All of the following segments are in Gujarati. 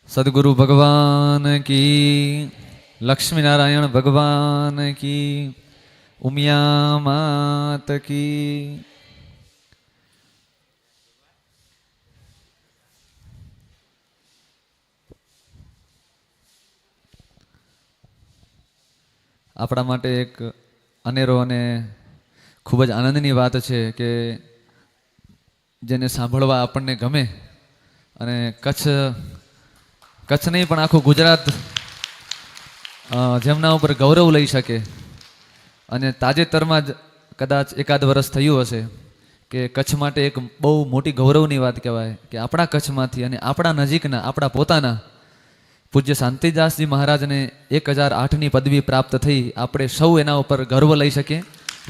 सदगुरु भगवान की, लक्ष्मी नारायण भगवान की, उमिया मात की। આપણા માટે એક અનેરો અને ખૂબ જ આનંદની વાત છે કે જેને સાંભળવા આપણને ગમે અને કચ્છ નહીં પણ આખું ગુજરાત જેમના ઉપર ગૌરવ લઈ શકે. અને તાજેતરમાં જ કદાચ એકાદ વર્ષ થયું હશે કે કચ્છ માટે એક બહુ મોટી ગૌરવની વાત કહેવાય કે આપણા કચ્છમાંથી અને આપણા નજીકના આપણા પોતાના પૂજ્ય શાંતિદાસજી મહારાજને 1008ની પદવી પ્રાપ્ત થઈ. આપણે સૌ એના ઉપર ગર્વ લઈ શકીએ.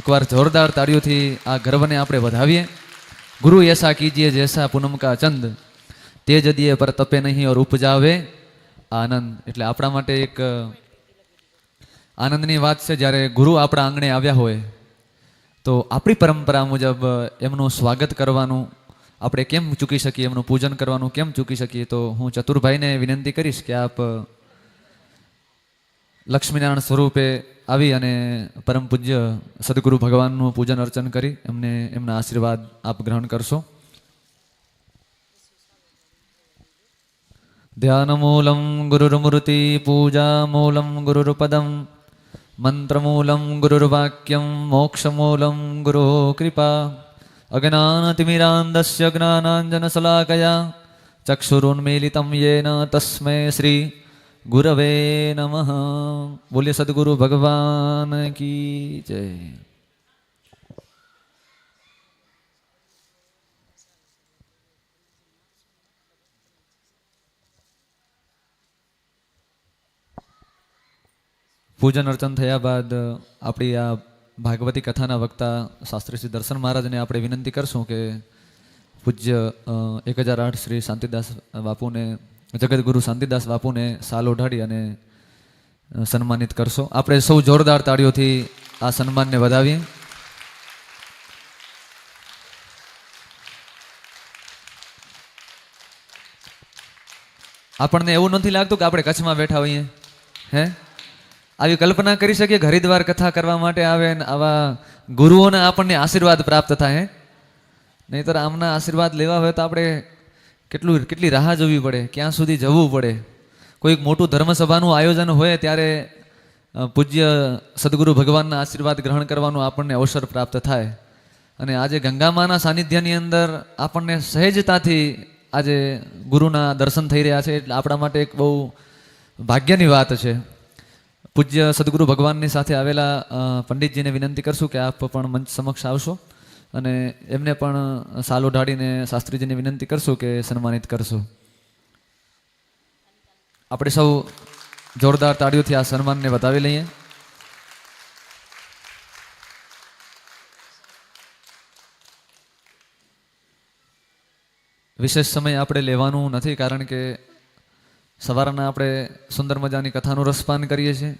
એકવાર જોરદાર તાળીઓથી આ ગર્વને આપણે વધાવીએ. ગુરુ એસા કીજીએ જૈસા પૂનમ કા ચંદ, તેજ દિયે પર તપે નહીં ઓર ઉપજાવે આનંદ. એટલે આપણા માટે એક આનંદની વાત છે જ્યારે ગુરુ આપણા આંગણે આવ્યા હોય તો આપણી પરંપરા મુજબ એમનું સ્વાગત કરવાનું આપણે કેમ ચૂકી શકીએ, એમનું પૂજન કરવાનું કેમ ચૂકી શકીએ. તો હું ચતુરભાઈને વિનંતી કરીશ કે આપ લક્ષ્મીનારાયણ સ્વરૂપે આવી અને પરમ પૂજ્ય સદગુરુ ભગવાનનું પૂજન અર્ચન કરી એમને એમના આશીર્વાદ આપ ગ્રહણ કરશો. ધ્યાનમૂલમ ગુરુર્મૂર્તિ પૂજામૂલમ ગુરુર્પદમ મંત્રમૂલમ ગુરુર્વાક્યમ મોક્ષમૂલમ ગુરો કૃપા. અજ્ઞાનતિમિરાન્ધસ્ય જ્ઞાનાંજનશલાકયા ચક્ષુરુન્મીલિतं येन તસ્मै શ્રી ગુરવે નમઃ. બોલીએ સદગુરુ ભગવાન કી જય. પૂજન અર્ચન થયા બાદ આપણી આ ભાગવતી કથાના વક્તા શાસ્ત્રી શ્રી દર્શન મહારાજને આપણે વિનંતી કરશું કે પૂજ્ય 1008 શ્રી શાંતિદાસ બાપુને, જગતગુરુ શાંતિદાસ બાપુને સાલ ઓઢાડી અને સન્માનિત કરશો. આપણે સૌ જોરદાર તાળીઓથી આ સન્માનને વધાવીએ. આપણને એવું નથી લાગતું કે આપણે કચ્છમાં બેઠા હોઈએ? હે, આવી કલ્પના કરી શકીએ કે હરિદ્વાર કથા કરવા માટે આવે ને આવા ગુરુઓના આપણને આશીર્વાદ પ્રાપ્ત થાય? નહીંતર આમના આશીર્વાદ લેવા હોય તો આપણે કેટલી રાહ જોવી પડે, ક્યાં સુધી જવું પડે. કોઈક મોટું ધર્મસભાનું આયોજન હોય ત્યારે પૂજ્ય સદગુરુ ભગવાનના આશીર્વાદ ગ્રહણ કરવાનો આપણને અવસર પ્રાપ્ત થાય. અને આજે ગંગામાના સાનિધ્યની અંદર આપણને સહેજતાથી આજે ગુરુના દર્શન થઈ રહ્યા છે. એટલે આપણા માટે એક બહુ ભાગ્યની વાત છે. પૂજ્ય સદગુરુ ભગવાનની સાથે આવેલા પંડિતજીને વિનંતી કરશું કે આપ પણ મંચ સમક્ષ આવશો અને એમને પણ સાલ ઓઢાડીને શાસ્ત્રીજીને વિનંતી કરશું કે સન્માનિત કરશો. આપણે સૌ જોરદાર તાળીઓથી આ સન્માનને વધાવી લઈએ. વિશેષ સમય આપણે લેવાનું નથી, કારણ કે સવારના આપણે સુંદર મજાની કથાનું રસપાન કરીએ છીએ.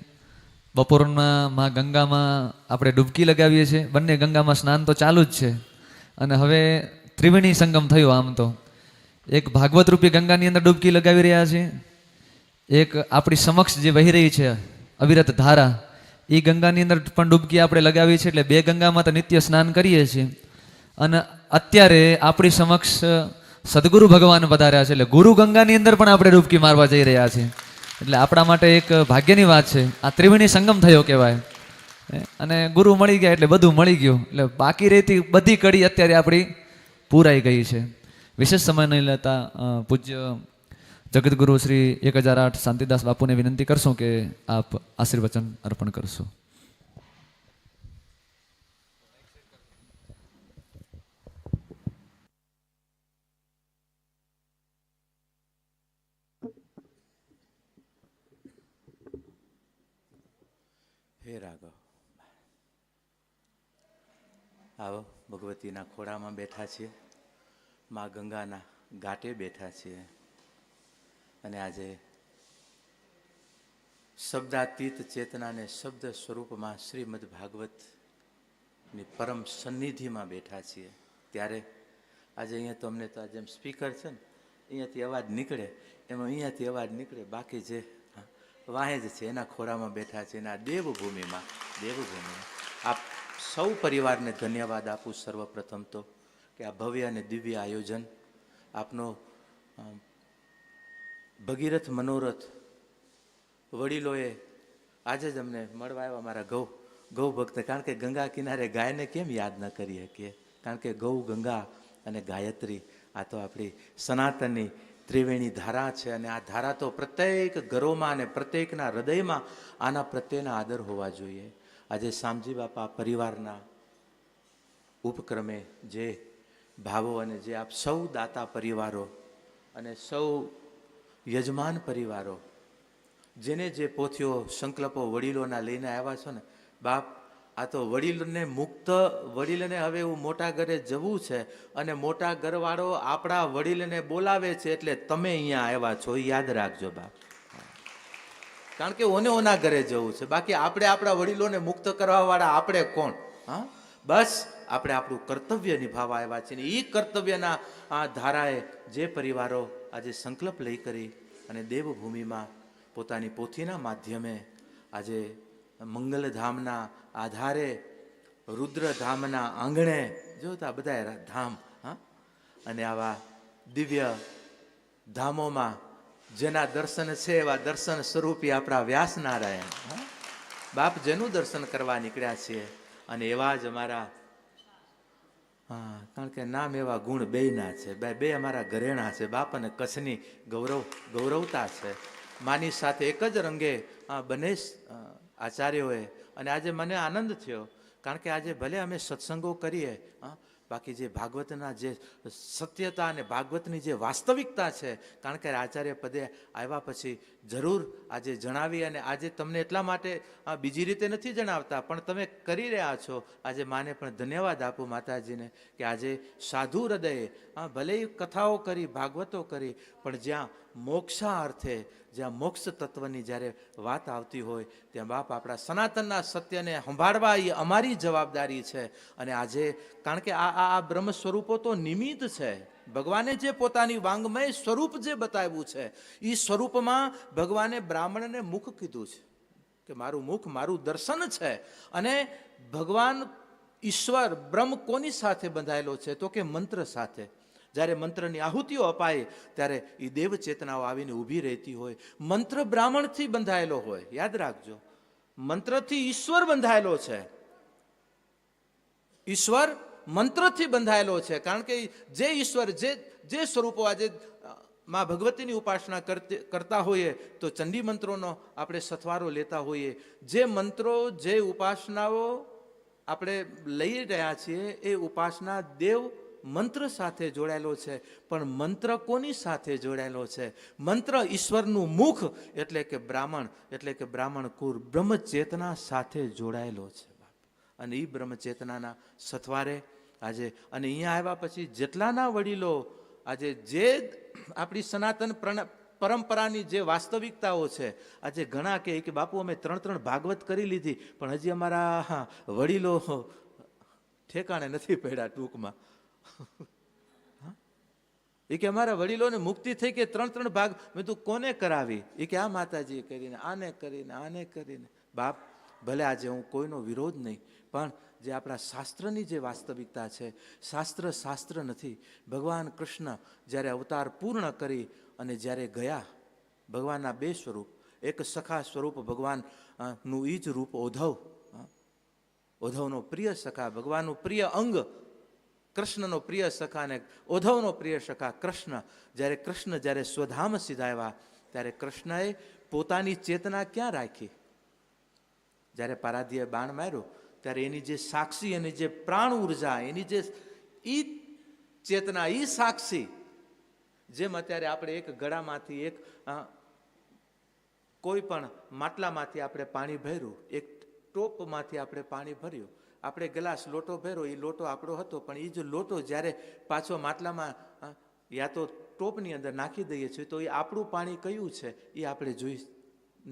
બપોરના માં ગંગામાં આપણે ડૂબકી લગાવીએ છીએ. બંને ગંગામાં સ્નાન તો ચાલુ જ છે અને હવે ત્રિવેણી સંગમ થયો. આમ તો એક ભાગવત રૂપી ગંગાની અંદર ડૂબકી લગાવી રહ્યા છીએ, એક આપણી સમક્ષ જે વહી રહી છે અવિરત ધારા, એ ગંગાની અંદર પણ ડૂબકી આપણે લગાવી છે. એટલે બે ગંગામાં તો નિત્ય સ્નાન કરીએ છીએ અને અત્યારે આપણી સમક્ષ સદગુરુ ભગવાન પધાર્યા છે. એટલે ગુરુ ગંગાની અંદર પણ આપણે ડૂબકી મારવા જઈ રહ્યા છીએ. એટલે આપણા માટે એક ભાગ્યની વાત છે. આ ત્રિવેણી સંગમ થયો કહેવાય. અને ગુરુ મળી ગયા એટલે બધું મળી ગયું. એટલે બાકી રહેતી બધી કડી અત્યારે આપણી પૂરાઈ ગઈ છે. વિશેષ સમય નહીં લેતા પૂજ્ય જગતગુરુ શ્રી 1008 શાંતિદાસ બાપુને વિનંતી કરશું કે આપ આશીર્વચન અર્પણ કરશો. હે રાઘવ, આવો ભગવતીના ખોળામાં બેઠા છીએ, મા ગંગાના ઘાટે બેઠા છીએ અને આજે શબ્દાતીત ચેતનાને શબ્દ સ્વરૂપમાં શ્રીમદ ભાગવતની પરમ સન્નિધિમાં બેઠા છીએ. ત્યારે આજે અહીંયા તો અમને તો જેમ સ્પીકર છે ને અહીંયાથી અવાજ નીકળે એમાં અહીંયાથી અવાજ નીકળે, બાકી જે વાહે જ છે એના ખોરામાં બેઠા છે, એના દેવભૂમિમાં. આપ સૌ પરિવારને ધન્યવાદ આપું સર્વપ્રથમ તો, કે આ ભવ્ય અને દિવ્ય આયોજન આપનો ભગીરથ મનોરથ વડીલોએ આજે જ અમને મળવા આવ્યા, મારા ગૌ ભક્ત. કારણ કે ગંગા કિનારે ગાયને કેમ યાદ ન કરી શકીએ? કારણ કે ગૌ, ગંગા અને ગાયત્રી આ તો આપણી સનાતનની ત્રિવેણી ધારા છે, અને આ ધારા તો પ્રત્યેક ઘરોમાં અને પ્રત્યેકના હૃદયમાં આના પ્રત્યેના આદર હોવા જોઈએ. આજે શામજી બાપા પરિવારના ઉપક્રમે જે ભાવો અને જે આપ સૌ દાતા પરિવારો અને સૌ યજમાન પરિવારો જેને જે પોથીઓ સંકલ્પો વડીલોના લઈને આવ્યા છો ને બાપ, આ તો વડીલને હવે એવું મોટા ઘરે જવું છે, અને મોટા ઘરવાળો આપણા વડીલને બોલાવે છે, એટલે તમે અહીંયા આવ્યા છો એ યાદ રાખજો બાપ. કારણ કે ઓના ઘરે જવું છે, બાકી આપણે આપણા વડીલોને મુક્ત કરવા વાળા આપણે કોણ? હા, બસ આપણે આપણું કર્તવ્ય નિભાવવા આવ્યા છીએ. એ કર્તવ્યના આ ધારાએ જે પરિવારો આજે સંકલ્પ લઈ કરી અને દેવભૂમિમાં પોતાની પોથીના માધ્યમે આજે મંગલધામના આધારે, રુદ્રધામના આંગણે, જોતા બધા ધામ, હા, અને આવા દિવ્ય ધામોમાં જેના દર્શન છે એવા દર્શન સ્વરૂપી આપણા વ્યાસનારાયણ બાપ જેનું દર્શન કરવા નીકળ્યા છીએ. અને એવા જ અમારા, હા, કારણ કે નામ એવા ગુણ બેયના છે, બે અમારા ઘરેણા છે બાપ, અને કચ્છની ગૌરવતા છે. માની સાથે એક જ રંગે બંને આચાર્યોએ, અને આજે મને આનંદ થયો, કારણ કે આજે ભલે અમે સત્સંગો કરીએ, બાકી જે ભાગવતના જે સત્યતા અને ભાગવતની જે વાસ્તવિકતા છે, કારણ કે આચાર્ય પદે આવ્યા પછી જરૂર આજે જણાવી, અને આજે તમને એટલા માટે બીજી રીતે નથી જણાવતા, પણ તમે કરી રહ્યા છો. આજે માને પણ ધન્યવાદ આપું માતાજીને, કે આજે સાધુ હૃદયે ભલે કથાઓ કરી, ભાગવતો કરી, પણ જ્યાં મોક્ષાર્થે, જ્યાં મોક્ષ તત્વની જ્યારે વાત આવતી હોય ત્યાં બાપ આપણા સનાતનના સત્યને સંભાળવા એ અમારી જવાબદારી છે. અને આજે કારણ કે આ બ્રહ્મ સ્વરૂપો તો નિમિત્ત છે. ભગવાને જે પોતાની વાંગમય સ્વરૂપ જે બતાવ્યું છે એ સ્વરૂપમાં ભગવાને બ્રાહ્મણને મુખ કીધું છે, કે મારું મુખ મારું દર્શન છે. અને ભગવાન ઈશ્વર બ્રહ્મ કોની સાથે બંધાયેલો છે? તો કે મંત્ર સાથે. જ્યારે મંત્રની આહુતિઓ અપાય ત્યારે એ દેવ ચેતનાઓ આવીને ઊભી રહેતી હોય. મંત્ર બ્રાહ્મણથી બંધાયેલો હોય, યાદ રાખજો. મંત્રથી ઈશ્વર બંધાયેલો છે, ઈશ્વર મંત્રથી બંધાયેલો છે. કારણ કે જે ઈશ્વર જે સ્વરૂપો આજે માં ભગવતીની ઉપાસના કરતા હોઈએ તો ચંડી મંત્રોનો આપણે સથવારો લેતા હોઈએ. જે મંત્રો, જે ઉપાસનાઓ આપણે લઈ રહ્યા છીએ એ ઉપાસના દેવ મંત્ર સાથે જોડાયેલો છે. પણ મંત્ર કોની સાથે જોડાયેલો છે? મંત્ર ઈશ્વરનું મુખ, એટલે કે બ્રાહ્મણ કુળ બ્રહ્મચેતના સાથે જોડાયેલો છે. અને એ બ્રહ્મચેતનાના સથવારે આજે, અને અહીંયા આવ્યા પછી જેટલાના વડીલો આજે જે આપણી સનાતન પરંપરાની જે વાસ્તવિકતાઓ છે, આજે ઘણા કે બાપુ અમે 3 ભાગવત કરી લીધી, પણ હજી અમારા વડીલો ઠેકાણે નથી પડ્યા. ટૂંકમાં એ કે અમારા વડીલોને મુક્તિ થઈ કે 3 ભાગ. મેં તું કોને કરાવી? એ કે આ માતાજી કરીને, આને કરીને. બાપ ભલે આજે હું કોઈનો વિરોધ નહીં, પણ જે આપણા શાસ્ત્રની જે વાસ્તવિકતા છે, શાસ્ત્ર નથી. ભગવાન કૃષ્ણ જ્યારે અવતાર પૂર્ણ કરી અને જ્યારે ગયા, ભગવાનના 2 સ્વરૂપ, એક સખા સ્વરૂપ ભગવાનનું એ જ રૂપ ઓધવનો પ્રિય સખા, ભગવાનનું પ્રિય અંગ કૃષ્ણનો પ્રિય સખા, અને ઓધવનો પ્રિય સખા કૃષ્ણ. જ્યારે સ્વધામ સિધાવ્યા ત્યારે કૃષ્ણએ પોતાની ચેતના ક્યાં રાખી? જ્યારે પારાધીએ બાણ માર્યું ત્યારે એની જે સાક્ષી, એની જે પ્રાણ ઉર્જા, એની જે ઈ ચેતના, ઈ સાક્ષી, જેમ અત્યારે આપણે એક ગળામાંથી, એક કોઈ પણ માટલામાંથી આપણે પાણી ભર્યું, એક ટોપમાંથી આપણે પાણી ભર્યું, આપણે ગ્લાસ લોટો ભર્યો, એ લોટો આપણો હતો, પણ એ જ લોટો જ્યારે પાછો માટલામાં યા તો ટોપની અંદર નાખી દઈએ છીએ તો એ આપણું પાણી કયું છે એ આપણે જોઈ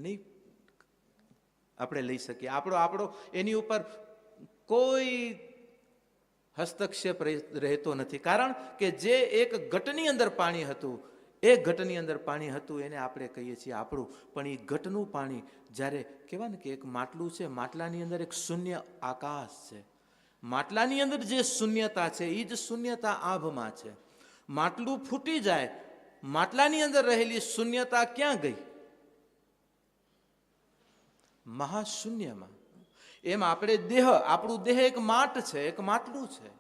નહીં આપણે લઈ શકીએ. આપણો એની ઉપર કોઈ હસ્તક્ષેપ રહેતો નથી. કારણ કે જે એક ઘટની અંદર પાણી હતું એ ઘટની અંદર પાણી હતું એને આપણે કહીએ છીએ આપણું, પણ એ ઘટનું પાણી જ્યારે કહેવાય ને કે એક માટલું છે, માટલાની અંદર એક શૂન્ય આકાશ છે, માટલાની અંદર જે શૂન્યતા છે એ જ શૂન્યતા આભમાં છે. માટલું ફૂટી જાય, માટલાની અંદર રહેલી શૂન્યતા ક્યાં ગઈ? મહાશૂન્યમાં. એમ આપણે દેહ, આપણું દેહ એક માટ છે, એક માટલું છે.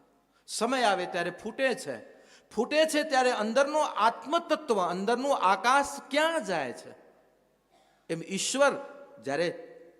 સમય આવે ત્યારે ફૂટે છે. ફૂટે છે ત્યારે અંદરનો આત્મતત્વ, અંદરનું આકાશ ક્યાં જાય છે? એમ ઈશ્વર જ્યારે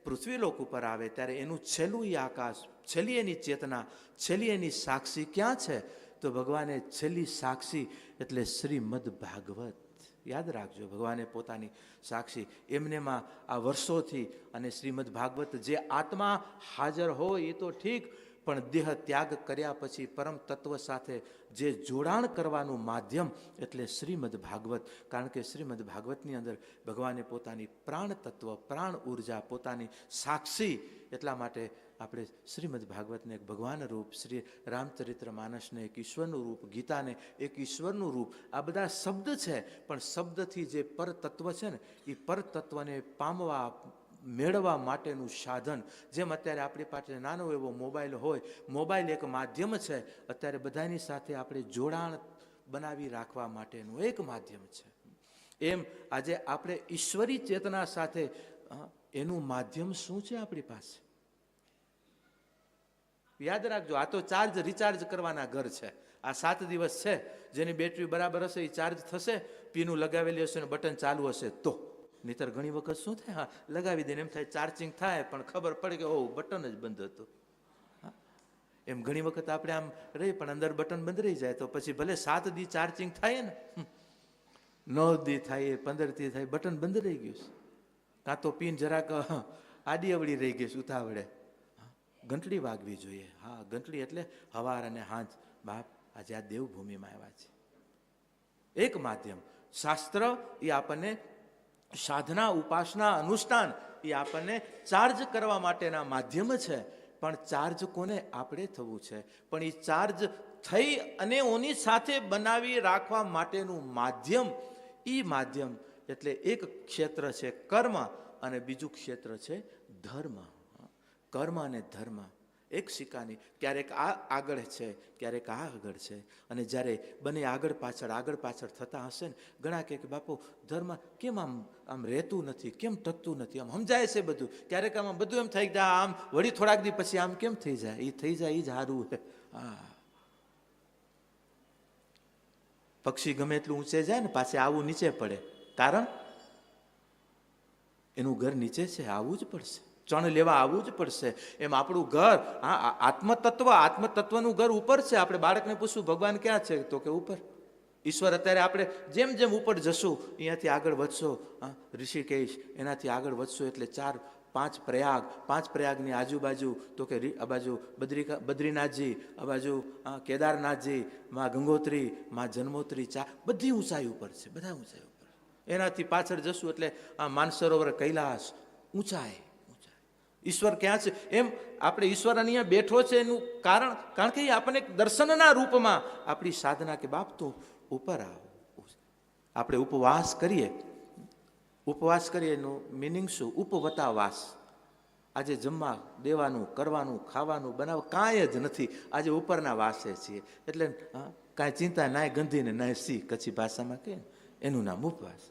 પૃથ્વીલોક ઉપર આવે ત્યારે એનું છેલ્લું એ આકાશ, છેલ્લી એની ચેતના, છેલ્લી એની સાક્ષી ક્યાં છે? તો ભગવાને છેલ્લી સાક્ષી એટલે શ્રીમદ ભાગવત. યાદ રાખજો, ભગવાને પોતાની સાક્ષી એમનેમાં આ વર્ષોથી, અને શ્રીમદ ભાગવત જે આત્મા હાજર હોય એ તો ઠીક, પણ દેહ ત્યાગ કર્યા પછી પરમ તત્વ સાથે જે જોડાણ કરવાનું માધ્યમ એટલે શ્રીમદ ભાગવત. કારણ કે શ્રીમદ ભાગવતની અંદર ભગવાને પોતાની પ્રાણ તત્વ, પ્રાણ ઉર્જા, પોતાની સાક્ષી, એટલા માટે આપણે શ્રીમદ ભાગવતને એક ભગવાન રૂપ, શ્રી રામચરિત્ર માનસને એક ઈશ્વરનું રૂપ, ગીતાને એક ઈશ્વરનું રૂપ, આ બધા શબ્દ છે, પણ શબ્દથી જે પરતત્વ છે ને એ પરતત્વને પામવા, મેળવવા માટેનું સાધન. જેમ અત્યારે આપણી પાસે નાનો એવો મોબાઈલ હોય, મોબાઈલ એક માધ્યમ છે, અત્યારે બધાની સાથે આપણે જોડાણ બનાવી રાખવા માટેનું એક માધ્યમ છે. એમ આજે આપણે ઈશ્વરી ચેતના સાથે એનું માધ્યમ શું છે આપણી પાસે? યાદ રાખજો, આ તો ચાર્જ રિચાર્જ કરવાના ઘર છે. આ 7 દિવસ છે, જેની બેટરી બરાબર હશે એ ચાર્જ થશે, પીનું લગાવેલી હશે ને બટન ચાલુ હશે તો. નહીતર ઘણી વખત શું થાય, હા લગાવી દઈને એમ થાય ચાર્જિંગ થાય, પણ ખબર પડે કે ઓહ બટન જ બંધ હતું. એમ ઘણી વખત આપણે આમ રહી પણ અંદર બટન બંધ રહી જાય, તો પછી ભલે 7 દી ચાર્જિંગ થાય ને, 9 દી થાય, 15 દી થાય, બટન બંધ રહી ગયું. કાં તો પીન જરાક આડી અવળી રહી ગઈ ઉતાવળે. ઘંટડી વાગવી જોઈએ. હા, ઘંટડી એટલે હવાર અને હાંજ. બાપ આજે આ દેવભૂમિમાં આવ્યા છે. એક માધ્યમ. શાસ્ત્ર એ આપણને સાધના, ઉપાસના, અનુષ્ઠાન એ આપણને ચાર્જ કરવા માટેના માધ્યમ છે. પણ ચાર્જ કોને? આપણે થવું છે. પણ એ ચાર્જ થઈ અને ઓની સાથે બનાવી રાખવા માટેનું માધ્યમ, એ માધ્યમ એટલે એક ક્ષેત્ર છે કર્મ અને બીજું ક્ષેત્ર છે ધર્મ. કર્મ અને ધર્મ એક સિક્કાની, ક્યારેક આ આગળ છે, ક્યારેક આ આગળ છે. અને જ્યારે બંને આગળ પાછળ થતા હશે ને, ઘણા કહે કે બાપુ ધર્મ કેમ આમ રહેતું નથી, કેમ ટકતું નથી, આમ સમજાય છે બધું, ક્યારેક આમાં બધું એમ થઈ જાય, આમ વળી થોડાક દી પછી આમ કેમ થઈ જાય, એ થઈ જાય એ જ સારું. હા, પક્ષી ગમે એટલું ઊંચે જાય ને પાછે આવું નીચે પડે, કારણ એનું ઘર નીચે છે, આવવું જ પડશે, ચણ લેવા આવવું જ પડશે. એમ આપણું ઘર, હા આત્મતત્વનું ઘર ઉપર છે. આપણે બાળકને પૂછવું ભગવાન ક્યાં છે, તો કે ઉપર. ઈશ્વર અત્યારે આપણે જેમ જેમ ઉપર જશું અહીંયાથી આગળ વધશો, ઋષિકેશ એનાથી આગળ વધશો એટલે 4-5 પ્રયાગ, 5 પ્રયાગની આજુબાજુ તો કે આ બાજુ બદ્રીનાથજી, આ બાજુ કેદારનાથજી, માં ગંગોત્રી, માં જન્મોત્રી, બધી ઊંચાઈ ઉપર છે, બધા ઊંચાઈ ઉપર. એનાથી પાછળ જશું એટલે આ માનસરોવર, કૈલાસ, ઊંચાઈ. ઈશ્વર ક્યાં છે? એમ આપણે ઈશ્વર અહીંયા બેઠો છે એનું કારણ કે એ આપણને દર્શનના રૂપમાં આપણી સાધના કે બાપ તો ઉપર આવો. આપણે ઉપવાસ કરીએ એનું મિનિંગ શું? ઉપવતા વાસ. આજે જમવા દેવાનું, કરવાનું, ખાવાનું, બનાવવાનું કાંઈ જ નથી. આજે ઉપરના વાસે છીએ એટલે કાંઈ ચિંતા નાય ગંધીને નાય સી, કચ્છી ભાષામાં કહે એનું નામ ઉપવાસ.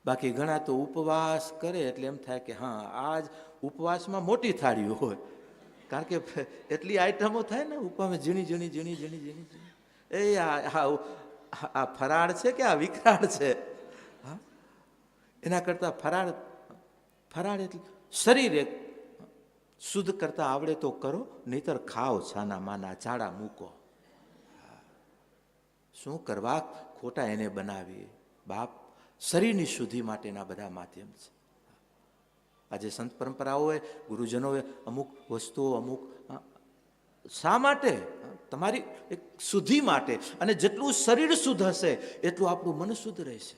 બાકી ઘણા તો ઉપવાસ કરે એટલે એમ થાય કે હા આજ ઉપવાસમાં મોટી થાળીઓ હોય, કારણ કે એટલી આઈટમો થાય ને ઉપવાસમાં, ઝીણી. એ આ ફરાળ છે કે આ વિકરાળ છે? હા, એના કરતાં ફરાળ એટલે શરીર એક શુદ્ધ કરતા આવડે તો કરો, નહીતર ખાઓ છાના માના, ઝાડા મૂકો. શું કરવા ખોટા એને બનાવીએ? બાપ શરીરની શુદ્ધિ માટેના બધા માધ્યમ છે. આજે સંત પરંપરાઓએ, ગુરુજનોએ અમુક વસ્તુઓ, અમુક શા માટે? તમારી એક શુદ્ધિ માટે. અને જેટલું શરીર શુદ્ધ હશે એટલું આપણું મન શુદ્ધ રહેશે.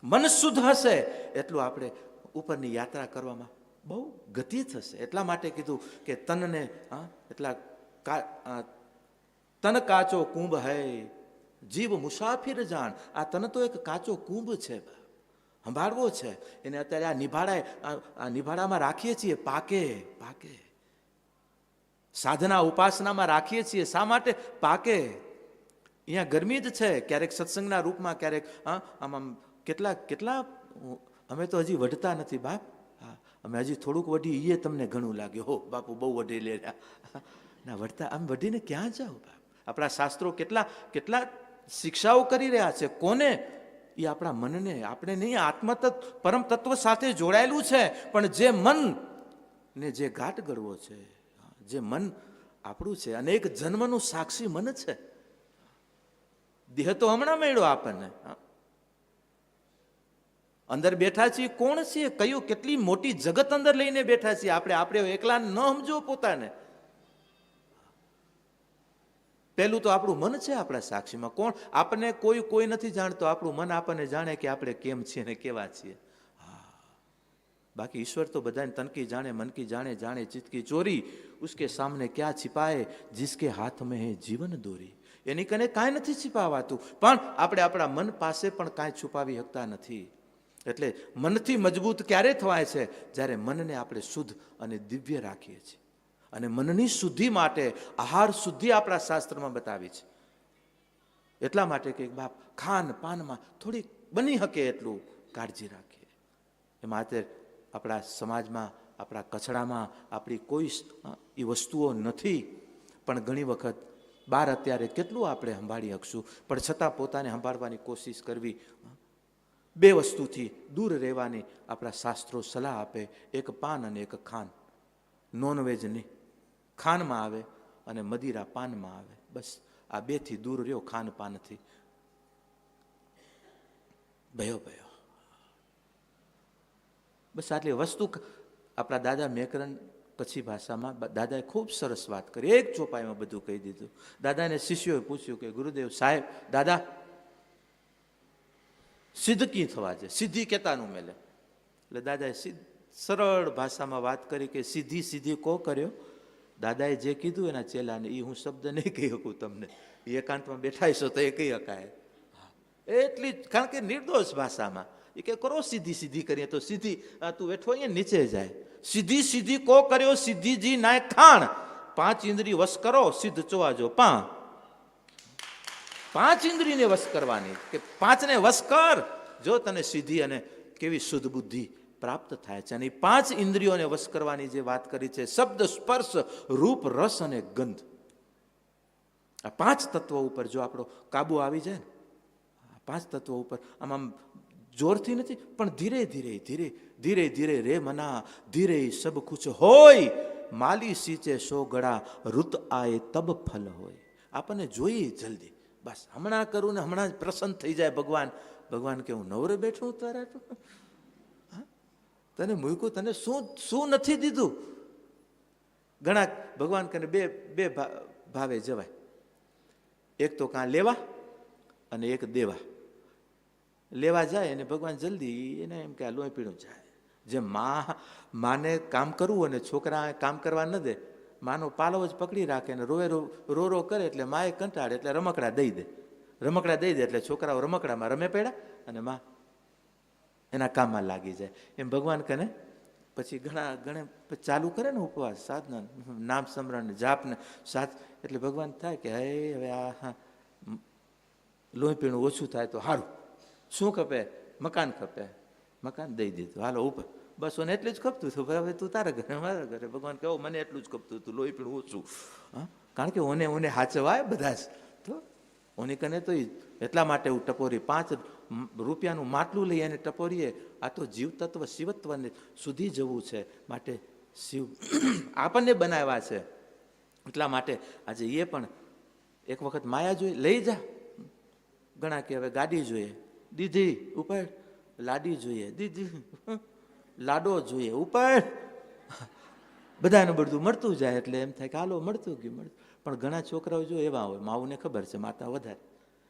મન શુદ્ધ હશે એટલું આપણે ઉપરની યાત્રા કરવામાં બહુ ગતિ થશે. એટલા માટે કીધું કે તનને તન કાચો કુંભ હૈ જીવ મુસાફિર જાણ. આ તને તો એક કાચો કુંભ છે, સંભાળવો છે એને. અત્યારે આ નિભાડામાં રાખીએ છીએ, પાકે પાકે. સાધના ઉપાસનામાં રાખીએ છીએ, શા માટે? પાકે. અહીંયા ગરમી જ છે, ક્યારેક સત્સંગના રૂપમાં, ક્યારેક આમ કેટલા અમે તો હજી વઢતા નથી બાપ. હા, અમે હજી થોડુંક વઢી, એ તમને ઘણું લાગે, હો બાપુ બહુ વઢી લે ના. વઢતા આમ વઢીને ક્યાં જાઓ બાપ? આપણા શાસ્ત્રો કેટલા શિક્ષાઓ કરી રહ્યા છે. કોને? એ આપણા મનને. આપણે નહીં, આત્મતત્વ પરમ તત્વ સાથે જોડાયેલું છે. પણ જે મન ને જે ઘાટ ગળવો છે, જે મન આપણું છે, અને એક જન્મનું સાક્ષી મન છે. દેહ તો હમણાં મળ્યો આપણને. અંદર બેઠા છીએ, કોણ છીએ? કયું કેટલી મોટી જગત અંદર લઈને બેઠા છીએ આપણે એકલા ન સમજો પોતાને. પહેલું તો આપણું મન છે આપણા સાક્ષીમાં. કોણ? આપણને કોઈ નથી જાણતો. આપણું મન આપણને જાણે કે આપણે કેમ છીએ ને કેવા છીએ. બાકી ઈશ્વર તો બધાને તનકી જાણે, મનકી જાણે, જાણે ચિત્ત કી ચોરી. ઉસકે સામને ક્યાં छिपाए, जिसके हाथ में है जीवन दोरी. એની કને કાંઈ નથી छिपावाતું. પણ આપણે આપણા મન પાસે પણ કાંઈ છુપાવી શકતા નથી. એટલે મનથી મજબૂત ક્યારે થવાય છે? જ્યારે મનને આપણે શુદ્ધ અને દિવ્ય રાખીએ છીએ. અને મનની શુદ્ધિ માટે આહાર શુદ્ધિ આપણા શાસ્ત્રમાં બતાવી છે. એટલા માટે કે બાપ, ખાન પાનમાં થોડીક બની શકે એટલું કાળજી રાખીએ. એ માટે આપણા સમાજમાં, આપણા કચડામાં આપણી કોઈ એ વસ્તુઓ નથી. પણ ઘણી વખત બહાર અત્યારે કેટલું આપણે સંભાળી શકશું, પણ છતાં પોતાને સંભાળવાની કોશિશ કરવી. બે વસ્તુથી દૂર રહેવાની આપણા શાસ્ત્રો સલાહ આપે, એક પાન અને એક ખાન. નોનવેજ નહીં, ખાનમાં આવે, અને મદિરા પાનમાં આવે. બસ આ બેથી દૂર રહ્યો, ખાન પાનથી. ભયો બસ આટલી વસ્તુ. આપણા દાદા મેકરન કચ્છી ભાષામાં દાદાએ ખૂબ સરસ વાત કરી. એક ચોપાઈમાં બધું કહી દીધું. દાદાને શિષ્યોએ પૂછ્યું કે ગુરુદેવ સાહેબ, દાદા સિદ્ધ કી થવા છે? સિદ્ધિ કેતાનું મેલે? એટલે દાદાએ સરળ ભાષામાં વાત કરી કે સીધી કો કર્યો. દાદાએ જે કીધું એના ચેલાને, એ હું શબ્દ નહીં કહી શકું તમને. એ એકાંતમાં બેઠા છો તો એ કહી શકાય એટલી. કારણ કે નિર્દોષ ભાષામાં એ કે કરો સીધી કરીએ તો સીધી. તું બેઠો અહીંયા નીચે જાય. સીધી કો કર્યો, સિદ્ધિજી નાય ખાણ. 5 ઇન્દ્રિય વશ કરો, સિદ્ધ ચોવાજો 5 ઇન્દ્રિયને વશ કરવાની, કે 5ને વશ કર, જો તને સીધી અને કેવી શુદ્ધ બુદ્ધિ પ્રાપ્ત થાય છે. અને 5 ઇન્દ્રિયોને વશ કરવાની જે વાત કરી છે, શબ્દ, સ્પર્શ, રૂપ, રસ અને ગંધ. આ 5 તત્વો ઉપર જો આપણો કાબુ આવી જાય ને, 5 તત્વો ઉપર આમ જોરથી નથી, પણ ધીરે ધીરે રે મના, ધીરે સબ કુછ હોય. માલી સીંચે સો ગળા, ઋત આય તબ ફલ હોય. આપણને જોઈએ જલ્દી, બસ હમણાં કરું ને હમણાં જ પ્રસન્ન થઈ જાય ભગવાન કે હું નવરે બેઠું તારા, તને મૂક્યું, તને શું નથી દીધું. ઘણા ભગવાન કને બે ભાવે જવાય. એક તો કાં લેવા અને એક દેવા. લેવા જાય અને ભગવાન જલ્દી એને એમ કે આ લોહી પીણું જાય. જે માને કામ કરવું અને છોકરા કામ કરવા ન દે, માનો પાલવ જ પકડી રાખે ને રો કરે, એટલે માએ કંટાળે એટલે રમકડા દઈ દે એટલે છોકરાઓ રમકડામાં રમે પડ્યા અને માં એના કામમાં લાગી જાય. એમ ભગવાન કને પછી ઘણા ચાલુ કરે ને ઉપવાસ, સાધના, નામ સ્મરણ, જાપ ને સાથ, એટલે ભગવાન થાય કે હવે આ લોહી પીણું ઓછું થાય તો સારું. શું ખપે? મકાન ખપે, મકાન દઈ દીધું, હાલો ઉપર. બસ ઓને એટલું જ ખપતું હતું, હવે તું તારા ઘરે મારા ઘરે. ભગવાન કહો મને એટલું જ ખપતું હતું, લોહી પીણું ઓછું. હા, કારણ કે ઓને હાચવાય બધા જ તો ઓની કને તો એટલા માટે હું ટપોરી 5 રૂપિયાનું માટલું લઈ અને ટપોરીએ. આ તો જીવ તત્વ શિવત્વને સુધી જવું છે, માટે શિવ આપણને બનાવ્યા છે. એટલા માટે આજે એ પણ એક વખત માયા જોઈએ, લઈ જા. ઘણા કે હવે ગાડી જોઈએ, દીધી ઉપર. લાડી જોઈએ, દીધી. લાડો જોઈએ, ઉપર. બધાને બધું મળતું જાય એટલે એમ થાય કે હાલો મળતું ગયું. પણ ઘણા છોકરાઓ જો એવા હોય, માવુને ખબર છે માતા વધારે.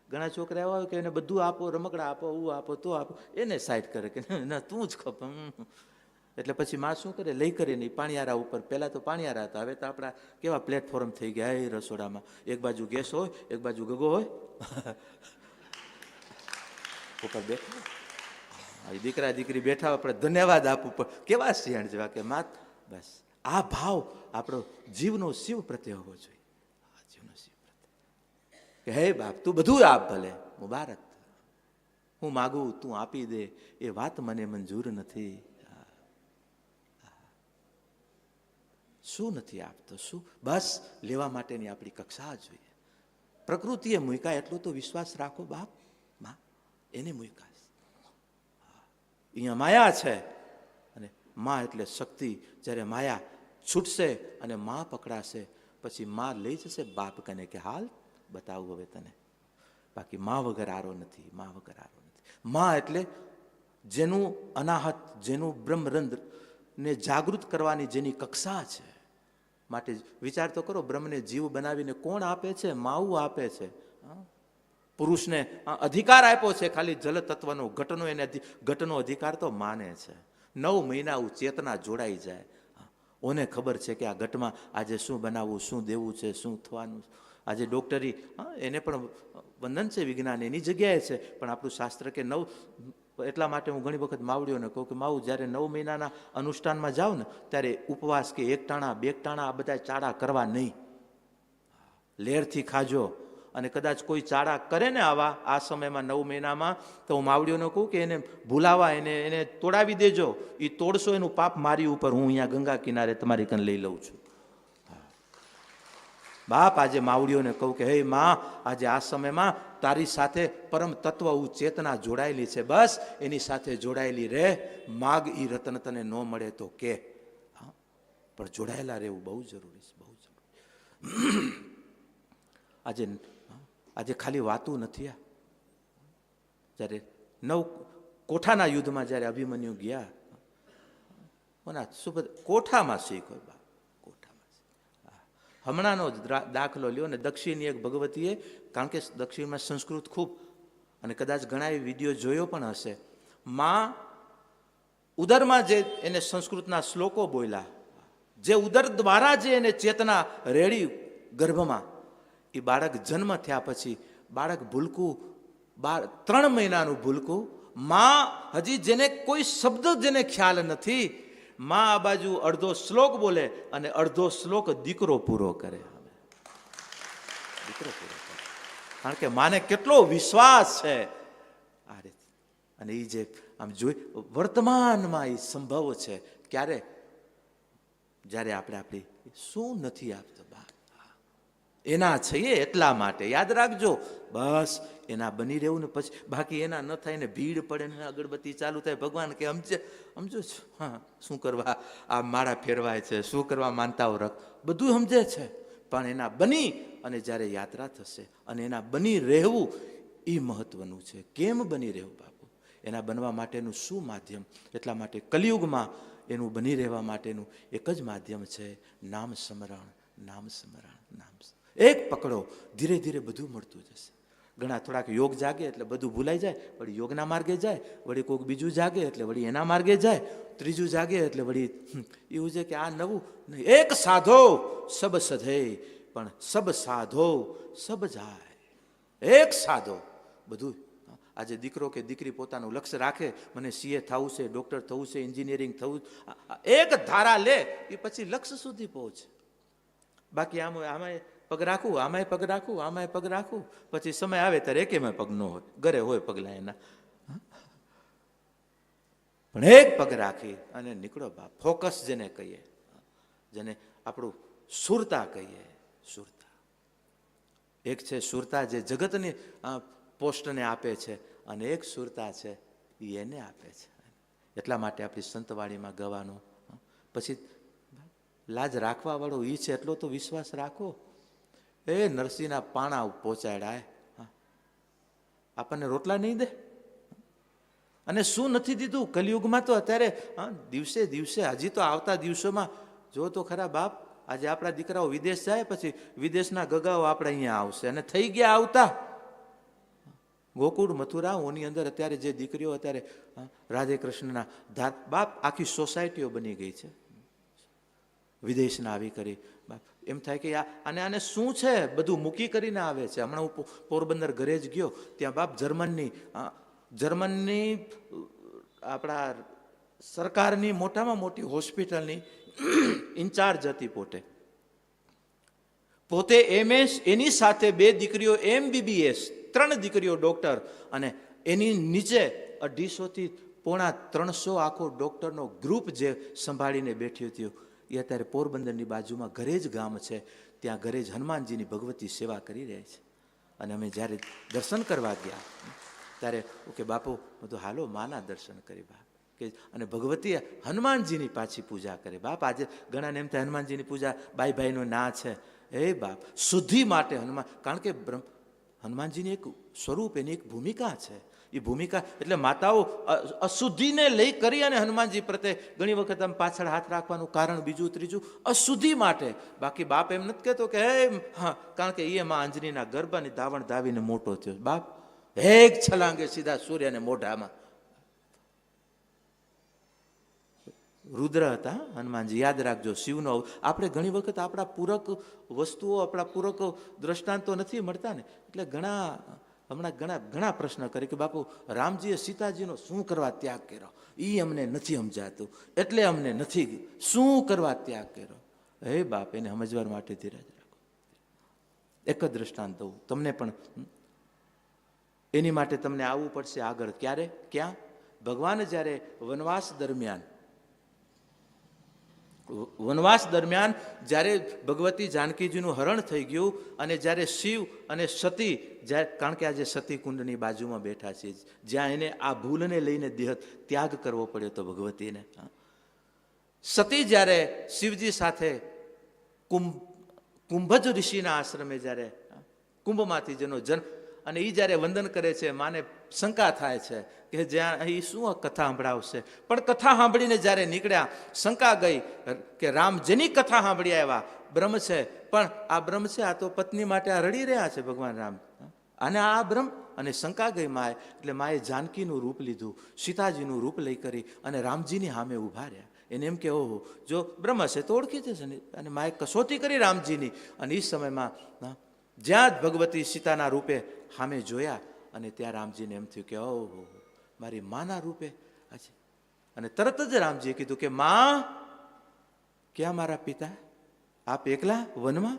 ઘણા છોકરા એવા હોય કે એને બધું આપો, રમકડા આપો, હું આપો તો આપો, એને સાઈડ કરે કે ના તું જ ખપ. એટલે પછી માં શું કરે, લઈ કરીને પાણીયારા ઉપર, પહેલાં તો પાણીયારા હતા, હવે તો આપણા કેવા પ્લેટફોર્મ થઈ ગયા એ રસોડામાં, એક બાજુ ગેસ હોય, એક બાજુ ગગો હોય, ઉપર બેઠા દીકરા દીકરી બેઠા, આપણે ધન્યવાદ આપવું પડે, કેવા શિયાળ જેવા કે માત. બસ આ ભાવ આપણો જીવનો શિવ પ્રત્યે હોવો જોઈએ. જીવનો શિવ પ્રત્યે કે હે બાપ તું બધું આપ, ભલે મુબારક, હું માગું તું આપી દે, એ વાત મને મંજૂર નથી. શું નથી આપતો, શું બસ લેવા માટેની આપણી કક્ષા જોઈએ. પ્રકૃતિએ મૂક્યા એટલો તો વિશ્વાસ રાખો બાપ, માં એને મૂક્યા. અહીંયા માયા છે અને માં એટલે શક્તિ. જ્યારે માયા છૂટશે અને માં પકડાશે પછી માં લઈ જશે બાપ કને કે હાલ બતાવું હવે તને. બાકી માં વગર આરો નથી, માં વગર આરો નથી. માં એટલે જેનું અનાહત, જેનું બ્રહ્મરંધ્ર ને જાગૃત કરવાની જેની કક્ષા છે. માટે વિચાર તો કરો, બ્રહ્મને જીવ બનાવીને કોણ આપે છે? માવું આપે છે. પુરુષને અધિકાર આપ્યો છે ખાલી જલ તત્વનો, ઘટનો, એને ઘટનો અધિકાર તો માને છે. 9 મહિના ચેતના જોડાઈ જાય. ઓને ખબર છે કે આ ઘટમાં આજે શું બનાવવું, શું દેવું છે, શું થવાનું. આજે ડોક્ટરી એને પણ વંદન છે, વિજ્ઞાન એની જગ્યાએ છે, પણ આપણું શાસ્ત્ર કે 9. એટલા માટે હું ઘણી વખત માવડીઓને કહું કે માવું જ્યારે 9 મહિનાના અનુષ્ઠાનમાં જાઓ ને ત્યારે ઉપવાસ કે 1 ટાણા 2 ટાણા આ બધા ચાડા કરવા નહીં, લેરથી ખાજો. અને કદાચ કોઈ ચાડા કરે ને આવા આ સમયમાં 9 મહિનામાં, તો હું માવડીઓને કહું કે એને ભૂલાવા, એને તોડાવી દેજો. એ તોડશો એનું પાપ મારી ઉપર, હું અહીંયા ગંગા કિનારે તમારી કન લઈ લઉં છું. બાપ આજે માવડીઓને કહું કે હે માં, આજે આ સમયમાં તારી સાથે પરમ તત્વ ચેતના જોડાયેલી છે, બસ એની સાથે જોડાયેલી રહે. માગ ઈ રતન તને ન મળે તો કે, પણ જોડાયેલા રહેવું બહુ જરૂરી છે, બહુ જરૂરી. આજે ખાલી વાતું નથી. આ જ્યારે 9 કોઠાના યુદ્ધમાં જ્યારે અભિમન્યુ ગયા, કોઠામાં શીખ હોય બાપ, કોઠામાં. હમણાંનો દાખલો લ્યો ને, દક્ષિણની એક ભગવતીએ, કારણ કે દક્ષિણમાં સંસ્કૃત ખૂબ, અને કદાચ ઘણા એ વિડીયો જોયો પણ હશે. માં ઉદરમાં જે એને સંસ્કૃતના શ્લોકો બોલ્યા, જે ઉદર દ્વારા જે એને ચેતના રેડી ગર્ભમાં, એ બાળક જન્મ થયા પછી બાળક ભૂલકું, 3 મહિનાનું ભૂલકું, માં હજી જેને કોઈ શબ્દ જેને ખ્યાલ નથી, માં આ બાજુ અડધો શ્લોક બોલે અને અડધો શ્લોક દીકરો પૂરો કરે. દીકરો પૂરો કરે, કારણ કે માને કેટલો વિશ્વાસ છે આ રીતે. અને એ જે આમ જોઈ વર્તમાનમાં એ સંભવ છે. ક્યારે? જ્યારે આપણે આપણી શું નથી આપતો બાપ, એના છીએ એટલા માટે યાદ રાખજો. બસ એના બની રહેવું ને પછી બાકી એના ન થાય ને ભીડ પડે ને અગરબત્તી ચાલુ થાય, ભગવાન કે સમજો છો, હા શું કરવા આ માળા ફેરવાય છે, શું કરવા માનતાઓ રખ, બધું સમજે છે. પણ એના બની અને જ્યારે યાત્રા થશે અને એના બની રહેવું એ મહત્વનું છે. કેમ બની રહેવું બાપુ? એના બનવા માટેનું શું માધ્યમ? એટલા માટે કલિયુગમાં એનું બની રહેવા માટેનું એક જ માધ્યમ છે નામ સ્મરણ, નામ સ્મરણ, નામ. એક પકડો, ધીરે ધીરે બધું મળતું જશે. ઘણા થોડાક યોગ જાગે એટલે બધું ભૂલાઈ જાય, વળી યોગના માર્ગે જાય, વળી કોઈક બીજું જાગે એટલે વળી એના માર્ગે જાય, ત્રીજું જાગે એટલે વળી એવું છે કે આ નવું નહીં. એક સાધો સબ સધે, પણ સબ સાધો સબ જાય. એક સાધો બધું. આજે દીકરો કે દીકરી પોતાનું લક્ષ્ય રાખે, મને CA થવું છે, ડૉક્ટર થવું છે, એન્જિનિયરિંગ થવું, એક ધારા લે એ પછી લક્ષ્ય સુધી પહોંચે. બાકી આમાં પગ રાખવું, આમાંય પગ રાખવું, આમાંય પગ રાખવું, પછી સમય આવે ત્યારે એકેમાં પગ ન હોય, ઘરે હોય પગલા એના. પણ એક પગ રાખી અને નીકળો બાપ. ફોકસ જેને કહીએ, જેને આપણું સુરતા કહીએ, સુરતા. એક છે સુરતા જે જગતની પોસ્ટને આપે છે, અને એક સુરતા છે એ એને આપે છે. એટલા માટે આપણી સંતવાણીમાં ગવાનું. પછી લાજ રાખવા વાળો એ છે એટલો તો વિશ્વાસ રાખો. એ નરસિંહના પાણા પહોંચાડ્યા, આપણને રોટલા નહીં દે. અને શું નથી દીધું કલિયુગમાં તો અત્યારે દિવસે દિવસે, હજી તો આવતા દિવસોમાં જો તો ખરા બાપ. આજે આપણા દીકરાઓ વિદેશ જાય પછી વિદેશના ગગાઓ આપણે અહીંયા આવશે, અને થઈ ગયા આવતા. ગોકુળ મથુરાઓની અંદર અત્યારે જે દીકરીઓ અત્યારે રાધે કૃષ્ણના ધાર બાપ આખી સોસાયટીઓ બની ગઈ છે, વિદેશના આવી કરી બાપ એમ થાય કે આને આને શું છે, બધું મૂકી કરીને આવે છે. હમણાં હું પોરબંદર ઘરે જ ગયો, ત્યાં બાપ જર્મનની આપણા સરકારની મોટામાં મોટી હોસ્પિટલની ઇન્ચાર્જ હતી પોતે MS, એની સાથે 2 દીકરીઓ MBBS, 3 દીકરીઓ ડોક્ટર, અને એની નીચે 250 થી પોણા 300 આખો ડોક્ટરનો ગ્રુપ જે સંભાળીને બેઠી હતી. એ અત્યારે પોરબંદરની બાજુમાં ઘરે જ ગામ છે, ત્યાં ઘરે જ હનુમાનજીની ભગવતી સેવા કરી રહ્યા છે. અને અમે જ્યારે દર્શન કરવા ગયા ત્યારે કે બાપુ બધું હાલો માના દર્શન કરી બાપ કે, અને ભગવતી હનુમાનજીની પાછી પૂજા કરે બાપ. આજે ઘણાને એમ થાય હનુમાનજીની પૂજા ભાઈનું ના છે. એ બાપ શુદ્ધિ માટે હનુમાન, કારણ કે હનુમાનજીની એક સ્વરૂપ, એની એક ભૂમિકા છે. એ ભૂમિકા એટલે માતાઓ અશુદ્ધિને લઈ કરી અને હનુમાનજી પ્રત્યે ઘણી વખત આમ પાછળ હાથ રાખવાનું કારણ બીજું ત્રીજું અશુદ્ધિ માટે. બાકી બાપ એમ નથી કહેતો કે હે હા, કારણ કે એ માં અંજનીના ગર્ભાની ધાવણ ધાવીને મોટો થયો બાપ. એક છલાંગે સીધા સૂર્યને મોઢામાં. રુદ્ર હતા હનુમાનજી, યાદ રાખજો. શિવનો આપણે ઘણી વખત આપણા પૂરક વસ્તુઓ, આપણા પૂરક દ્રષ્ટાંતો નથી મળતા ને, એટલે ઘણા પ્રશ્ન કરે કે બાપુ રામજીએ સીતાજીનો શું કરવા ત્યાગ કર્યો, એ અમને નથી સમજાતું, એટલે અમને નથી શું કરવા ત્યાગ કર્યો. હે બાપ, એને સમજવા માટે ધીરજ રાખો. એક જ દ્રષ્ટાંત દઉં તમને પણ, એની માટે તમને આવવું પડશે આગળ. ક્યારે? ક્યાં? ભગવાન જ્યારે વનવાસ દરમિયાન જ્યારે ભગવતી જાનકીજીનું હરણ થઈ ગયું, અને જ્યારે શિવ અને સતી, કારણ કે આજે સતી કુંડની બાજુમાં બેઠા છે, જ્યાં એને આ ભૂલને લઈને દેહ ત્યાગ કરવો પડ્યો તો ભગવતીને. સતી જ્યારે શિવજી સાથે કુંભજ ઋષિના આશ્રમે જ્યારે કુંભમાંથી જેનો જન્મ, અને એ જ્યારે વંદન કરે છે, માને શંકા થાય છે કે જ્યાં એ શું કથા સંભળાવશે. પણ કથા સાંભળીને જ્યારે નીકળ્યા, શંકા ગઈ કે રામ જેની કથા સાંભળી આવ્યા બ્રહ્મ છે, પણ આ બ્રહ્મ છે, આ તો પત્ની માટે આ રડી રહ્યા છે ભગવાન રામ, અને આ બ્રહ્મ. અને શંકા ગઈ માએ, એટલે માએ જાનકીનું રૂપ લીધું, સીતાજીનું રૂપ લઈ કરી અને રામજીની સામે ઊભા રહ્યા. એને એમ કે ઓહો, જો બ્રહ્મ છે તો ઓળખી જશે ને. અને માએ કસોટી કરી રામજીની, અને એ સમયમાં જ્યાં જ ભગવતી સીતાના રૂપે સામે જોયા, અને ત્યાં રામજીને એમ થયું કે ઓહો, મારી માના રૂપે આજે. અને તરત જ રામજીએ કીધું કે માં, ક્યાં મારા પિતા? આપ એકલા વનમાં?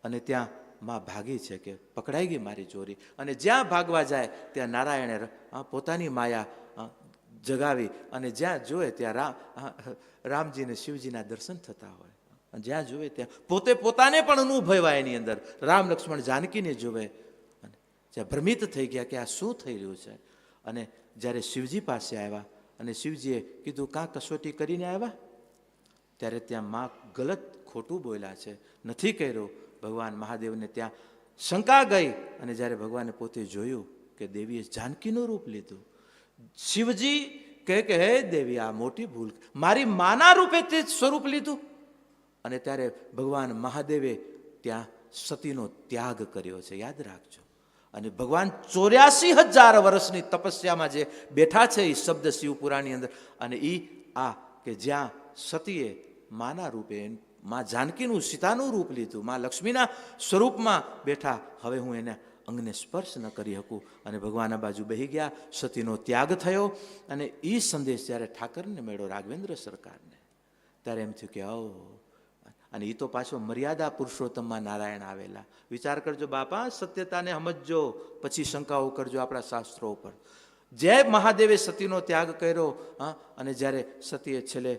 અને ત્યાં માં ભાગી છે કે પકડાઈ ગઈ મારી ચોરી. અને જ્યાં ભાગવા જાય ત્યાં નારાયણે પોતાની માયા જગાવી, અને જ્યાં જોવે ત્યાં રામજીને શિવજીના દર્શન થતા હોય. જ્યાં જોવે ત્યાં પોતાને પણ અનુભવાય એની અંદર. રામ લક્ષ્મણ જાનકીને જોવે, અને જ્યાં ભ્રમિત થઈ ગયા કે આ શું થઈ રહ્યું છે. અને જ્યારે શિવજી પાસે આવ્યા, અને શિવજીએ કીધું કાં કસોટી કરીને આવ્યા? ત્યારે ત્યાં માં ગલત ખોટું બોલ્યા છે, નથી કર્યું. ભગવાન મહાદેવને ત્યાં શંકા ગઈ, અને જ્યારે ભગવાને પોતે જોયું કે દેવીએ જાનકીનું રૂપ લીધું, શિવજી કહે કે હે દેવી, આ મોટી ભૂલ, મારી માના રૂપે તે સ્વરૂપ લીધું. અને ત્યારે ભગવાન મહાદેવે ત્યાં સતીનો ત્યાગ કર્યો છે, યાદ રાખજો. અને ભગવાન 84,000 વર્ષની તપસ્યામાં જે બેઠા છે, એ શબ્દ શિવપુરાણની અંદર. અને એ આ કે જ્યાં સતીએ માના રૂપે માં જાનકીનું સીતાનું રૂપ લીધું, માં લક્ષ્મીના સ્વરૂપમાં બેઠા, હવે હું એને અંગને સ્પર્શ ન કરી શકું. અને ભગવાન આ બાજુ બેહી ગયા, સતીનો ત્યાગ થયો. અને એ સંદેશ જ્યારે ઠાકરને મળ્યો, રાઘવેન્દ્ર સરકારને, ત્યારે એમ થયું કે અને એ તો પાછો મર્યાદા પુરુષોત્તમમાં નારાયણ આવેલા. વિચાર કરજો બાપા, સત્યતાને સમજજો, પછી શંકાઓ કરજો આપણા શાસ્ત્રો ઉપર. જે મહાદેવે સતીનો ત્યાગ કર્યો, અને જ્યારે સતીએ છેલ્લે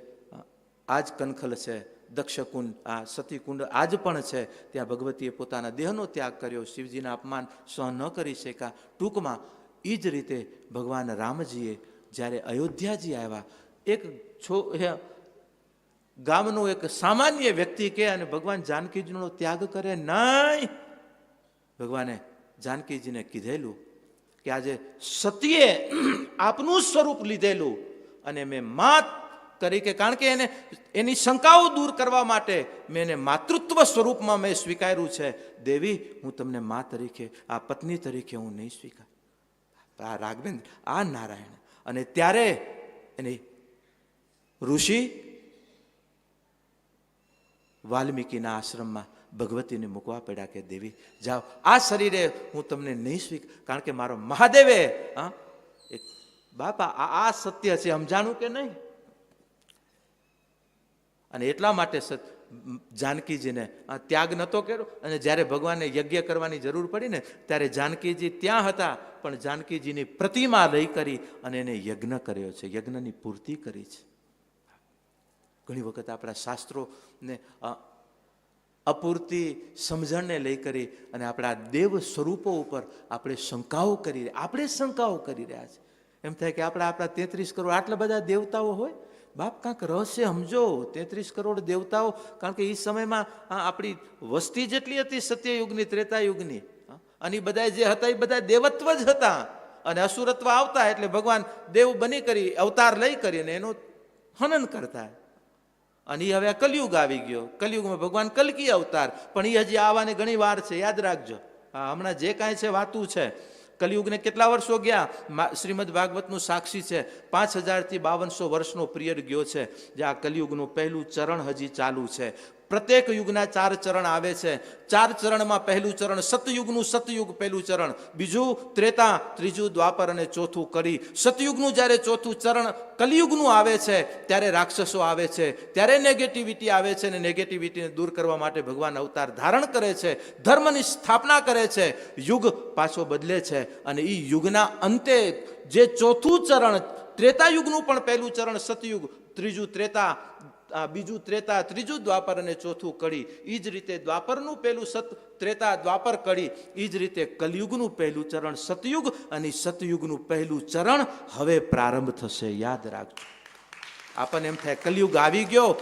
આ જ કનખલ છે, દક્ષકુંડ, આ સતીકુંડ આજ પણ છે, ત્યાં ભગવતીએ પોતાના દેહનો ત્યાગ કર્યો, શિવજીના અપમાન સહન ન કરી શક્યા. ટૂંકમાં એ જ રીતે ભગવાન રામજીએ જ્યારે અયોધ્યાજી આવ્યા, એક ગામનો એક સામાન્ય વ્યક્તિ કે અને ભગવાન જાનકીજીનો ત્યાગ કરે નહીં. ભગવાને જાનકીજીને કીધેલું કે આજે સતીએ આપનું સ્વરૂપ લીધેલું, અને મેં માત તરીકે, કારણ કે એને એની શંકાઓ દૂર કરવા માટે મેં એને માતૃત્વ સ્વરૂપમાં મેં સ્વીકાર્યું છે. દેવી, હું તમને મા તરીકે, આ પત્ની તરીકે હું નહીં સ્વીકાર. આ રાઘવેન્દ્ર, આ નારાયણ. અને ત્યારે એની ઋષિ વાલ્મીકીના આશ્રમમાં ભગવતીને મૂકવા પડ્યા કે દેવી જાઓ, આ શરીરે હું તમને નહીં સ્વીકાર, કારણ કે મારો મહાદેવે એક બાપા આ સત્ય છે, સમજાણું કે નહીં? અને એટલા માટે જાનકીજીને ત્યાગ નતો કર્યો. અને જ્યારે ભગવાનને યજ્ઞ કરવાની જરૂર પડી ને ત્યારે જાનકીજી ત્યાં હતા, પણ જાનકીજીની પ્રતિમા લઈ કરી અને એને યજ્ઞ કર્યો છે, યજ્ઞની પૂર્તિ કરી છે. ઘણી વખત આપણા શાસ્ત્રોને અપૂરતી સમજણને લઈ કરી અને આપણા દેવ સ્વરૂપો ઉપર આપણે શંકાઓ કરી રહ્યા છે. એમ થાય કે આપણા 33 કરોડ આટલા બધા દેવતાઓ હોય. બાપ કાંક રહસ્ય સમજો. 33 કરોડ દેવતાઓ, કારણ કે એ સમયમાં આપણી વસ્તી જેટલી હતી સત્યયુગની, ત્રેતાયુગની, અને બધા જે હતા એ બધા દેવત્વ જ હતા. અને અસુરત્વ આવતા એટલે ભગવાન દેવ બની કરી અવતાર લઈ કરીને એનું હનન કરતા. અને એ હવે કલયુગ આવી ગયો. કલયુગમાં ભગવાન કલ્કી અવતાર, પણ એ હજી આવવાની ઘણી વાર છે, યાદ રાખજો. હમણાં જે કાંઈ છે વાતું છે. કલયુગને કેટલા વર્ષો ગયા? શ્રીમદ ભાગવતનું સાક્ષી છે. 5000 થી 5200 વર્ષનો પિરિયડ ગયો છે, જે આ કલયુગનું પહેલું ચરણ હજી ચાલુ છે. પ્રત્યેક યુગના 4 ચરણ આવે છે. 4 ચરણમાં પહેલું ચરણ સતયુગનું, સતયુગ પહેલું ચરણ, બીજું ત્રેતા, ત્રીજું દ્વાપર અને ચોથું કળી. સતયુગનું જ્યારે ચોથું ચરણ કલયુગનું આવે છે ત્યારે રાક્ષસો આવે છે, ત્યારે નેગેટિવિટી આવે છે, અને નેગેટિવિટીને દૂર કરવા માટે ભગવાન અવતાર ધારણ કરે છે, ધર્મની સ્થાપના કરે છે, યુગ પાછો બદલે છે. અને એ યુગના અંતે જે ચોથું ચરણ, ત્રેતાયુગનું પણ પહેલું ચરણ સતયુગ, ત્રીજું ત્રેતા, બીજું ત્રેતા, ત્રીજું દ્વાપર અને ચોથું કળી. એ જ રીતે દ્વાપરનું પહેલું ત્રેતા, દ્વાપર, કળી. એ જ રીતે કલયુગનું પહેલું ચરણ સતયુગ, અને સતયુગનું પહેલું ચરણ હવે પ્રારંભ થશે. યાદ રાખજો. આપણને એમ થાય કલયુગ આવી ગયો,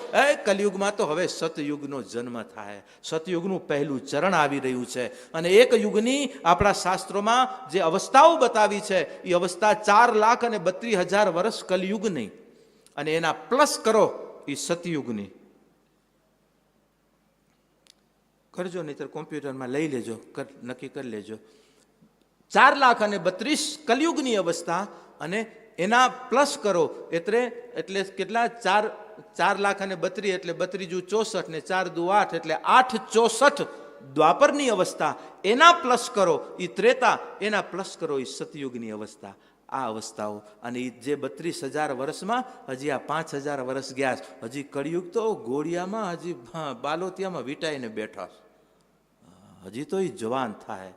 કલયુગમાં તો હવે સતયુગનો જન્મ થાય. સતયુગનું પહેલું ચરણ આવી રહ્યું છે. અને એક યુગની આપણા શાસ્ત્રોમાં જે અવસ્થાઓ બતાવી છે એ અવસ્થા 4,32,000 વર્ષ કલયુગની, અને એના પ્લસ કરો એ સતયુગની. કરજો, નહીતર કોમ્પ્યુટરમાં લઈ લેજો, નક્કી કરી લેજો. 4,32,000 કલયુગની અવસ્થા, અને એના પ્લસ કરો એટલે કેટલા? 4,32,000 એટલે 32 64 ને 4 દુ 8 એટલે 864 દ્વાપરની અવસ્થા. એના પ્લસ કરો એ ત્રેતા, એના પ્લસ કરો એ સતયુગની અવસ્થા. આ અવસ્થાઓ, અને જે 32,000 વર્ષમાં હજી આ 5,000 વર્ષ ગયા. હજી કળિયુગ તો ગોળિયામાં, હજી બાલોતિયામાં વીંટાઈને બેઠા. હજી તો એ જવાન થાય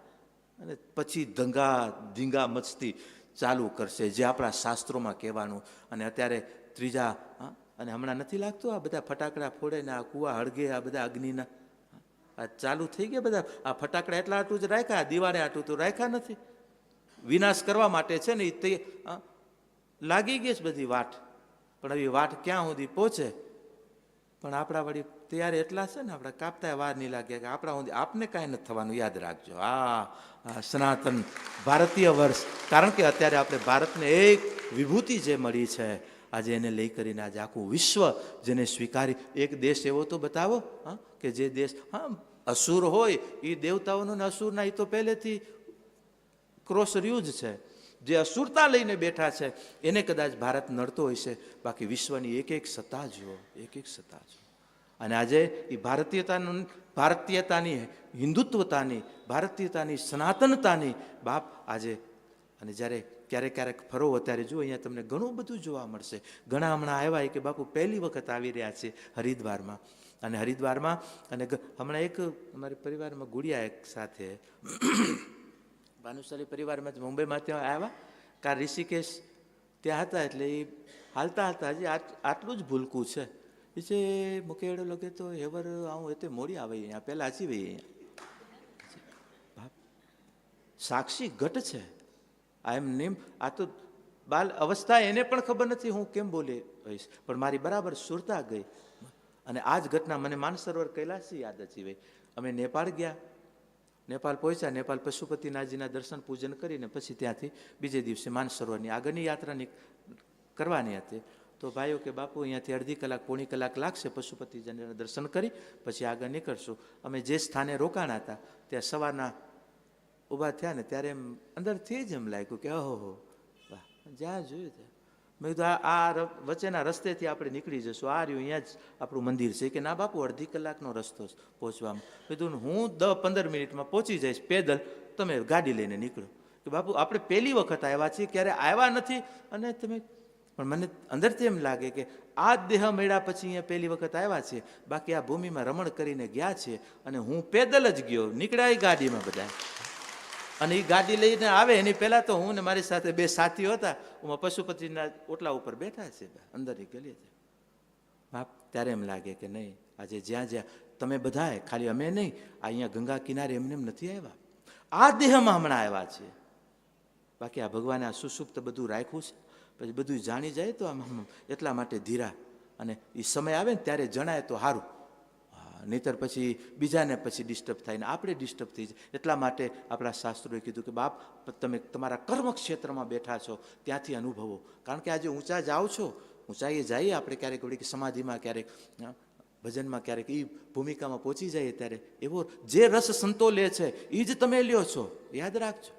અને પછી ધીંગા મચતી ચાલુ કરશે, જે આપણા શાસ્ત્રોમાં કહેવાનું. અને અત્યારે ત્રીજા, અને હમણાં નથી લાગતું આ બધા ફટાકડા ફોડે ને આ કુવા હળગે, આ બધા અગ્નિના આ ચાલુ થઈ ગયા. બધા આ ફટાકડા એટલા આટલું જ રાખ્યા, દિવાળે આટલું તો રાખ્યા નથી. વિનાશ કરવા માટે છે ને તે લાગી ગઈ છે બધી વાટ, પણ હવે વાટ ક્યાં સુધી પહોંચે? પણ આપણા વળી તૈયાર એટલા છે ને, આપણે કાપતા વાર નહીં લાગે કે આપણા સુધી આપને કાંઈ નથી થવાનું. યાદ રાખજો. સનાતન ભારતીય વર્ષ, કારણ કે અત્યારે આપણે ભારતને એક વિભૂતિ જે મળી છે આજે, એને લઈ કરીને આજે આખું વિશ્વ જેને સ્વીકારી. એક દેશ એવો તો બતાવો કે જે દેશ અસુર હોય એ દેવતાઓનો ને અસુરના એ તો પહેલેથી ક્રોસ રહ્યું જ છે. જે અસુરતા લઈને બેઠા છે એને કદાચ ભારત નડતો હોય છે, બાકી વિશ્વની એક સત્તા જુઓ, એક સત્તા જુઓ. અને આજે એ ભારતીયતાની, હિન્દુત્વતાની, ભારતીયતાની, સનાતનતાની બાપ આજે. અને જ્યારે ક્યારેક ફરો અત્યારે જુઓ, અહીંયા તમને ઘણું બધું જોવા મળશે. ઘણા હમણાં આવ્યા કે બાપુ પહેલી વખત આવી રહ્યા છે હરિદ્વારમાં. અને હરિદ્વારમાં, અને હમણાં એક અમારી પરિવારમાં ગુડિયા એક સાથે ભાનુશાલી પરિવારમાં મુંબઈમાં ત્યાં આવ્યા, કાર ઋષિકેશ ત્યાં હતા. એટલે એ હાલતા હજી આટલું જ ભૂલકું છે. એ છે મુકેડો લગે તો હેવર આવું એ મોડી આવે અહીંયા, પહેલાં હજી ભાઈ અહીંયા સાક્ષી ઘટ છે. આ એમ નેમ, આ તો બાલ અવસ્થા, એને પણ ખબર નથી હું કેમ બોલી હોઈશ, પણ મારી બરાબર સુરતા ગઈ. અને આ જ ઘટના મને માનસરોવર કૈલાસથી યાદ હતી. ભાઈ અમે નેપાળ ગયા, નેપાળ પહોંચ્યા. નેપાળ પશુપતિનાથજીના દર્શન પૂજન કરીને પછી ત્યાંથી બીજે દિવસે માનસરોવરની આગળની યાત્રા કરવાની હતી. તો ભાઈઓ કે બાપુ અહીંયાથી અડધી કલાક, પોણી કલાક લાગશે, પશુપતિજીના દર્શન કરી પછી આગળ નીકળશું. અમે જે સ્થાને રોકાણા હતા ત્યાં સવારના ઊભા થયા ને ત્યારે એમ અંદરથી જ એમ લાગ્યું કે ઓહો વાહ, જ્યાં જોયું ત્યાં મેં કીધું વચ્ચેના રસ્તેથી આપણે નીકળી જશું, આ રહ્યું અહીંયા જ આપણું મંદિર છે. કે ના બાપુ, અડધી કલાકનો રસ્તો પહોંચવામાં. કીધું હું 10-15 મિનિટમાં પહોંચી જઈશ પેદલ, તમે ગાડી લઈને નીકળો. કે બાપુ આપણે પહેલી વખત આવ્યા છીએ, ક્યારે આવ્યા નથી, અને તમે પણ મને અંદરથી એમ લાગે કે આ દેહ મળ્યા પછી અહીંયા પહેલી વખત આવ્યા છે, બાકી આ ભૂમિમાં રમણ કરીને ગયા છે, અને હું પેદલ જ ગયો, નીકળ્યા ગાડીમાં બધા. અને એ ગાડી લઈને આવે એની પહેલા તો હું ને મારી સાથે 2 સાથીઓ હતા, પશુપતિના ઓટલા ઉપર બેઠા છે અંદરની ગલીએ છે. બાપ, ત્યારે એમ લાગે કે નહીં, આજે જ્યાં જ્યાં તમે બધાએ, ખાલી અમે નહીં, અહીંયા ગંગા કિનારે એમને એમ નથી આવ્યા, આ દેહમાં હમણાં આવ્યા છે. બાકી આ ભગવાને આ સુસુપ્ત બધું રાખ્યું છે, પછી બધું જાણી જાય તો આમ એટલા માટે ધીરા, અને એ સમય આવે ને ત્યારે જણાય તો સારું, નહીતર પછી બીજાને પછી ડિસ્ટર્બ થાય ને આપણે ડિસ્ટર્બ થઈ જાય. એટલા માટે આપણા શાસ્ત્રોએ કીધું કે બાપ, તમે તમારા કર્મ ક્ષેત્રમાં બેઠા છો ત્યાંથી અનુભવો. કારણ કે આજે ઊંચા જાઓ છો, ઊંચાઈએ જઈએ આપણે ક્યારેક વળી સમાધિમાં, ક્યારેક ભજનમાં, ક્યારેક એ ભૂમિકામાં પહોંચી જઈએ ત્યારે એવો જે રસ સંતો લે છે એ જ તમે લ્યો છો, યાદ રાખજો.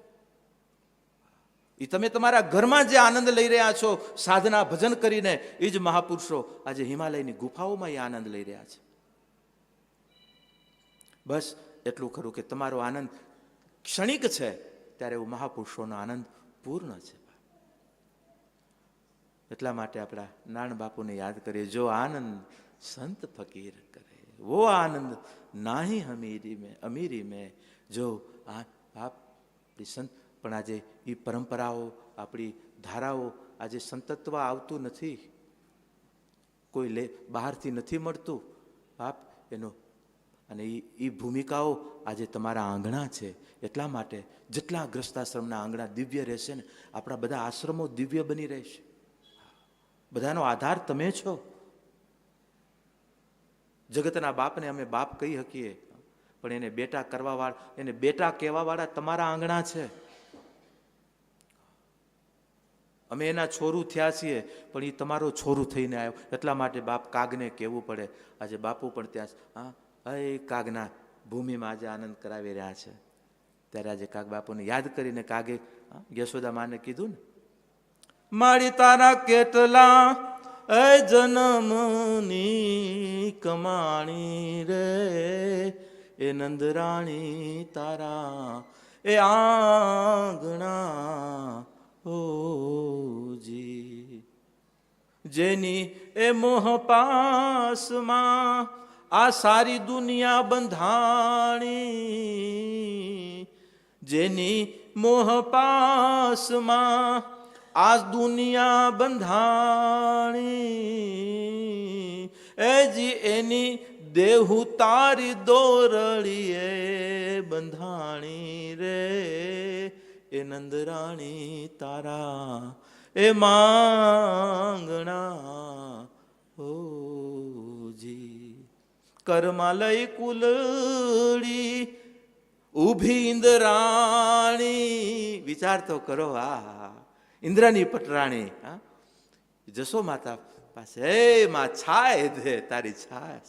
એ તમે તમારા ઘરમાં જે આનંદ લઈ રહ્યા છો સાધના ભજન કરીને, એ જ મહાપુરુષો આજે હિમાલયની ગુફાઓમાં એ આનંદ લઈ રહ્યા છે. બસ એટલું ખરું કે તમારો આનંદ ક્ષણિક છે, ત્યારે એવું મહાપુરુષોનો આનંદ પૂર્ણ છે. એટલા માટે આપણા નાણ બાપુને યાદ કરીએ, જો આનંદ સંત ફકીર કરે વો આનંદ નાહી અમીરી મેં. જો આપ સંત, પણ આજે એ પરંપરાઓ, આપણી ધારાઓ, આજે સંતત્વ આવતું નથી, કોઈ બહારથી નથી મળતું બાપ એનો. અને એ ભૂમિકાઓ આજે તમારા આંગણા છે. એટલા માટે જેટલા ગ્રસ્તાશ્રમના આંગણા દિવ્ય રહેશે ને, આપણા બધા આશ્રમો દિવ્ય બની રહેશે. બધાનો આધાર તમે છો. જગતના બાપને અમે બાપ કહી શકીએ, પણ એને બેટા કરવાવાળા, એને બેટા કહેવાવાળા તમારા આંગણા છે. અમે એના છોરું થયા છીએ, પણ એ તમારો છોરું થઈને આવ્યો. એટલા માટે બાપ કાગને કહેવું પડે. આજે બાપુ પણ ત્યાં, એ કાગના ભૂમિમાં આજે આનંદ કરાવી રહ્યા છે. ત્યારે આજે કાગ બાપુને યાદ કરીને કાગે યશોદા માને કીધું ને, મારી તારા કેટલા જન્મની કમાણી રે, એ નંદરાણી તારા એ આંગણા ઓજી. જેની એ મોહ પાસમાં આ સારી દુનિયા બંધાણી, જેની મોહ પાસમાં આ દુનિયા બંધાણી, એજી એની દેહુ તારી દોરડીએ બંધાણી રે, એ નંદરાણી તારા એ માંગણા ઓજી. કરમાલય કુલડી ઉભી ઇન્દ્રાણી, વિચાર તો કરો. આ ઇન્દ્રની પટરાણી જશો માતા પાસે, એ માં છાય દે તારી છાય.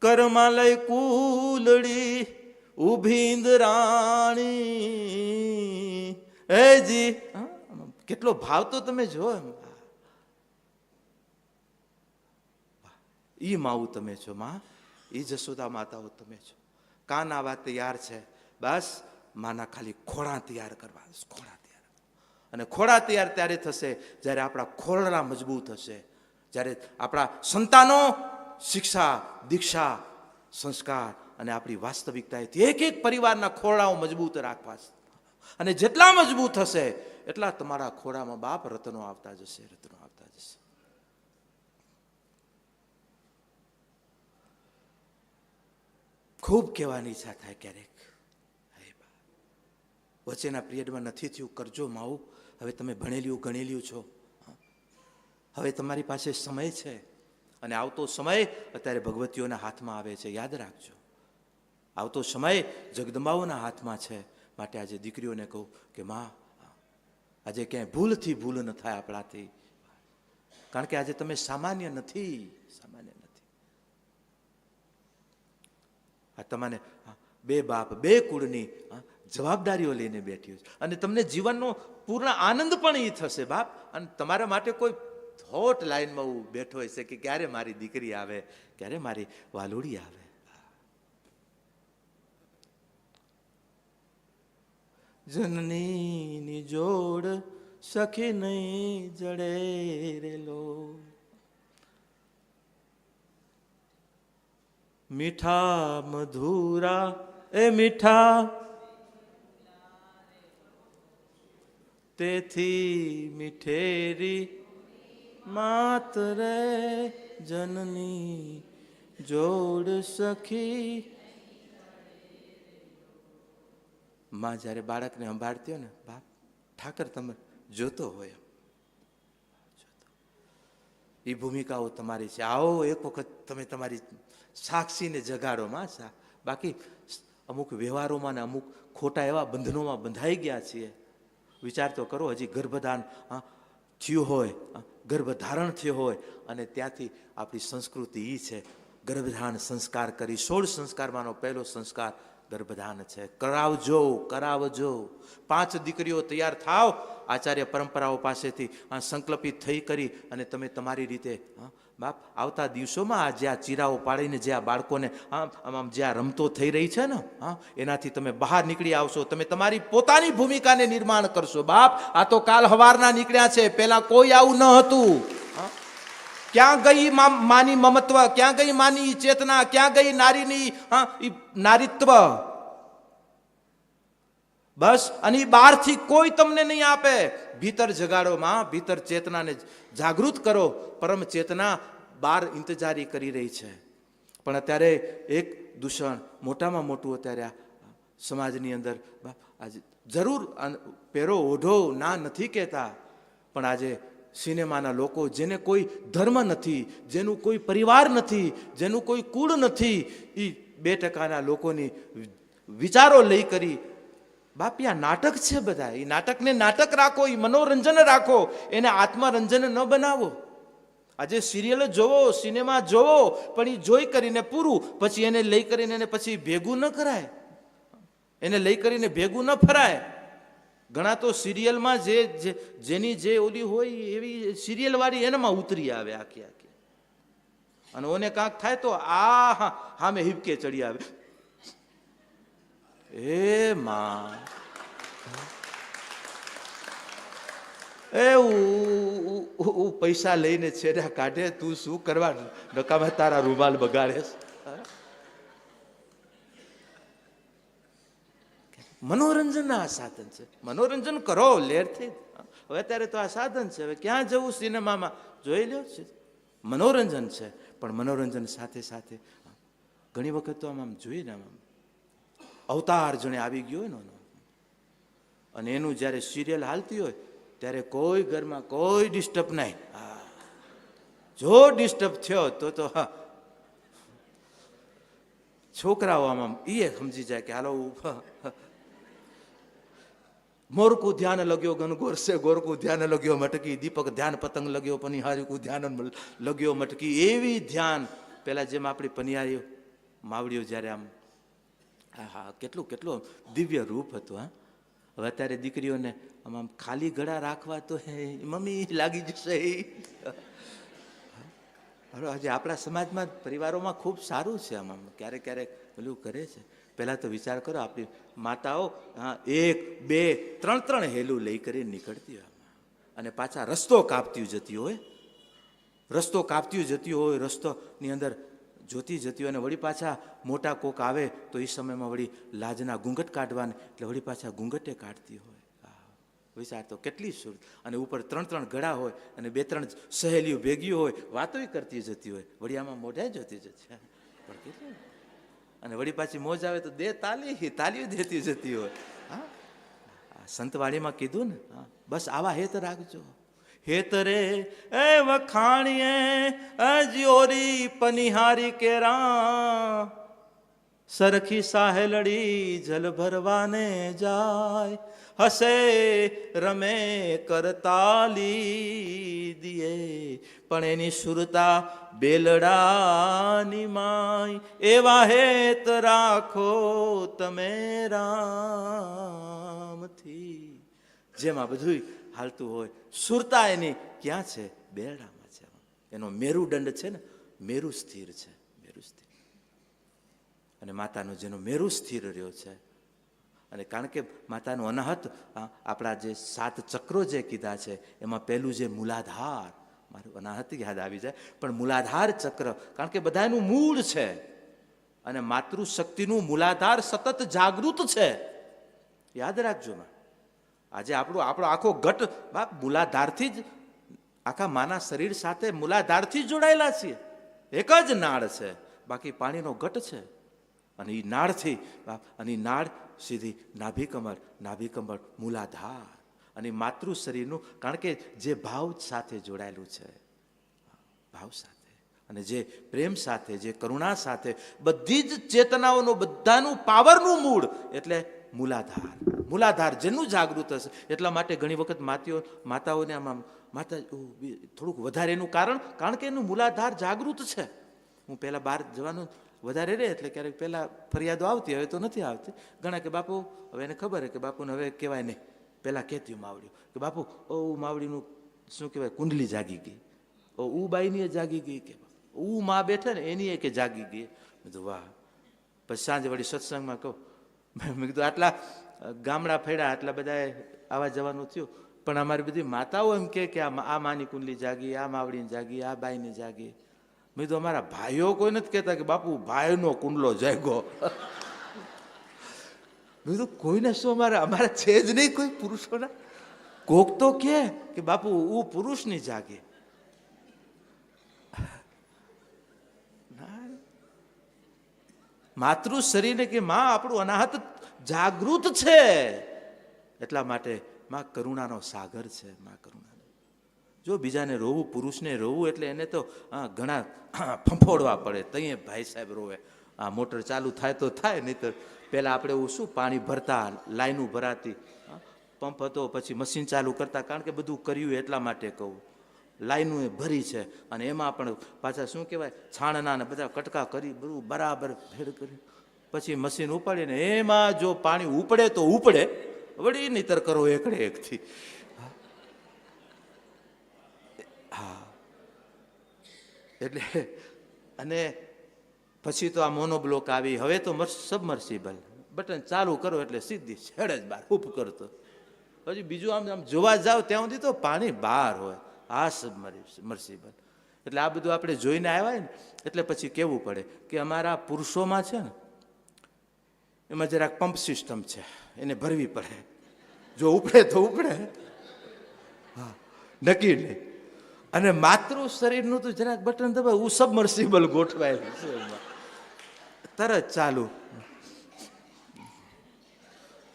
કરમાલય કુલડી ઉભી ઇન્દ્રાણી, જી કેટલો ભાવ તો તમે જો. ઈ માવું તમે છો માં, ઈ જશોદા માતાઓ તમે છો. કાન આવા તૈયાર છે, બસ માના ખાલી ખોળા તૈયાર કરવા. ખોળા તૈયાર, અને ખોળા તૈયાર ત્યારે થશે જ્યારે આપણા ખોળા મજબૂત હશે, જ્યારે આપણા સંતાનો શિક્ષા, દીક્ષા, સંસ્કાર અને આપણી વાસ્તવિકતાએથી એક એક પરિવારના ખોળાઓ મજબૂત રાખવા. અને જેટલા મજબૂત હશે એટલા તમારા ખોળામાં બાપ રત્નો આવતા જશે, રત્નો આવતા જશે. ખૂબ કહેવાની ઈચ્છા થાય ક્યારેક, વચ્ચેના પિરિયડમાં નથી થયું, કરજો માવું. હવે તમે ભણેલું ગણેલું છો, હવે તમારી પાસે સમય છે, અને આવતો સમય અત્યારે ભગવતીઓના હાથમાં આવે છે. યાદ રાખજો, આવતો સમય જગદંબાઓના હાથમાં છે. માટે આજે દીકરીઓને કહું કે માં, આજે ક્યાંય ભૂલથી ભૂલ ન થાય આપણાથી, કારણ કે આજે તમે સામાન્ય નથી, સામાન્ય નથી. આ તમને બે બાપ બે કુળની જવાબદારીઓ લઈને બેઠી છે. અને તમને જીવનનો પૂર્ણ આનંદ પણ એ થશે બાપ. અને તમારા માટે કોઈ હોટ લાઈનમાં હું બેઠો હશે કે ક્યારે મારી દીકરી આવે, ક્યારે મારી વાલુડી આવે. જનની જોડ સખી નહીં જડે રેલો, મીઠા મધુરા એ મીઠા, તેથી મીઠેરી માત રે જનની જોડ સખી. માં જ્યારે બાળકને સંભાળતી હોય ને બાપ, ઠાકર તમે જોતો હોય એ ભૂમિકાઓ તમારી છે. આવો એક વખત તમે તમારી સાક્ષીને જગાડો માં. બાકી અમુક વ્યવહારોમાં ને અમુક ખોટા એવા બંધનોમાં બંધાઈ ગયા છીએ. વિચાર તો કરો, હજી ગર્ભધાન થયું હોય, ગર્ભધારણ થયો હોય, અને ત્યાંથી આપણી સંસ્કૃતિ એ છે ગર્ભધાન સંસ્કાર કરી. 16 સંસ્કારમાંનો પહેલો સંસ્કાર ગર્ભધાન છે. કરાવજો કરાવજો. 5 દીકરીઓ તૈયાર થાવ આચાર્ય પરંપરાઓ પાસેથી સંકલ્પિત થઈ કરી અને તમે તમારી રીતે બાપ આવતા દિવસોમાં આ જ્યાં ચીરાઓ પાડીને જે આ બાળકોને આમ જ્યાં રમતો થઈ રહી છે ને એનાથી તમે બહાર નીકળી આવશો. તમે તમારી પોતાની ભૂમિકાને નિર્માણ કરશો બાપ. આ તો કાલ હવારના નીકળ્યા છે, પહેલા કોઈ આવું ન હતું. ક્યાં ગઈ માની મમત્વ, ક્યાં ગઈ માની ચેતના, ક્યાં ગઈ નારીની નારીત્વ? બસ. અને બહારથી કોઈ તમને નહીં આપે. ભીતર જગાડો માં, ભીતર ચેતનાને જાગૃત કરો. પરમ ચેતના બહાર ઇંતજારી કરી રહી છે. પણ અત્યારે એક દૂષણ મોટામાં મોટું અત્યારે આ સમાજની અંદર આજે જરૂર પહેરો ઓઢો ના નથી કહેતા, પણ આજે સિનેમાના લોકો જેને કોઈ ધર્મ નથી, જેનું કોઈ પરિવાર નથી, જેનું કોઈ કુળ નથી, એ 2% લોકોની વિચારો લઈ કરી બાપિયા નાટક છે બધા. એ નાટકને નાટક રાખો, એ મનોરંજન રાખો, એને આત્મરંજન ન બનાવો. આજે સિરિયલ જોવો, સિનેમા જોવો, પણ એ જોઈ કરીને પૂરું, પછી એને લઈ કરીને એને પછી ભેગું ન કરાય, એને લઈ કરીને ભેગું ન ફરાય. ઘણા તો સિરિયલમાં જેની જે ઓલી હોય એવી સિરિયલ વાળી એનામાં ઉતરી આવે આખી આખી. અને ઓને કાંક થાય તો હામે હિપકે ચડી આવે. એ માં એ પૈસા લઈને છેડા કાઢે, તું શું કરવા નકામા તારા રૂમાલ બગાડે? મનોરંજનના આ સાધન છે. મનોરંજન કરો લેરથી. હવે અત્યારે તો આ સાધન છે. હવે ક્યાં જવું સિનેમામાં જોઈ લ્યો છે. મનોરંજન છે, પણ મનોરંજન સાથે સાથે ઘણી વખત તો આમ જોઈએ ને આમ અવતાર જણે આવી ગયો હોય ને, અને એનું જ્યારે સિરિયલ હાલતી હોય ત્યારે કોઈ ઘરમાં કોઈ ડિસ્ટર્બ નહીં. જો ડિસ્ટર્બ થયો તો છોકરાઓ આમ એ સમજી જાય કે હાલો મોરકું ધ્યાન લગ્યો ગનગોર સે ગોરકું ધ્યાન લગ્યો મટકી, દીપક ધ્યાન પતંગ લગ્યો પનિહારીકું ધ્યાન લગ્યો મટકી. એવી ધ્યાન પેલા જેમ આપણી પનિહારીઓ માવડીઓ જ્યારે આમ કેટલું કેટલું દિવ્ય રૂપ હતું. હવે અત્યારે દીકરીઓને આમ ખાલી ગળા રાખવા તો મમ્મી લાગી જશે. હજી આપણા સમાજમાં પરિવારોમાં ખૂબ સારું છે. આમ ક્યારેક ક્યારેક પેલું કરે છે. પહેલાં તો વિચાર કરો, આપણી માતાઓ 1 2 3 હેલું લઈ કરી નીકળતી હોય, અને પાછા રસ્તો કાપતી જતી હોય, રસ્તો કાપતી જતી હોય, રસ્તોની અંદર જોતી જતી હોય, અને વળી પાછા મોટા કોક આવે તો એ સમયમાં વળી લાજના ઘૂંઘટ કાઢવાને એટલે વળી પાછા ઘૂંઘટે કાઢતી હોય. વિચાર તો કેટલી સુર. અને ઉપર 3 ગળા હોય, અને 2-3 સહેલીઓ ભેગીઓ હોય, વાતોય કરતી જતી હોય, વળી આમાં મોઢાય જોતી જતી. પણ કેટલું. અને વળી પાછી મોજ આવે તો તાલીઓ દેતી જતી હોય. સંતવાણીમાં કીધું ને, બસ આવા હેત રાખજો. હેતરે એ વખાણીએ અજોરી પનિહારી કેરા, સરખી સાહેલડી જલ ભરવાને જાય. હસે રમે કરતાલી દિયે, પણ એની સુરતા બેલડાની માય, એવા હેત રાખો તમે રામથી. જેમાં બધું હાલતું હોય, સુરતા એની ક્યાં છે? બેરડામાં છે. એનો મેરુદંડ છે ને, મેરુ સ્થિર છે, મેરુ સ્થિર. અને માતાનો જેનો મેરુ સ્થિર રહ્યો છે, અને કારણ કે માતાનું અનાહત, આપણા જે 7 ચક્રો જે કીધા છે એમાં પહેલું જે મૂલાધાર, મારું અનાહત યાદ આવી જાય, પણ મૂલાધાર ચક્ર, કારણ કે બધાનું મૂળ છે, અને માતૃશક્તિનું મૂલાધાર સતત જાગૃત છે. યાદ રાખજો માં, આજે આપણો આખો ગટ બાપ મૂલાધારથી જ, આખા માના શરીર સાથે મૂલાધારથી જ જોડાયેલા છીએ. એક જ નાળ છે, બાકી પાણીનો ગટ છે. અને એ નાળથી બાપ, અને એ નાળ સીધી નાભિકમળ, નાભિકમળ મૂલાધાર, અને માતૃ શરીરનું, કારણ કે જે ભાવ સાથે જોડાયેલું છે, ભાવ સાથે, અને જે પ્રેમ સાથે, જે કરુણા સાથે, બધી જ ચેતનાઓનું, બધાનું પાવરનું મૂળ એટલે મૂલાધાર. મૂલાધાર જેનું જાગૃત હશે, એટલા માટે ઘણી વખત માતાઓને આમાં માતા થોડુંક વધારે, એનું કારણ કે એનું મૂલાધાર જાગૃત છે. હું પહેલાં બહાર જવાનું વધારે રહે એટલે ક્યારેક પહેલાં ફરિયાદો આવતી, હવે તો નથી આવતી. ઘણા કે બાપુ, હવે એને ખબર છે કે બાપુને હવે કહેવાય નહીં, પહેલાં કહેતી માવડ્યું કે બાપુ ઓ માવડીનું શું કહેવાય, કુંડલી જાગી ગઈ, ઓ બાઈની જાગી ગઈ, કે માં બેઠે ને એની કે જાગી ગઈ. મેં કીધું વાહ. પછી સાંજે વળી સત્સંગમાં કહું, મેં કીધું આટલા ગામડા ફેર્યા, આટલા બધા આવા જવાનું થયું, પણ અમારી બધી માતાઓ એમ કે આ માની કુંડલી જાગી, આ માવડીની જાગી, આ બાઈની જાગી. મેં તો અમારા ભાઈઓ કોઈ નથી કહેતા કે બાપુ ભાઈનો કુંડલો જાગ્યો. મેં તો કોઈને શું, અમારા છે જ નહીં કોઈ પુરુષોના. કોક તો કે બાપુ હું પુરુષની જાગે. માતૃ શરીરને કે માં આપણું અનાહત જાગૃત છે, એટલા માટે માં કરુણાનો સાગર છે. માં કરુણા, જો બીજાને રોવું, પુરુષને રોવું એટલે એને તો ઘણા ફંફોડવા પડે, તઈએ ભાઈ સાહેબ રોવે. આ મોટર ચાલુ થાય તો થાય, નહીં તો પહેલાં આપણે એવું શું પાણી ભરતા, લાઈનું ભરાતી, પંપ હતો, પછી મશીન ચાલુ કરતા, કારણ કે બધું કર્યું એટલા માટે કહું. લાઈનું એ ભરી છે, અને એમાં પણ પાછા શું કહેવાય, છાણના ને બધા કટકા કરી બધું બરાબર ભેડ કરી, પછી મશીન ઉપાડીને એમાં જો પાણી ઉપડે તો ઉપડે, વળી નહીતર કરો એકડે એકથી. હા, એટલે અને પછી તો આ મોનોબ્લોક આવી, હવે તો સબમર્સિબલ, બટન ચાલુ કરો એટલે સીધી છેડ જ બહાર ઉપ કરતો. પછી બીજું આમ જોવા જાવ ત્યાં સુધી તો પાણી બહાર હોય. આ સબમર્સિબલ, એટલે આ બધું આપણે જોઈને આવ્યા ને, એટલે પછી કહેવું પડે કે અમારા પુરુષોમાં છે ને, એમાં જરાક પંપ સિસ્ટમ છે, એને ભરવી પડે. જો ઉપડે તો ઉપડે, હા નક્કી નહીં. અને માતૃ શરીરનું તો જરાક બટન દબાય, હું સબમર્સિબલ ગોઠવાયેલું છે, તરત ચાલુ.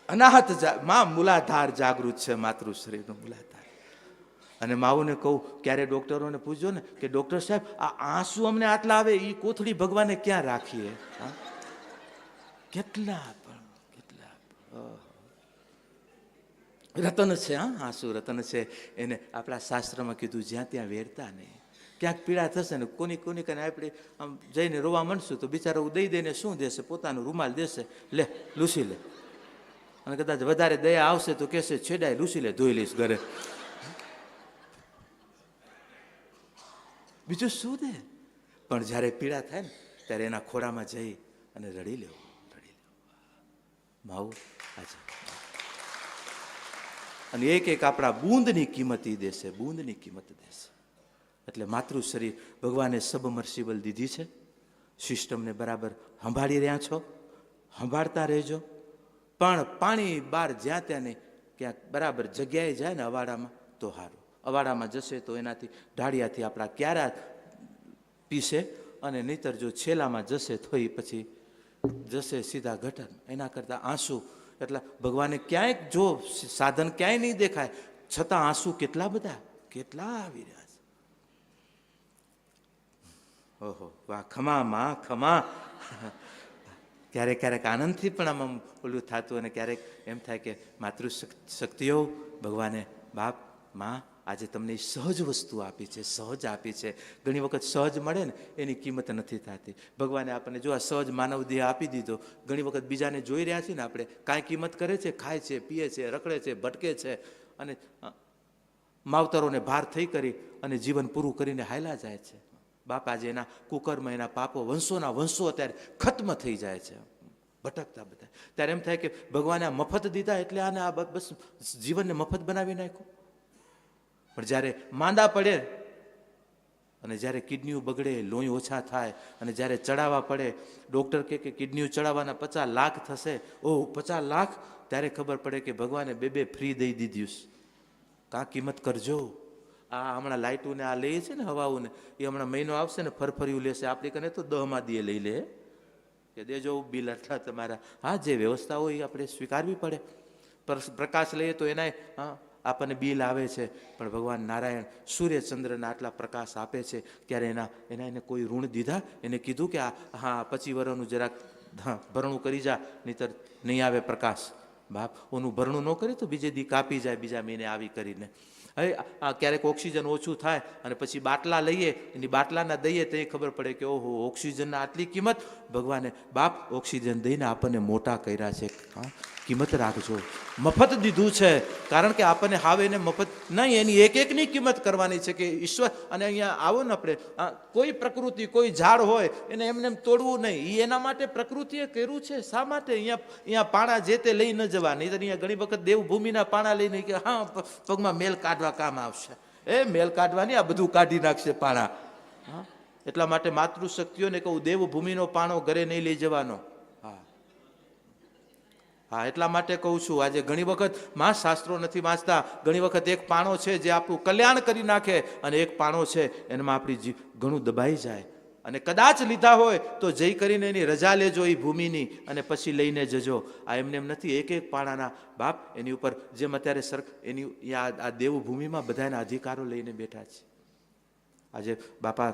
અનાહત માં મૂલાધાર જાગૃત છે, માતૃ શરીરનું મૂલાધાર. અને માવુને કહું, ક્યારે ડૉક્ટરોને પૂછજો ને કે ડૉક્ટર સાહેબ આ આંસુ અમને આટલા આવે, એ કોથળી ભગવાને ક્યાં રાખીએ? કેટલા પણ કેટલા રતન છે. હા, આંસુ રતન છે. એને આપણા શાસ્ત્રમાં કીધું, જ્યાં ત્યાં વેરતા નહીં. ક્યાંક પીડા થશે ને કોની કને આપણે આમ જઈને રોવા માંડશું તો બિચારો દઈ દઈને શું દેશે, પોતાનું રૂમાલ દેશે, લે લૂસી લે. અને કદાચ વધારે દયા આવશે તો કહેશે છેડાય લૂસી લે, ધોઈ લઈશ ઘરે. બીજું શું દે? પણ જ્યારે પીડા થાય ને ત્યારે એના ખોળામાં જઈ અને રડી લેવું, રડી લેવું. માવું આજે અને એક આપણા બૂંદની કિંમત એ દેશે, બૂંદની કિંમત દેશે. એટલે માતૃ શરીર ભગવાને સબમર્સિબલ દીધી છે. સિસ્ટમને બરાબર સંભાળી રહ્યા છો, સંભાળતા રહેજો. પણ પાણી બહાર જ્યાં ત્યાં નહીં, ક્યાંક બરાબર જગ્યાએ જાય ને અવાડામાં તો સારું. અવાડામાં જશે તો એનાથી ઢાળિયાથી આપણા ક્યારા પીશે, અને નહીતર જો છેલામાં જશે તો એ પછી જશે સીધા ગટર. એના કરતાં આંસુ, એટલે ભગવાને ક્યાંય જો સાધન ક્યાંય નહીં દેખાય, છતાં આંસુ કેટલા બધા, કેટલા આવી રહ્યા છે. ઓહો વાહ, ખમા માં ખમા. ક્યારેક ક્યારેક આનંદથી પણ આમ ઓલું થતું, અને ક્યારેક એમ થાય કે માતૃ શક્તિઓ ભગવાને બાપ માં આજે તમને સહજ વસ્તુ આપી છે, સહજ આપી છે. ઘણી વખત સહજ મળે ને એની કિંમત નથી થતી. ભગવાને આપણને જો આ સહજ માનવ દેહ આપી દીધો, ઘણી વખત બીજાને જોઈ રહ્યા છીએ ને આપણે, કાંઈ કિંમત કરે છે, ખાય છે, પીએ છે, રખડે છે, ભટકે છે, અને માવતરોને ભાર થઈ કરી અને જીવન પૂરું કરીને હાયલા જાય છે. બાપ આજે એના કુકર્મ, એના પાપો વંશોના વંશો અત્યારે ખત્મ થઈ જાય છે, ભટકતા બધા. ત્યારે એમ થાય કે ભગવાને આ મફત દીધા એટલે આને આ બસ જીવનને મફત બનાવી નાખ્યું. પણ જ્યારે માંદા પડે અને જ્યારે કિડનીઓ બગડે, લોહી ઓછા થાય, અને જ્યારે ચડાવવા પડે, ડૉક્ટર કહે કે કિડનીઓ ચડાવવાના 50 લાખ થશે, ઓહ 50 લાખ, ત્યારે ખબર પડે કે ભગવાને 2 ફ્રી દઈ દીધું. કાં કિંમત કરજો. આ હમણાં લાઇટું ને આ લઈએ છે ને હવાવું ને, એ હમણાં મહિનો આવશે ને ફરફર્યું લેશે, આપણી કને તો 10માં દીએ લઈ લે કે દેજો બિલ આટલા તમારા. હા, જે વ્યવસ્થા હોય એ આપણે સ્વીકારવી પડે. પ્રકાશ લઈએ તો એનાય હા આપણને બિલ આવે છે, પણ ભગવાન નારાયણ સૂર્યચંદ્રના આટલા પ્રકાશ આપે છે, ત્યારે એને કોઈ ઋણ દીધા? એને કીધું કે હા 25 વર્ષનું જરાક ભરણું કરી જા, નહીતર નહીં આવે પ્રકાશ. બાપ ઓનું ભરણું ન કરે તો બીજે દી કાપી જાય, બીજા મહિને આવી કરીને. હવે ક્યારેક ઓક્સિજન ઓછું થાય અને પછી બાટલા લઈએ, એની બાટલાના દઈએ તો ખબર પડે કે ઓહો ઓક્સિજનના આટલી કિંમત. ભગવાને બાપ ઓક્સિજન દઈને આપણને મોટા કર્યા છે. હા, કિંમત રાખજો. મફત દીધું છે, કારણ કે આપણને હાવ એને મફત નહીં, એની એક એકની કિંમત કરવાની છે કે ઈશ્વર. અને અહીંયા આવો ને આપણે, કોઈ પ્રકૃતિ, કોઈ ઝાડ હોય એને એમને તોડવું નહીં. એ એના માટે પ્રકૃતિએ કર્યું છે. શા માટે? અહીંયા પાણા જે તે લઈ ન જવા, નહીં તો અહીંયા ઘણી વખત દેવભૂમિના પાણા લઈને કે હા પગમાં મેલ કાઢવા કામ આવશે. એ મેલ કાઢવાની આ બધું કાઢી નાખશે પાણા. હા, એટલા માટે માતૃશક્તિઓને કહું, દેવભૂમિનો પાણો ઘરે નહીં લઈ જવાનો. હા, એટલા માટે કહું છું, આજે ઘણી વખત શાસ્ત્રો નથી વાંચતા. ઘણી વખત એક પાણો છે જે આપણું કલ્યાણ કરી નાખે, અને એક પાણો છે એમાં આપણી ઘણું દબાઈ જાય. અને કદાચ લીધા હોય તો જઈ કરીને એની રજા લેજો એ ભૂમિની, અને પછી લઈને જજો. આ એમને એમ નથી. એક એક પાણાના બાપ એની ઉપર જેમ અત્યારે એની આ દેવભૂમિમાં બધાના અધિકારો લઈને બેઠા છે. આજે બાપા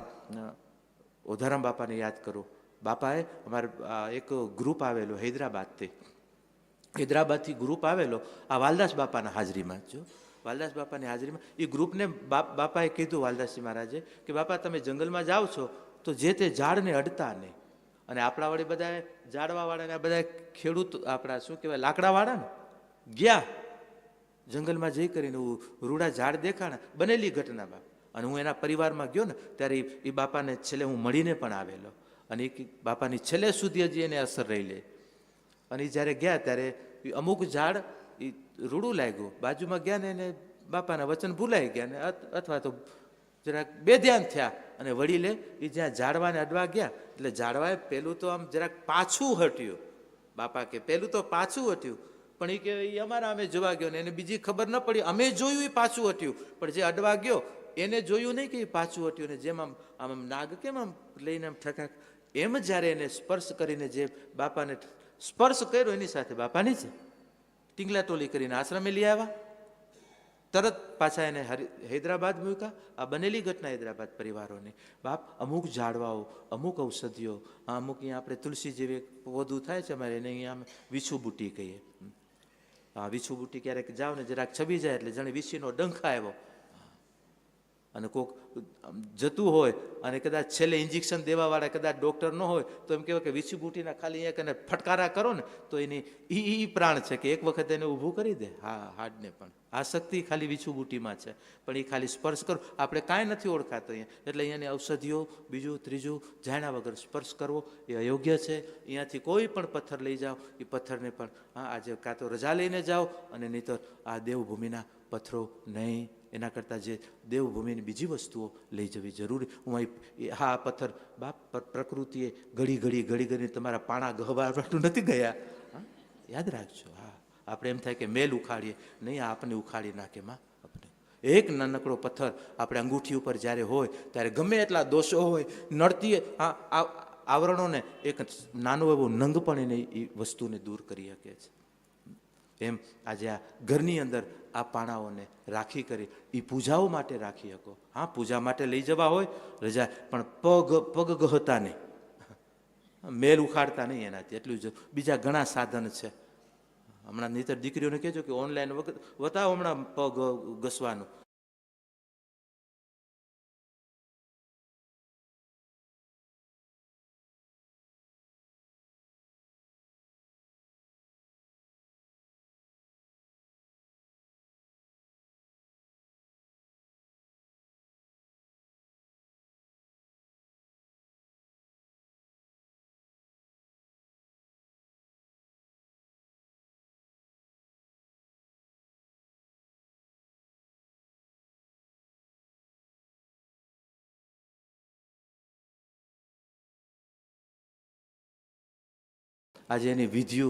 ઓધારામ બાપાને યાદ કરો. બાપાએ અમારે એક ગ્રુપ આવેલો હૈદરાબાદથી, હૈદરાબાદથી ગ્રુપ આવેલો આ વાલદાસ બાપાના હાજરીમાં. જો વાલદાસ બાપાની હાજરીમાં એ ગ્રુપને બાપાએ કીધું, વાલદાસજી મહારાજે, કે બાપા તમે જંગલમાં જાઓ છો તો જે તે ઝાડને અડતા નહીં. અને આપણા વળી બધા ઝાડવાવાળાને બધા ખેડૂત, આપણા શું કહેવાય લાકડાવાળા ને ગયા જંગલમાં જઈ કરીને રૂડા ઝાડ દેખાણા. બનેલી ઘટના બાપ. અને હું એના પરિવારમાં ગયો ને ત્યારે એ બાપાને છેલ્લે હું મળીને પણ આવેલો, અને એ બાપાની છેલ્લે સુધી હજી એને અસર રહી લે. અને એ જ્યારે ગયા ત્યારે અમુક ઝાડ એ રૂડું લાગ્યું, બાજુમાં ગયા ને એને બાપાના વચન ભૂલાઈ ગયા ને અથવા તો જરાક બેધ્યાન થયા. અને વડીલે એ જ્યાં ઝાડવાને અડવા ગયા એટલે ઝાડવાએ પેલું તો આમ જરાક પાછું હટ્યું. બાપા કે પેલું તો પાછું હટ્યું, પણ એ કે એ અમારા અમે જોવા ગયો ને એને બીજી ખબર ન પડી. અમે જોયું એ પાછું હટ્યું, પણ જે અડવા ગયો એને જોયું નહીં કે એ પાછું હટ્યું. ને જેમ આમ નાગ કેમ આમ લઈને આમ ઠકાક, એમ જ્યારે એને સ્પર્શ કરીને જે બાપાને સ્પર્શ કર્યો એની સાથે બાપાની છે ટીંગલા ટોલી કરીને આશ્રમે લઈ આવ્યા. તરત પાછા એને હૈદરાબાદ મૂક્યા. આ બનેલી ઘટના હૈદરાબાદ પરિવારોની. બાપ અમુક ઝાડવાઓ, અમુક ઔષધિઓ, અમુક અહીંયા આપણે તુલસી જેવી વધુ થાય છે અમારે, એને અહીંયા અમે વીછું બુટી કહીએ. હા, વીછું બુટી ક્યારેક જાઓ ને જરાક છબી જાય એટલે જાણે વીછીનો ડંખ આવ્યો. અને કોક જતું હોય અને કદાચ છેલ્લે ઇન્જેક્શન દેવાવાળા કદાચ ડૉક્ટર ન હોય તો એમ કહેવાય કે વીછી બુટીના ખાલી અહીંયા કને ફટકારા કરો ને તો એની ઈ પ્રાણ છે કે એક વખત એને ઊભું કરી દે. હા, હાડને પણ આ શક્તિ ખાલી વીછું બુટીમાં છે, પણ એ ખાલી સ્પર્શ કરો. આપણે કાંઈ નથી ઓળખાતો અહીંયા, એટલે અહીંયાની ઔષધિઓ બીજું ત્રીજું જાણ્યા વગર સ્પર્શ કરવો એ અયોગ્ય છે. અહીંયાથી કોઈ પણ પથ્થર લઈ જાઓ, એ પથ્થરને પણ હા આજે કાં તો રજા લઈને જાઓ, અને નહીં તો આ દેવભૂમિના પથ્થરો નહીં. એના કરતાં જે દેવભૂમિની બીજી વસ્તુઓ લઈ જવી જરૂરી. હું હા પથ્થર બાપ પ્રકૃતિએ ઘડી ઘડી તમારા પાણા ગહવાટું નથી ગયા. હા, યાદ રાખજો. હા, આપણે એમ થાય કે મેલ ઉખાડીએ, નહીં આપણને ઉખાડી નાખે માં. આપણે એક નાનકડો પથ્થર આપણે અંગૂઠી ઉપર જ્યારે હોય ત્યારે ગમે એટલા દોષો હોય નડતી આવરણોને એક નાનું એવું નંગ પણ એને એ વસ્તુને દૂર કરી શકે છે. એમ આજે આ ઘરની અંદર આ પાણાઓને રાખી કરી એ પૂજાઓ માટે રાખી શકો. હા, પૂજા માટે લઈ જવા હોય રજા, પણ પગ ગહતા નહીં. મેલ ઉખાડતા નહીં એનાથી, એટલું જ. બીજા ઘણા સાધન છે. હમણાં નહીતર દીકરીઓને કહેજો કે ઓનલાઈન વખત બતાવો હમણાં પગ ઘસવાનું. આજે એની વિધિઓ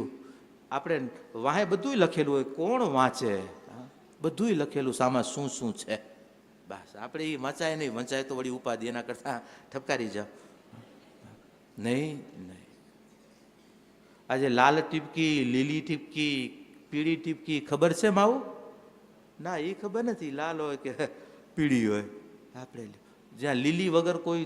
આપણે વાહે બધું લખેલું હોય, કોણ વાંચે? બધું લખેલું સામાં શું શું છે. બસ આપણે એ વંચાય નહીં, વંચાય તો વળી ઉપાધિ, એના કરતાં ઠપકારી જાઓ. નહીં નહીં. આજે લાલ ટીપકી, લીલી ટીપકી, પીળી ટીપકી ખબર છે માવું? ના, એ ખબર નથી લાલ હોય કે પીળી હોય. આપણે જ્યાં લીલી વગર કોઈ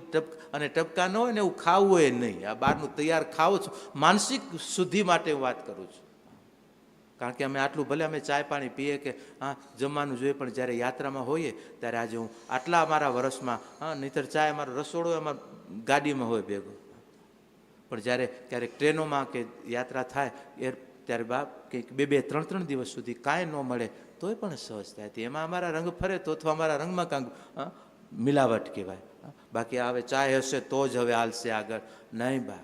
અને ટપકા ન હોય ને એવું ખાવું હોય નહીં. આ બહારનું તૈયાર ખાવું છું, માનસિક શુદ્ધિ માટે હું વાત કરું છું. કારણ કે અમે આટલું ભલે અમે ચાય પાણી પીએ કે હા જમવાનું જોઈએ, પણ જ્યારે યાત્રામાં હોઈએ ત્યારે આજે હું આટલા અમારા વર્ષમાં નહીંતર ચાય અમારો રસોડો અમારા ગાડીમાં હોય ભેગો, પણ જ્યારે ક્યારેક ટ્રેનોમાં કે યાત્રા થાય ત્યારે બાપ કંઈક 2-3 દિવસ સુધી કાંઈ ન મળે તોય પણ સહજ થાય. એમાં અમારા રંગ ફરે તો અથવા અમારા રંગમાં કાંક મિલાવટ કહેવાય. બાકી હવે ચાય હશે તો જ હવે હાલશે આગળ, નહીં બા.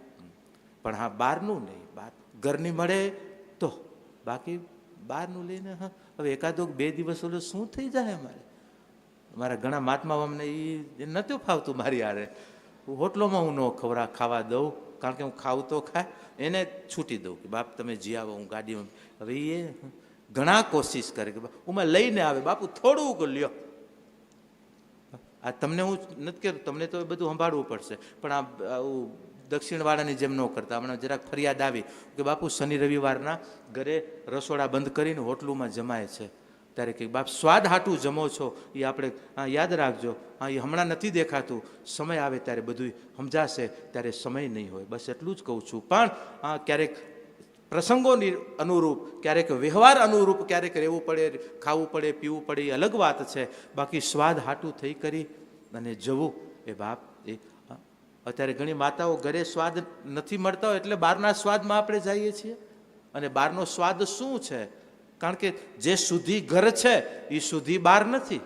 પણ હા બહારનું નહીં, બહાર ઘરની મળે તો, બાકી બહારનું લઈને હવે એકાદો 2 દિવસ ઓલો શું થઈ જાય. અમારા ઘણા મહાત્માઓ અમને એ નહોતું ફાવતું મારી હારે. હોટલોમાં હું ન ખાવા દઉં, કારણ કે હું ખાવું તો ખાય, એને છૂટી દઉં કે બાપ તમે જી આવો, હું ગાડીમાં. હવે એ ઘણા કોશિશ કરે કે હું લઈને આવે, બાપુ થોડું લ્યો. આ તમને હું નથી કહેતો, તમને તો બધું સંભાળવું પડશે, પણ આવું દક્ષિણવાળાની જેમ ન કરતા. હમણાં જરાક ફરિયાદ આવી કે બાપુ શનિ રવિવારના ઘરે રસોડા બંધ કરીને હોટલોમાં જમાય છે. ત્યારે કે બાપ સ્વાદ હાટું જમો છો એ આપણે યાદ રાખજો. એ હમણાં નથી દેખાતું, સમય આવે ત્યારે બધું સમજાશે, ત્યારે સમય નહીં હોય. બસ એટલું જ કહું છું. પણ ક્યારેક પ્રસંગોની અનુરૂપ, ક્યારેક વ્યવહાર અનુરૂપ, ક્યારેક રહેવું પડે, ખાવું પડે, પીવું પડે, એ અલગ વાત છે. બાકી સ્વાદ હાટું થઈ કરી અને જવું એ બાપ એ અત્યારે ઘણી માતાઓ ઘરે સ્વાદ નથી મળતા હોય એટલે બહારના સ્વાદમાં આપણે જઈએ છીએ. અને બહારનો સ્વાદ શું છે? કારણ કે જે શુદ્ધિ ઘર છે એ શુદ્ધિ બહાર નથી.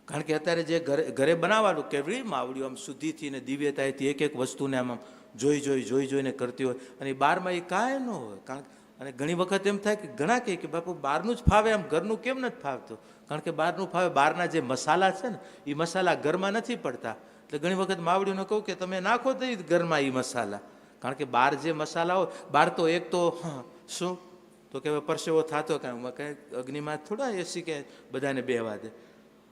કારણ કે અત્યારે જે ઘરે બનાવવાનું કેવડી માવડીઓ આમ શુદ્ધિથી ને દિવ્યતાથી એક વસ્તુને આમ જોઈને કરતી હોય, અને બહારમાં એ કાંઈ ન હોય. કારણ અને ઘણી વખત એમ થાય કે ઘણા કહે કે બાપુ બહારનું જ ફાવે, આમ ઘરનું કેમ નથી ફાવતું? કારણ કે બહારનું ફાવે, બહારના જે મસાલા છે ને એ મસાલા ઘરમાં નથી પડતા. એટલે ઘણી વખત માવડીઓને કહું કે તમે નાખો તો ઘરમાં એ મસાલા. કારણ કે બહાર જે મસાલા હોય, બહાર તો એક તો શું તો કે પરસેવો થતો કાંઈ અગ્નિમાં થોડા એસી કે બધાને બેહવા દે.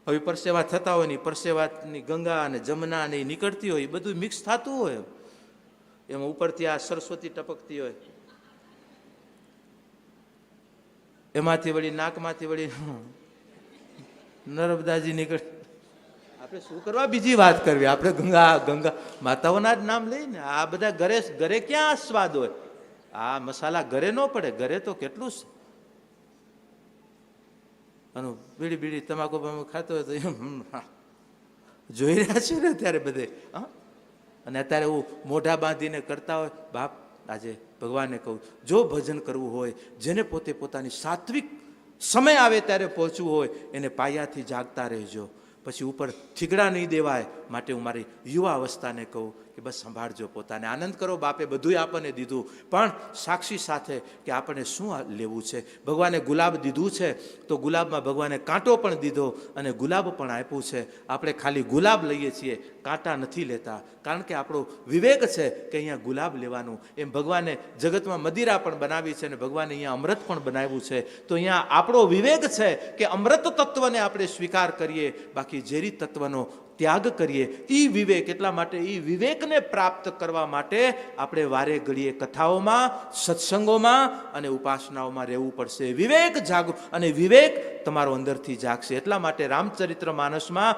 હવે પરસેવા થતા હોય ને પરસેવાની ગંગા અને જમના ને એ નીકળતી હોય, એ બધું મિક્સ થતું હોય. એમાં ઉપરથી આ સરસ્વતી ટપકતી હોય, એમાંથી વળી નાકમાંથી વળી નર્મદાજી નીકળે. આપણે શું કરવા બીજી વાત કરવી? આપણે ગંગા માતાઓના જ નામ લઈને આ બધા ઘરે ક્યાં સ્વાદ હોય? આ મસાલા ઘરે ન પડે. ઘરે તો કેટલું અને બીડી તમાકુ ખાતો હોય તો જોઈ રહ્યા છે ને ત્યારે બધે. અને અત્યારે હું મોઢા બાંધીને કરતા હોય. બાપ આજે ભગવાનને કહું, જો ભજન કરવું હોય, જેને પોતે પોતાની સાત્વિક સમય આવે ત્યારે પહોંચવું હોય, એને પાયાથી જાગતા રહેજો. પછી ઉપર થીગડા નહીં દેવાય. માટે હું મારી યુવા અવસ્થાને કહું કે બસ સંભાળજો પોતાને, આનંદ કરો. બાપે બધું આપણને દીધું, પણ સાક્ષી સાથે કે આપણને શું લેવું છે. ભગવાને ગુલાબ દીધું છે તો ગુલાબમાં ભગવાને કાંટો પણ દીધો અને ગુલાબ પણ આપ્યું છે. આપણે ખાલી ગુલાબ લઈએ છીએ, કાંટા નથી લેતા. કારણ કે આપણો વિવેક છે કે અહીંયા ગુલાબ લેવાનું. એમ ભગવાને જગતમાં મદિરા પણ બનાવી છે અને ભગવાને અહીંયા અમૃત પણ બનાવ્યું છે. તો અહીંયા આપણો વિવેક છે કે અમૃત તત્વને આપણે સ્વીકાર કરીએ, બાકી ઝેરી તત્વનો ત્યાગ કરીએ. એ વિવેક એટલા માટે એ વિવેકને પ્રાપ્ત કરવા માટે આપણે વારે ઘડીએ કથાઓમાં, સત્સંગોમાં અને ઉપાસનાઓમાં રહેવું પડશે. વિવેક જાગ અને વિવેક તમારો અંદરથી જાગશે. એટલા માટે રામચરિત્ર માનસમાં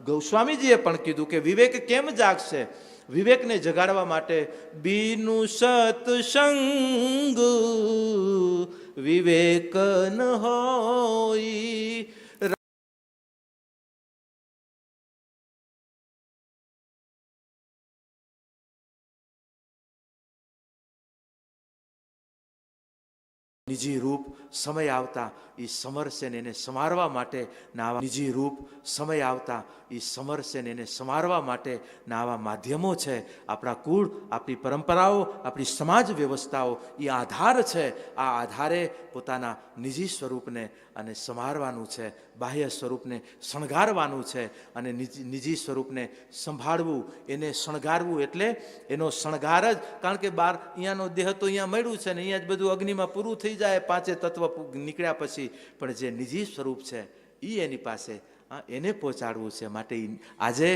ગોસ્વામીજીએ પણ કીધું કે વિવેક કેમ જાગશે? વિવેકને જગાડવા માટે બીનું સત્સંગ વિવેક ન હોય. નિજી રૂપ સમય આવતા એ સમરશે ને એને સમારવા માટે ના આવા નિજી રૂપ સમય આવતા એ સમરશે ને એને સમારવા માટે ના આવા માધ્યમો છે. આપણા કુળ, આપણી પરંપરાઓ, આપણી સમાજ વ્યવસ્થાઓ એ આધાર છે. આ આધારે પોતાના નિજી સ્વરૂપને અને સમારવાનું છે, બાહ્ય સ્વરૂપને શણગારવાનું છે અને નિજી સ્વરૂપને સંભાળવું, એને શણગારવું એટલે એનો શણગાર જ. કારણ કે બહાર અહીંયાનો દેહ તો અહીંયા મળ્યું છે ને અહીંયા જ બધું અગ્નિમાં પૂરું થઈ જાય પાંચે તત્વ નીકળ્યા પછી, પણ જે નિજી સ્વરૂપ છે એ એની પાસે એને પહોંચાડવું છે. માટે આજે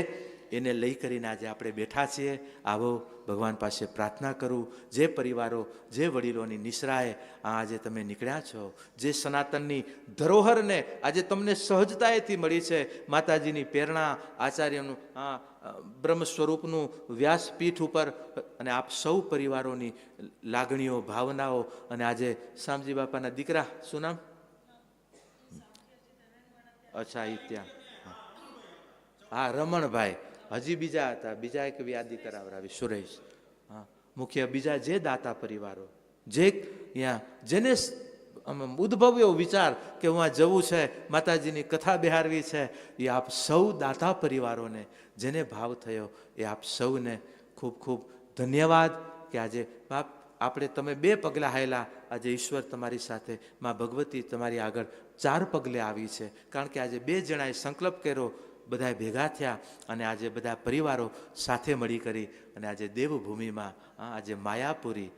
એને લઈ કરીને આજે આપણે બેઠા છીએ. આવો ભગવાન પાસે પ્રાર્થના કરું. જે પરિવારો, જે વડીલોની નિશ્રાએ આજે તમે નીકળ્યા છો, જે સનાતનની ધરોહરને આજે તમને સહજતાએથી મળી છે, માતાજીની પ્રેરણા, આચાર્યનું બ્રહ્મ સ્વરૂપનું વ્યાસપીઠ ઉપર, અને આપ સૌ પરિવારોની લાગણીઓ, ભાવનાઓ, અને આજે શામજી બાપાના દીકરા, શું નામ? અચ્છા, ઈ ત્યાં, હા, રમણભાઈ. હજી બીજા હતા, બીજા એક યાદી કરાવરાવી, સુરેશ. હા, મુખ્ય બીજા જે દાતા પરિવારો, જે અહીંયા જેને ઉદ્ભવ્યો વિચાર કે હું આ જવું છે, માતાજીની કથા બિહારવી છે, એ આપ સૌ દાતા પરિવારોને જેને ભાવ થયો એ આપ સૌને ખૂબ ખૂબ ધન્યવાદ. કે આજે બાપ આપણે તમે 2 પગલાં હાલ્યા, આજે ઈશ્વર તમારી સાથે, માં ભગવતી તમારી આગળ 4 પગલે આવી છે. કારણ કે આજે 2 જણાએ સંકલ્પ કર્યો, બધા ભેગા થયા અને આજે બધા પરિવારો સાથે મળી કરી અને આજે દેવભૂમિમાં આજે માયાપુરી,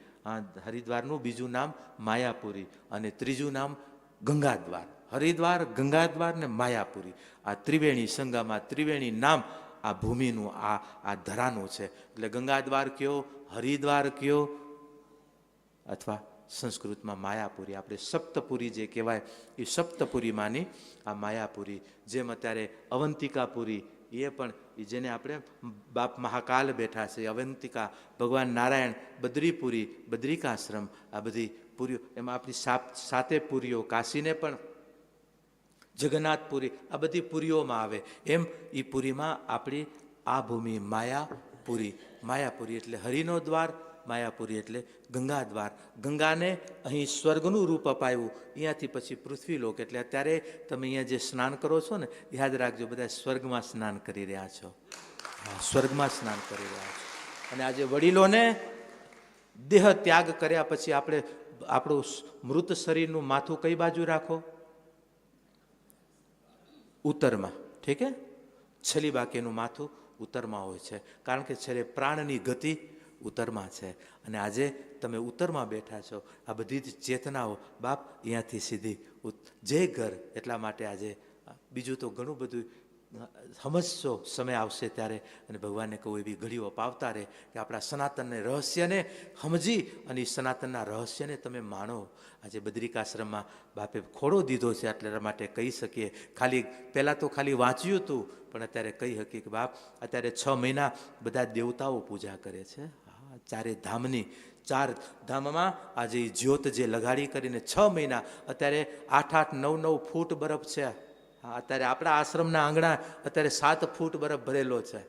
હરિદ્વારનું બીજું નામ માયાપુરી અને ત્રીજું નામ ગંગાદ્વાર. હરિદ્વાર, ગંગાદ્વાર ને માયાપુરી, આ ત્રિવેણી સંગમમાં ત્રિવેણી નામ આ ભૂમિનું, આ ધરાનું છે. એટલે ગંગાદ્વાર કયો, હરિદ્વાર કયો, અથવા સંસ્કૃતમાં માયાપુરી, આપણે સપ્તપુરી જે કહેવાય એ સપ્તપુરીમાંની આ માયાપુરી. જેમ અત્યારે અવંતિકાપુરી, એ પણ જેને આપણે બાપ મહાકાલ બેઠા છે, અવંતિકા, ભગવાન નારાયણ, બદ્રીપુરી, બદ્રિકાશ્રમ, આ બધી પુરીઓ, એમાં આપણી 7 પુરીઓ, કાશીને પણ જગન્નાથપુરી, આ બધી પુરીઓમાં આવે. એમ એ પુરીમાં આપણી આ ભૂમિ માયાપુરી. માયાપુરી એટલે હરિનો દ્વાર, માયાપુરી એટલે ગંગાદ્વાર. ગંગાને અહીં સ્વર્ગનું રૂપ અપાયું, અહીંયાથી પછી પૃથ્વીલોક. એટલે અત્યારે તમે અહીંયા જે સ્નાન કરો છો ને, યાદ રાખજો બધા સ્વર્ગમાં સ્નાન કરી રહ્યા છો, સ્વર્ગમાં સ્નાન કરી રહ્યા છો. અને આજે વડીલોને દેહ ત્યાગ કર્યા પછી આપણે આપણું મૃત શરીરનું માથું કઈ બાજુ રાખો? ઉત્તરમાં. ઠીક હે? છેલ્લી બાકીનું માથું ઉત્તરમાં હોય છે, કારણ કે છેલ્લે પ્રાણની ગતિ ઉત્તરમાં છે. અને આજે તમે ઉત્તરમાં બેઠા છો, આ બધી જ ચેતનાઓ બાપ અહીંયાથી સીધી જે ઘર. એટલા માટે આજે બીજું તો ઘણું બધું સમજશો, સમય આવશે ત્યારે. અને ભગવાનને કહું એવી ઘડીઓ પાવતા રહે કે આપણા સનાતનને રહસ્યને સમજી અને એ સનાતનના રહસ્યને તમે માણો. આજે બદ્રિકાશ્રમમાં બાપે ખોડો દીધો છે, એટલા માટે કહી શકીએ. ખાલી પહેલાં તો ખાલી વાંચ્યું હતું, પણ અત્યારે કહી શકીએ કે બાપ અત્યારે 6 મહિના બધા દેવતાઓ પૂજા કરે છે. હા, 4 ધામની, 4 ધામમાં આજે જ્યોત જે લગાડી કરીને 6 મહિના, અત્યારે 8-8, 9-9 ફૂટ બરફ છે. હા, અત્યારે આપણા આશ્રમના આંગણા અત્યારે 7 ફૂટ બરફ ભરેલો છે.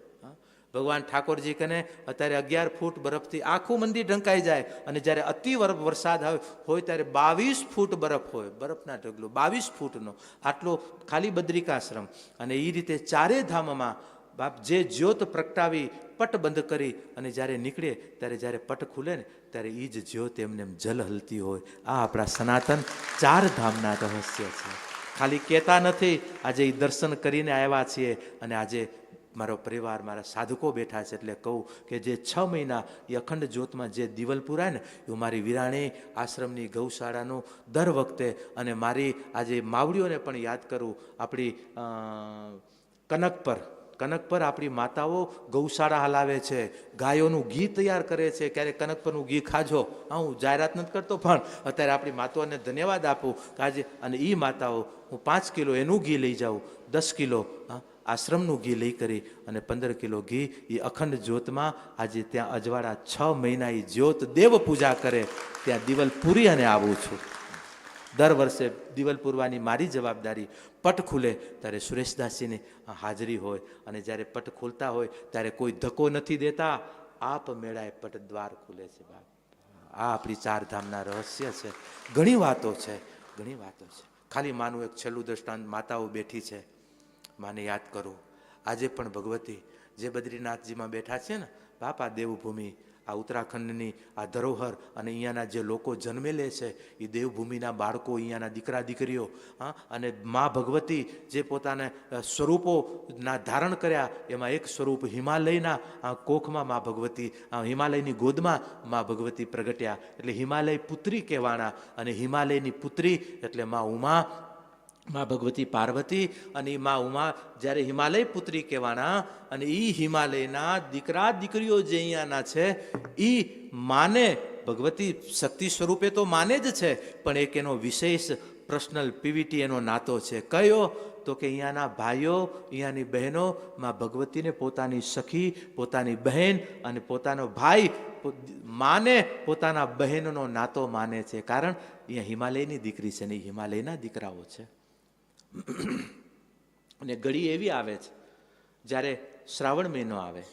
ભગવાન ઠાકોરજી કને અત્યારે 11 ફૂટ બરફથી આખું મંદિર ઢંકાઈ જાય. અને જ્યારે અતિ વરસાદ હોય ત્યારે 22 ફૂટ બરફ હોય, બરફના ઢગલો 22 ફૂટનો, આટલો ખાલી બદ્રિકાશ્રમ. અને એ રીતે 4 ધામમાં બાપ જે જ્યોત પ્રગટાવી, પટ બંધ કરી અને જ્યારે નીકળે ત્યારે જ્યારે પટ ખુલે ને ત્યારે એ જ જ્યોત એમને જલ હલતી હોય. આ આપણા સનાતન 4 ધામના રહસ્ય છે. ખાલી કહેતા નથી, આજે એ દર્શન કરીને આવ્યા છીએ. અને આજે મારો પરિવાર, મારા સાધકો બેઠા છે, એટલે કહું કે જે 6 મહિના એ અખંડ જ્યોતમાં જે દિવલ પુરાય ને, એવું મારી વિરાણી આશ્રમની ગૌશાળાનું દર વખતે. અને મારી આજે માવડીઓને પણ યાદ કરું, આપણી કનક પર કનક પર આપણી માતાઓ ગૌશાળા હલાવે છે, ગાયોનું ઘી તૈયાર કરે છે. ક્યારેક કનક પરનું ઘી ખાજો. હા, હું જાહેરાત નથી કરતો, પણ અત્યારે આપણી માતાઓને ધન્યવાદ આપું કે આજે, અને એ માતાઓ, હું 5 કિલો એનું ઘી લઈ જાઉં, 10 કિલો આશ્રમનું ઘી લઈ કરી અને 15 કિલો ઘી એ અખંડ જ્યોતમાં આજે ત્યાં અજવાળા 6 મહિના એ જ્યોત દેવ પૂજા કરે ત્યાં દિવાલ પૂરી અને આવું છું. દર વર્ષે દિવાલ પૂરવાની મારી જવાબદારી. પટ ખુલે ત્યારે સુરેશદાસજીની હાજરી હોય, અને જ્યારે પટ ખોલતા હોય ત્યારે કોઈ ધક્કો નથી દેતા, આપ મેળાએ પટ દ્વાર ખુલે છે. બાપ, આ આપણી 4 ધામના રહસ્ય છે. ઘણી વાતો છે, ઘણી વાતો છે. ખાલી માનું એક છેલ્લું દ્રષ્ટાંત, માતાઓ બેઠી છે, માને યાદ કરું. આજે પણ ભગવતી જે બદ્રીનાથજીમાં બેઠા છે ને બાપ, આ દેવભૂમિ, આ ઉત્તરાખંડની આ ધરોહર, અને અહીંયાના જે લોકો જન્મે લે છે એ દેવભૂમિના બાળકો, અહીંયાના દીકરા દીકરીઓ, અને મા ભગવતી જે પોતાના સ્વરૂપોના ધારણ કર્યા, એમાં એક સ્વરૂપ હિમાલયના કોખમાં મા ભગવતી, હિમાલયની ગોદમાં મા ભગવતી પ્રગટ્યા, એટલે હિમાલય પુત્રી કહેવાના. અને હિમાલયની પુત્રી એટલે મા ઉમા, મા ભગવતી પાર્વતી, અને એ મા ઉમા જ્યારે હિમાલય પુત્રી કહેવાના, અને એ હિમાલયના દીકરા દીકરીઓ જે અહીંયાના છે એ માને ભગવતી શક્તિ સ્વરૂપે તો માને જ છે, પણ એક એનો વિશેષ પર્સનલ પીવીટી એનો નાતો છે. કયો? તો કે અહીંયાના ભાઈઓ, અહીંયાની બહેનો મા ભગવતીને પોતાની સખી, પોતાની બહેન અને પોતાનો ભાઈ માને, પોતાના બહેનનો નાતો માને છે. કારણ અહીંયા હિમાલયની દીકરી છે ને હિમાલયના દીકરાઓ છે. અને ઘડી એવી આવે છે જ્યારે શ્રાવણ મહિનો આવે.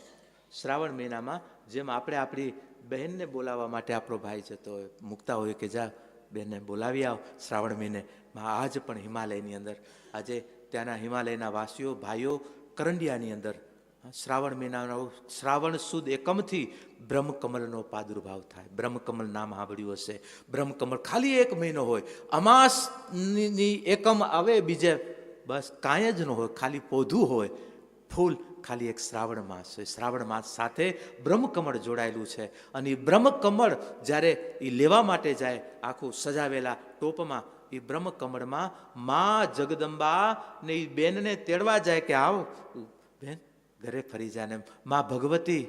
શ્રાવણ મહિનામાં જેમ આપણે આપણી બહેનને બોલાવવા માટે આપણો ભાઈ જતો હોય, મૂકતા હોય કે જા બહેનને બોલાવી આવ શ્રાવણ મહિને, આજ પણ હિમાલયની અંદર આજે ત્યાંના હિમાલયના વાસીઓ ભાઈઓ કરંડિયાની અંદર શ્રાવણ મહિનાનો શ્રાવણ સુદ એકમથી બ્રહ્મકમળનો પ્રાદુર્ભાવ થાય. બ્રહ્મકમળ નામ સાંભળ્યું હશે. બ્રહ્મકમળ ખાલી 1 મહિનો હોય, અમાસની એકમ આવે, બીજે બસ કાંઈ જ ન હોય, ખાલી પોધું હોય, ફૂલ ખાલી એક શ્રાવણ માસ હોય. શ્રાવણ માસ સાથે બ્રહ્મકમળ જોડાયેલું છે. અને એ બ્રહ્મકમળ જ્યારે એ લેવા માટે જાય, આખું સજાવેલા ટોપમાં, એ બ્રહ્મકમળમાં મા જગદંબા ને એ બેનને તેડવા જાય કે આવો બેન ઘરે ફરી જાય. ને મા ભગવતી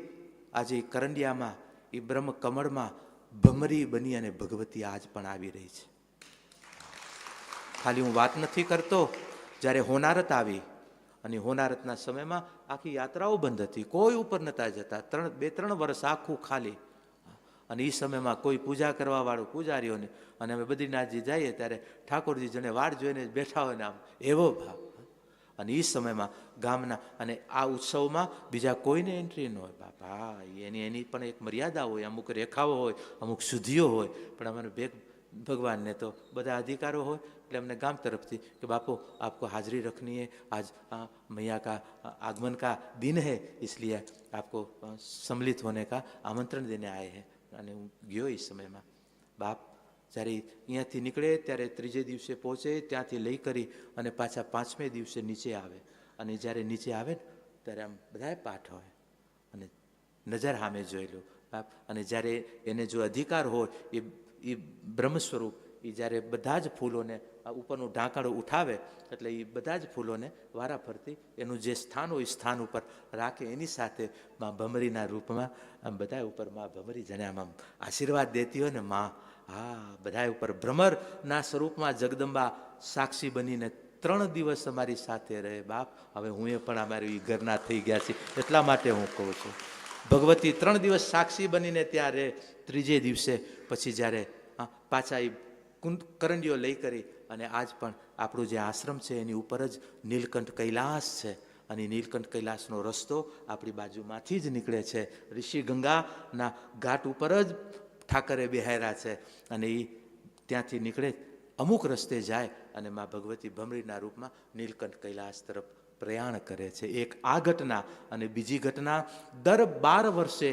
આજે કરંડિયામાં એ બ્રહ્મકમળમાં ભમરી બની અને ભગવતી આજ પણ આવી રહી છે. ખાલી હું વાત નથી કરતો, જ્યારે હોનારત આવી અને હોનારતના સમયમાં આખી યાત્રાઓ બંધ હતી, કોઈ ઉપર નતા જતા, 2-3 વર્ષ આખું ખાલી. અને એ સમયમાં કોઈ પૂજા કરવા વાળું પૂજારીઓને, અને અમે બદ્રીનાથજી જઈએ ત્યારે ઠાકોરજી જણે વાડ જોઈને બેઠા હોય ને આમ એવો ભાવ. અને એ સમયમાં ગામના, અને આ ઉત્સવમાં બીજા કોઈને એન્ટ્રી ન હોય બાપા, એની પણ એક મર્યાદા હોય, અમુક રેખાઓ હોય, અમુક શુદ્ધિઓ હોય. પણ અમારે ભગવાનને તો બધા અધિકારો હોય, એટલે અમને ગામ તરફથી કે બાપુ આપકો હાજરી રખની है, आज मैया का आगमन का दिन है, इसलिए आपको सम्मिलित होने का आमंत्रण देने आए हैं. અને હું ગયો એ સમયમાં બાપ, જ્યારે અહીંયાથી નીકળે ત્યારે 3જે દિવસે પહોંચે, ત્યાંથી લઈ કરી અને પાછા 5મે દિવસે નીચે આવે. અને જ્યારે નીચે આવે ને ત્યારે આમ બધાએ પાઠ હોય અને નજર સામે જોઈ લો બાપ. અને જ્યારે એને જો અધિકાર હોય એ બ્રહ્મ સ્વરૂપ, એ જ્યારે બધા જ ફૂલોને ઉપરનું ઢાંકણું ઉઠાવે એટલે એ બધા જ ફૂલોને વારા ફરતી એનું જે સ્થાન હોય એ સ્થાન ઉપર રાખે. એની સાથે મા ભમરીના રૂપમાં આમ બધા ઉપર મા ભમરી જેને આમ આશીર્વાદ દેતી હોય ને મા, હા બધા ઉપર ભ્રમરના સ્વરૂપમાં જગદંબા સાક્ષી બનીને 3 દિવસ અમારી સાથે રહે બાપ. હવે હું એ પણ અમારી ઘરના થઈ ગયા છે, એટલા માટે હું કહું છું. ભગવતી 3 દિવસ સાક્ષી બનીને ત્યાં રહે. 3જે દિવસે પછી જ્યારે પાછા એ કરંડીઓ લઈ કરી, અને આજ પણ આપણું જે આશ્રમ છે એની ઉપર જ નીલકંઠ કૈલાસ છે. અને નીલકંઠ કૈલાસનો રસ્તો આપણી બાજુમાંથી જ નીકળે છે. ઋષિ ગંગાના ઘાટ ઉપર જ ઠાકરે બેહાર્યા છે. અને એ ત્યાંથી નીકળે, અમુક રસ્તે જાય અને મા ભગવતી ભમરીના રૂપમાં નીલકંઠ કૈલાસ તરફ પ્રયાણ કરે છે. એક આ ઘટના. અને બીજી ઘટના, દર 12 વર્ષે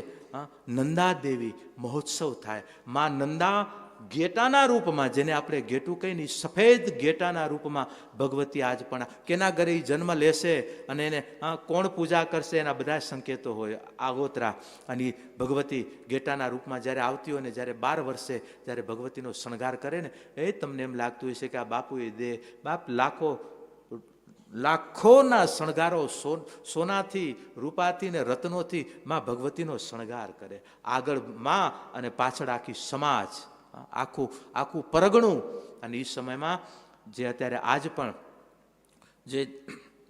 નંદાદેવી મહોત્સવ થાય. મા નંદા ગેટાના રૂપમાં, જેને આપણે ગેટું કહીને સફેદ ગેટાના રૂપમાં ભગવતી આજ પણ કેના ઘરે જન્મ લેશે અને એને કોણ પૂજા કરશે એના બધા સંકેતો હોય આગોતરા. અને ભગવતી ગેટાના રૂપમાં જ્યારે આવતી હોય ને, જ્યારે 12 વર્ષે જ્યારે ભગવતીનો શણગાર કરે ને, એ તમને એમ લાગતું હશે કે આ બાપુએ દે બાપ લાખો લાખોના શણગારો સોનાથી, રૂપાથી ને રત્નોથી માં ભગવતીનો શણગાર કરે. આગળ માં અને પાછળ આખી સમાજ, આખું આખું પરગણું. અને એ સમયમાં જે અત્યારે આજ પણ જે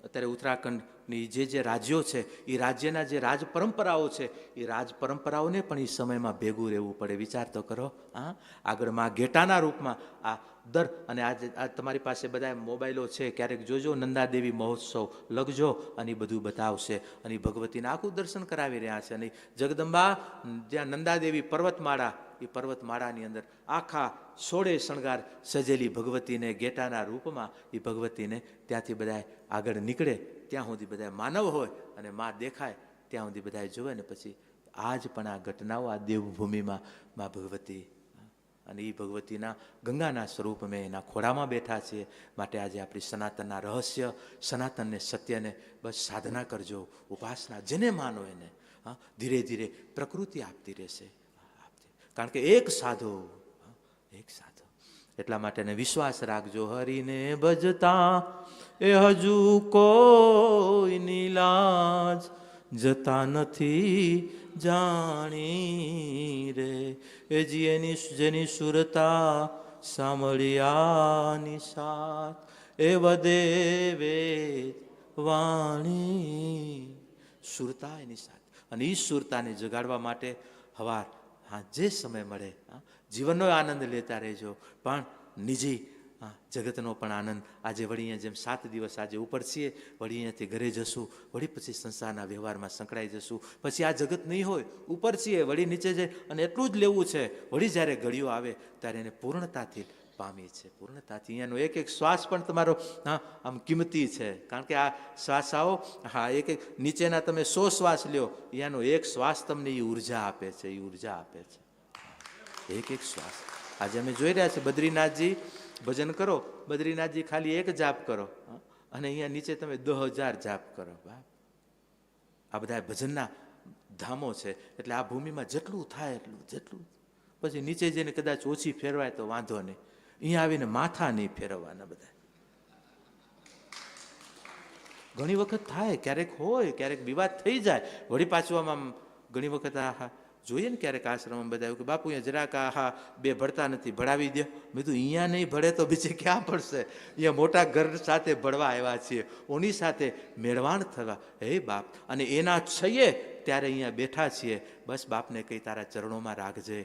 અત્યારે ઉત્તરાખંડની જે રાજ્યો છે એ રાજ્યના જે રાજ પરંપરાઓ છે એ રાજ પરંપરાઓને પણ એ સમયમાં ભેગું રહેવું પડે. વિચાર તો કરો. હા, આગળ માં ઘેટાના રૂપમાં આ અને આજે આ તમારી પાસે બધા મોબાઈલો છે, ક્યારેક જોજો નંદાદેવી મહોત્સવ લગજો અને એ બધું બતાવશે. અને ભગવતીને આખું દર્શન કરાવી રહ્યા છે. અને જગદંબા જ્યાં નંદાદેવી પર્વતમાળા, એ પર્વતમાળાની અંદર આખા 16 શણગાર સજેલી ભગવતીને ઘેટાના રૂપમાં એ ભગવતીને ત્યાંથી બધા આગળ નીકળે ત્યાં સુધી બધા માનવ હોય અને માં દેખાય ત્યાં સુધી બધા જોવે. ને પછી આજ પણ આ ઘટનાઓ આ દેવભૂમિમાં માં ભગવતી અને એ ભગવતીના ગંગાના સ્વરૂપ મેં એના ખોળામાં બેઠા છીએ. માટે આજે આપણી સનાતનના રહસ્ય, સનાતનને સત્યને બસ સાધના કરજો, ઉપાસના જેને માનો એને. ધીરે ધીરે પ્રકૃતિ આપતી રહેશે. કારણ કે એક સાધો. એટલા માટે વિશ્વાસ રાખજો. હરિને ભજતા એ હજુ કોઈની લાજ જતા નથી જાણી રે. એ જેની સુરતા સાંભળ્યાની સાથ એ વધે વેદ વાણી. સુરતા એની સાથ. અને એ સુરતાને જગાડવા માટે હવાર જે સમય મળે જીવનનો આનંદ લેતા રહેજો, પણ નિજી જગતનો પણ આનંદ. આજે વળી અહીંયા જેમ 7 દિવસ આજે ઉપર છીએ, વળી અહીંયાથી ઘરે જશું, વળી પછી સંસારના વ્યવહારમાં સંકળાઈ જશું. પછી આ જગત નહીં હોય, ઉપર છીએ, વળી નીચે જાય અને એટલું જ લેવું છે. વળી જ્યારે ઘડીઓ આવે ત્યારે એને પૂર્ણતાથી પામી છે. પૂર્ણતાથી અહીંયાનો એક એક શ્વાસ પણ તમારો આમ કિંમતી છે. કારણ કે આ શ્વાસ આવો એક એક નીચેના તમે 100 શ્વાસ લ્યો, અહીંયાનો એક શ્વાસ તમને એ ઉર્જા આપે છે. એ ઉર્જા આપે છે એક એક શ્વાસ. આજે અમે જોઈ રહ્યા છીએ બદ્રીનાથજી ભજન કરો, બદ્રીનાથજી ખાલી એક જાપ કરો અને અહીંયા નીચે તમે 10,000 જાપ કરો. આ બધા ભજનના ધામો છે. એટલે આ ભૂમિમાં જેટલું થાય જેટલું પછી નીચે જઈને કદાચ ઓછી ફેરવાય તો વાંધો નહીં. અહીંયા આવીને માથા નહીં ફેરવવાના બધા. ઘણી વખત થાય, ક્યારેક હોય, ક્યારેક વિવાદ થઈ જાય. વળી પાછું આમ ઘણી વખત જોઈએ ને ક્યારેક આશ્રમમાં બધા કે બાપુ અહીંયા જરાક બે ભળતા નથી, ભણાવી દો. મેં તો અહીંયા નહીં ભળે તો બીજે ક્યાં ભળશે? અહીંયા મોટા ઘર સાથે ભળવા આવ્યા છીએ, ઓની સાથે મેળવાણ થવા. હે બાપ, અને એના છઈએ ત્યારે અહીંયા બેઠા છીએ. બસ બાપને કહી તારા ચરણોમાં રાખજે.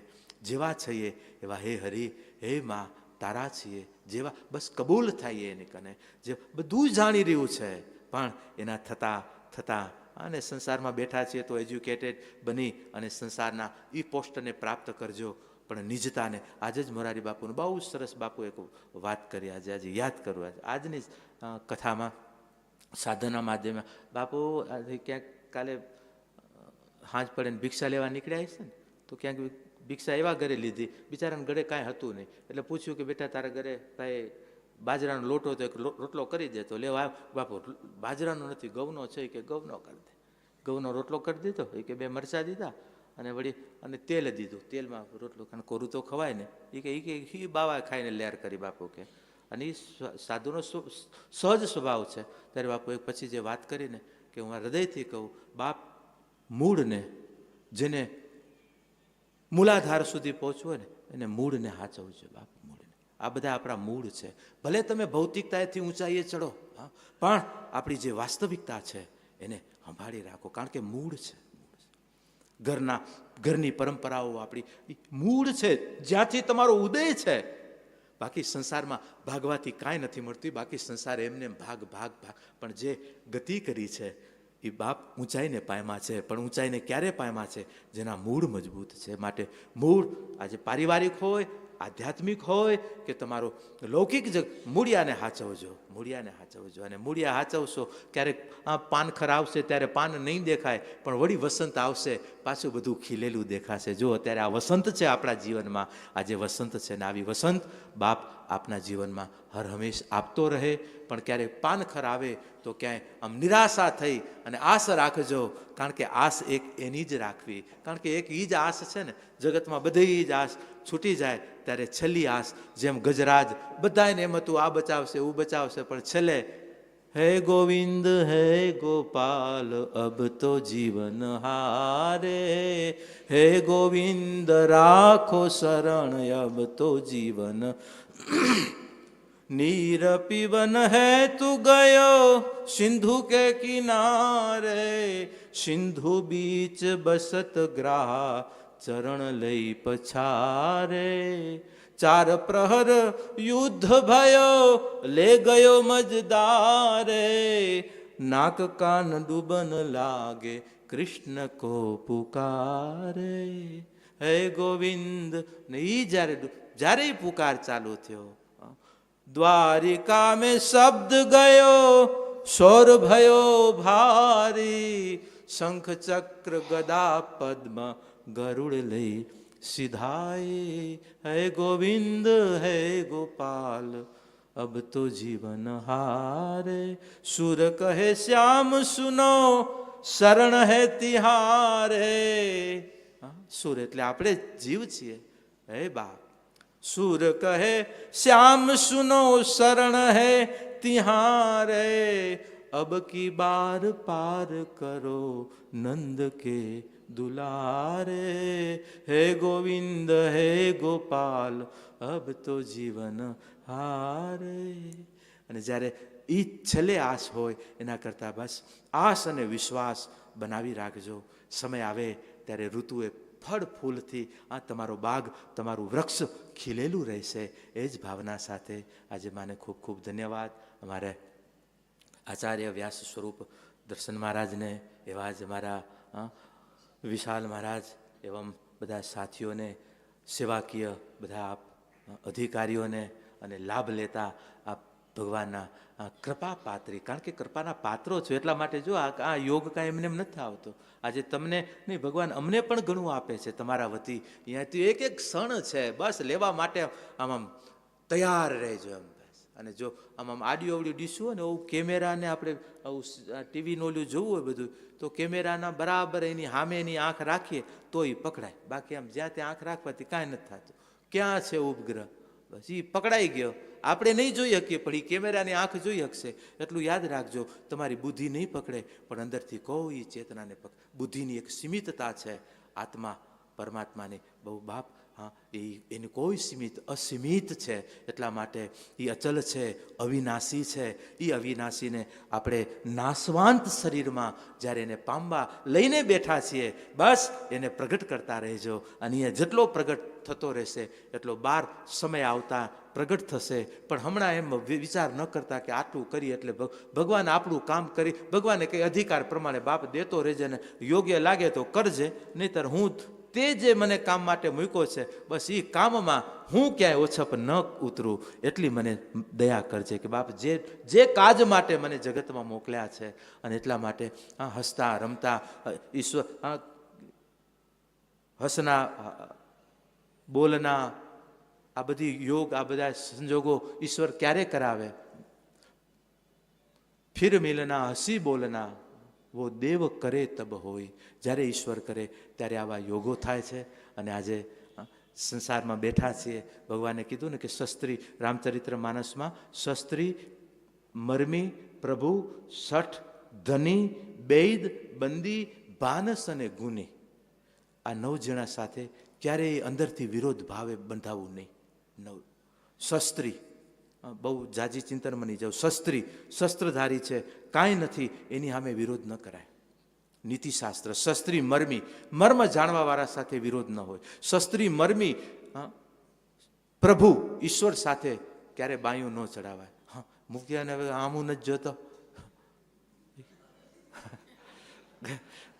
જેવા છઈએ એવા હે હરિ, હે માં તારા છીએ જેવા. બસ કબૂલ થાય એને કને. જે બધું જાણી રહ્યું છે પણ એના થતાં અને સંસારમાં બેઠા છીએ તો એજ્યુકેટેડ બની અને સંસારના એ પોસ્ટને પ્રાપ્ત કરજો, પણ નિજતાને. આજે જ મોરારી બાપુનું બહુ સરસ બાપુ એક વાત કરી, આજે યાદ કરું. આજની કથામાં સાધના માધ્યમે બાપુ ક્યાંક કાલે હાંજ પડે ને ભિક્ષા લેવા નીકળ્યા છે ને, તો ક્યાંક ભિક્ષા એવા ઘરે લીધી, બિચારાને ઘરે કાંઈ હતું નહીં. એટલે પૂછ્યું કે બેટા તારા ઘરે કાંઈ બાજરાનો લોટો તો એક રોટલો કરી દે. તો લેવા બાપુ બાજરાનો નથી, ઘઉંનો છે કે ઘઉંનો કરી દે. ઘઉંનો રોટલો કરી દીધો, એ કે 2 મરચાં દીધા અને વળી અને તેલ દીધું. તેલમાં રોટલો, કારણ કોરું તો ખવાય ને. એ કે બાવા ખાઈને લેર કરી બાપુ કે. અને એ સાધુનો સહજ સ્વભાવ છે. ત્યારે બાપુ એક પછી જે વાત કરીને કે હું હૃદયથી કહું, બાપ મૂળને, જેને મૂલાધાર સુધી પહોંચવું હોય ને એને મૂળને હાચવજો બાપ. આ બધા આપણા મૂળ છે. ભલે તમે ભૌતિકતાથી ઊંચાઈએ ચડો, પણ આપણી જે વાસ્તવિકતા છે એને સંભાળી રાખો. કારણ કે મૂળ છે. ઘરની પરંપરાઓ આપણી મૂળ છે, જ્યાંથી તમારો ઉદય છે. બાકી સંસારમાં ભાગવાથી કાંઈ નથી મળતું. બાકી સંસાર એમને ભાગ. પણ જે ગતિ કરી છે એ બાપ ઊંચાઈને પામ્યા છે. પણ ઊંચાઈને ક્યારે પામ્યા છે? જેના મૂળ મજબૂત છે. માટે મૂળ આજે પારિવારિક હોય, આધ્યાત્મિક હોય કે તમારો લૌકિક મૂળિયાને હાચવજો. અને મૂળિયા હાચવશો. ક્યારેક પાનખર આવશે ત્યારે પાન નહીં દેખાય, પણ વળી વસંત આવશે પાછું બધું ખીલેલું દેખાશે. જો અત્યારે આ વસંત છે આપણા જીવનમાં, આજે વસંત છે ને આવી વસંત બાપ આપના જીવનમાં હર હંમેશ આપતો રહે. પણ ક્યારેક પાનખર આવે તો ક્યાંય આમ નિરાશા થઈ અને આશ રાખજો. કારણ કે આશ એક એની જ રાખવી. કારણ કે એક એ જ આશ છે ને, જગતમાં બધી જ આશ છૂટી જાય ત્યારે છેલ્લી આશ, જેમ ગજરાજ બધાને એમ હતું આ બચાવશે, પણ છેલ્લે હે ગોવિંદ હે ગોપાલ અબ તો જીવન હારે, હે ગોવિંદ રાખો શરણ અબ તો જીવન नीर पीवन है तू गयो सिंधु के किनारे, सिंधु बीच बसत ग्राहा चरण लई पछारे, चार प्रहर युद्ध भयो ले गयो मजदारे, नाक कान डूबन लागे कृष्ण को पुकारे, हे गोविंद ने જ્યારે પુકાર ચાલુ થયો, द्वारिका में शब्द गयो शोर भयो भारी, शंख चक्र गदा पद्म गरुड़ लई सिधाए, है गोविंद है गोपाल अब तो जीवन हारे, सुर कहे श्याम सुनो शरण है तिहारे, सुर એટલે આપણે જીવ છીએ, હે બાપ सूर कहे श्याम सुनो शरण है तिहारे, अब की बार पार करो नंद के दुलारे, हे गोविंद हे गोपाल अब तो जीवन हारे. અને જ્યારે એ છેલ્લે આસ હોય એના કરતાં બસ આસ અને વિશ્વાસ બનાવી રાખજો. સમય આવે ત્યારે ઋતુએ ફળ ફૂલથી આ તમારો બાગ, તમારું વૃક્ષ ખીલેલું રહેશે. એ જ ભાવના સાથે આજે માને ખૂબ ખૂબ ધન્યવાદ. અમારે આચાર્ય વ્યાસ સ્વરૂપ દર્શન મહારાજને, એવા જ અમારા વિશાલ મહારાજ, એવમ બધા સાથીઓને, સેવાકીય બધા અધિકારીઓને અને લાભ લેતા આ ભગવાનના કૃપા પાત્રી, કારણ કે કૃપાના પાત્રો છો એટલા માટે જો આ યોગ કાંઈ એમને એમ નથી આવતો. આજે તમને નહીં, ભગવાન અમને પણ ઘણું આપે છે તમારા વતી. અહીંયાથી એક એક ક્ષણ છે બસ લેવા માટે આમ તૈયાર રહેજો એમ. અને જો આમ આડિયો અવડિયો ડીશું હોય ને, એવું કેમેરાને આપણે ટીવીનું ઓલું જોવું હોય બધું, તો કેમેરાના બરાબર એની સામે એની આંખ રાખીએ તો એ પકડાય. બાકી આમ જ્યાં ત્યાં આંખ રાખવાથી કાંઈ નથી થતું. ક્યાં છે ઉપગ્રહ, બસ એ પકડાઈ ગયો. આપણે નહીં જોઈ શકીએ પણ એ કેમેરાની આંખ જોઈ શકશે. એટલું યાદ રાખજો, તમારી બુદ્ધિ નહીં પકડે પણ અંદરથી કોઈ ચેતનાને પકડે. બુદ્ધિની એક સીમિતતા છે, આત્મા પરમાત્માની બહુ બાપ, હા, એની કોઈ અસીમિત છે. એટલા માટે એ અચલ છે, અવિનાશી છે. એ અવિનાશીને આપણે નાશવાંત શરીરમાં જ્યારે એને પામવા લઈને બેઠા છીએ, બસ એને પ્રગટ કરતા રહેજો. અને એ જેટલો પ્રગટ થતો રહેશે એટલો બાર સમય આવતા પ્રગટ થશે. પણ હમણાં એમ વિચાર ન કરતા કે આટલું કરીએ એટલે ભગવાન આપણું કામ કરી, ભગવાને કંઈ અધિકાર પ્રમાણે બાપ દેતો રહેજે ને યોગ્ય લાગે તો કરજે, નહીંતર હું તે જે મને કામ માટે મૂક્યો છે બસ એ કામમાં હું ક્યાંય ઓછપ ન ઉતરું એટલી મને દયા કરજે કે બાપ જે કાજ માટે મને જગતમાં મોકલ્યા છે. અને એટલા માટે હસતા રમતા ઈશ્વર, હસના બોલના આ બધી યોગ, આ બધા સંજોગો ઈશ્વર ક્યારે કરાવે? ફિર મિલના હસી બોલના વો દેવ કરે તબ હોય. જ્યારે ઈશ્વર કરે ત્યારે આવા યોગો થાય છે. અને આજે સંસારમાં બેઠા છીએ, ભગવાને કીધું ને કે શસ્ત્રી, રામચરિત્ર માનસમાં શસ્ત્રી, મરમી, પ્રભુ, શઠ, ધની, બૈદ, બંદી, ભાનસ અને ગુની, આ 9 જણા સાથે ક્યારેય અંદરથી વિરોધ ભાવે બંધાવવું નહીં. શસ્ત્રી, બહુ જાજી ચિંતન મની જાવ. શસ્ત્રી શસ્ત્રધારી છે, કાંઈ નથી, એની સામે વિરોધ ન કરાય. નીતિશાસ્ત્ર. શસ્ત્રી મર્મી, મર્મ જાણવાવાળા સાથે વિરોધ ન હોય. શસ્ત્રી મર્મી, પ્રભુ ઈશ્વર સાથે ક્યારે બાયું ન ચડાવાય. હા, મુક્તિયાને હવે આમું નથી જોતો.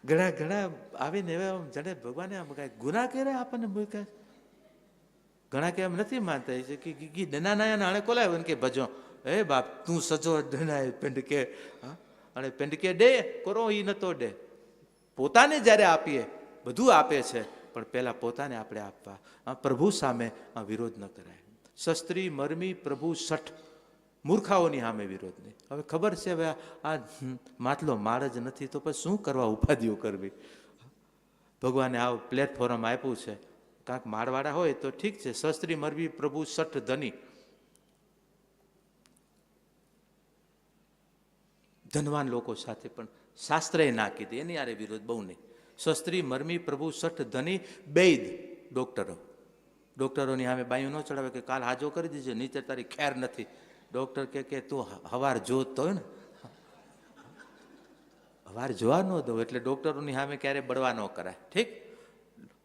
ઘણા ઘણા આવીને હવે જાણે ભગવાને આમ કાંઈ ગુના કર્યા આપણને મૂક્યા. ઘણા કે એમ નથી માનતા છે કે ડનાનાયા નાણે કોલાય કે ભજો હે બાપ તું સજો ડનાય પેંડકે. હા, અને પેંડકે ડે કરો એ નતો ડે. પોતાને જ્યારે આપીએ બધું આપે છે, પણ પહેલાં પોતાને આપણે આપવા. પ્રભુ સામે વિરોધ ન કરાય. શસ્ત્રી, મરમી, પ્રભુ, શઠ, મૂર્ખાઓની સામે વિરોધ નહીં. હવે ખબર છે હવે આ માટલો માળ જ નથી તો પછી શું કરવા ઉપાધિઓ કરવી? ભગવાને આ પ્લેટફોર્મ આપ્યું છે, કાંક માળવાળા હોય તો ઠીક છે. શસ્ત્રી, મરવી, પ્રભુ, શઠ, ધની. ધનવાન લોકો સાથે પણ શાસ્ત્રએ ના કીધી, એની આરે વિરોધ બહુ નહીં. શસ્ત્રી મરમી પ્રભુ સઠ ધની બેદ ડોક્ટરોની સામે બાયું ન ચડાવે કે કાલ હાજો કરી દીજે, નીચે તારી ખેર નથી. ડોક્ટર કે તું હવાર જોતો હોય ને, હવાર જોવા ન દો, એટલે ડોક્ટરોની સામે ક્યારે બળવા ન કરાય. ઠીક.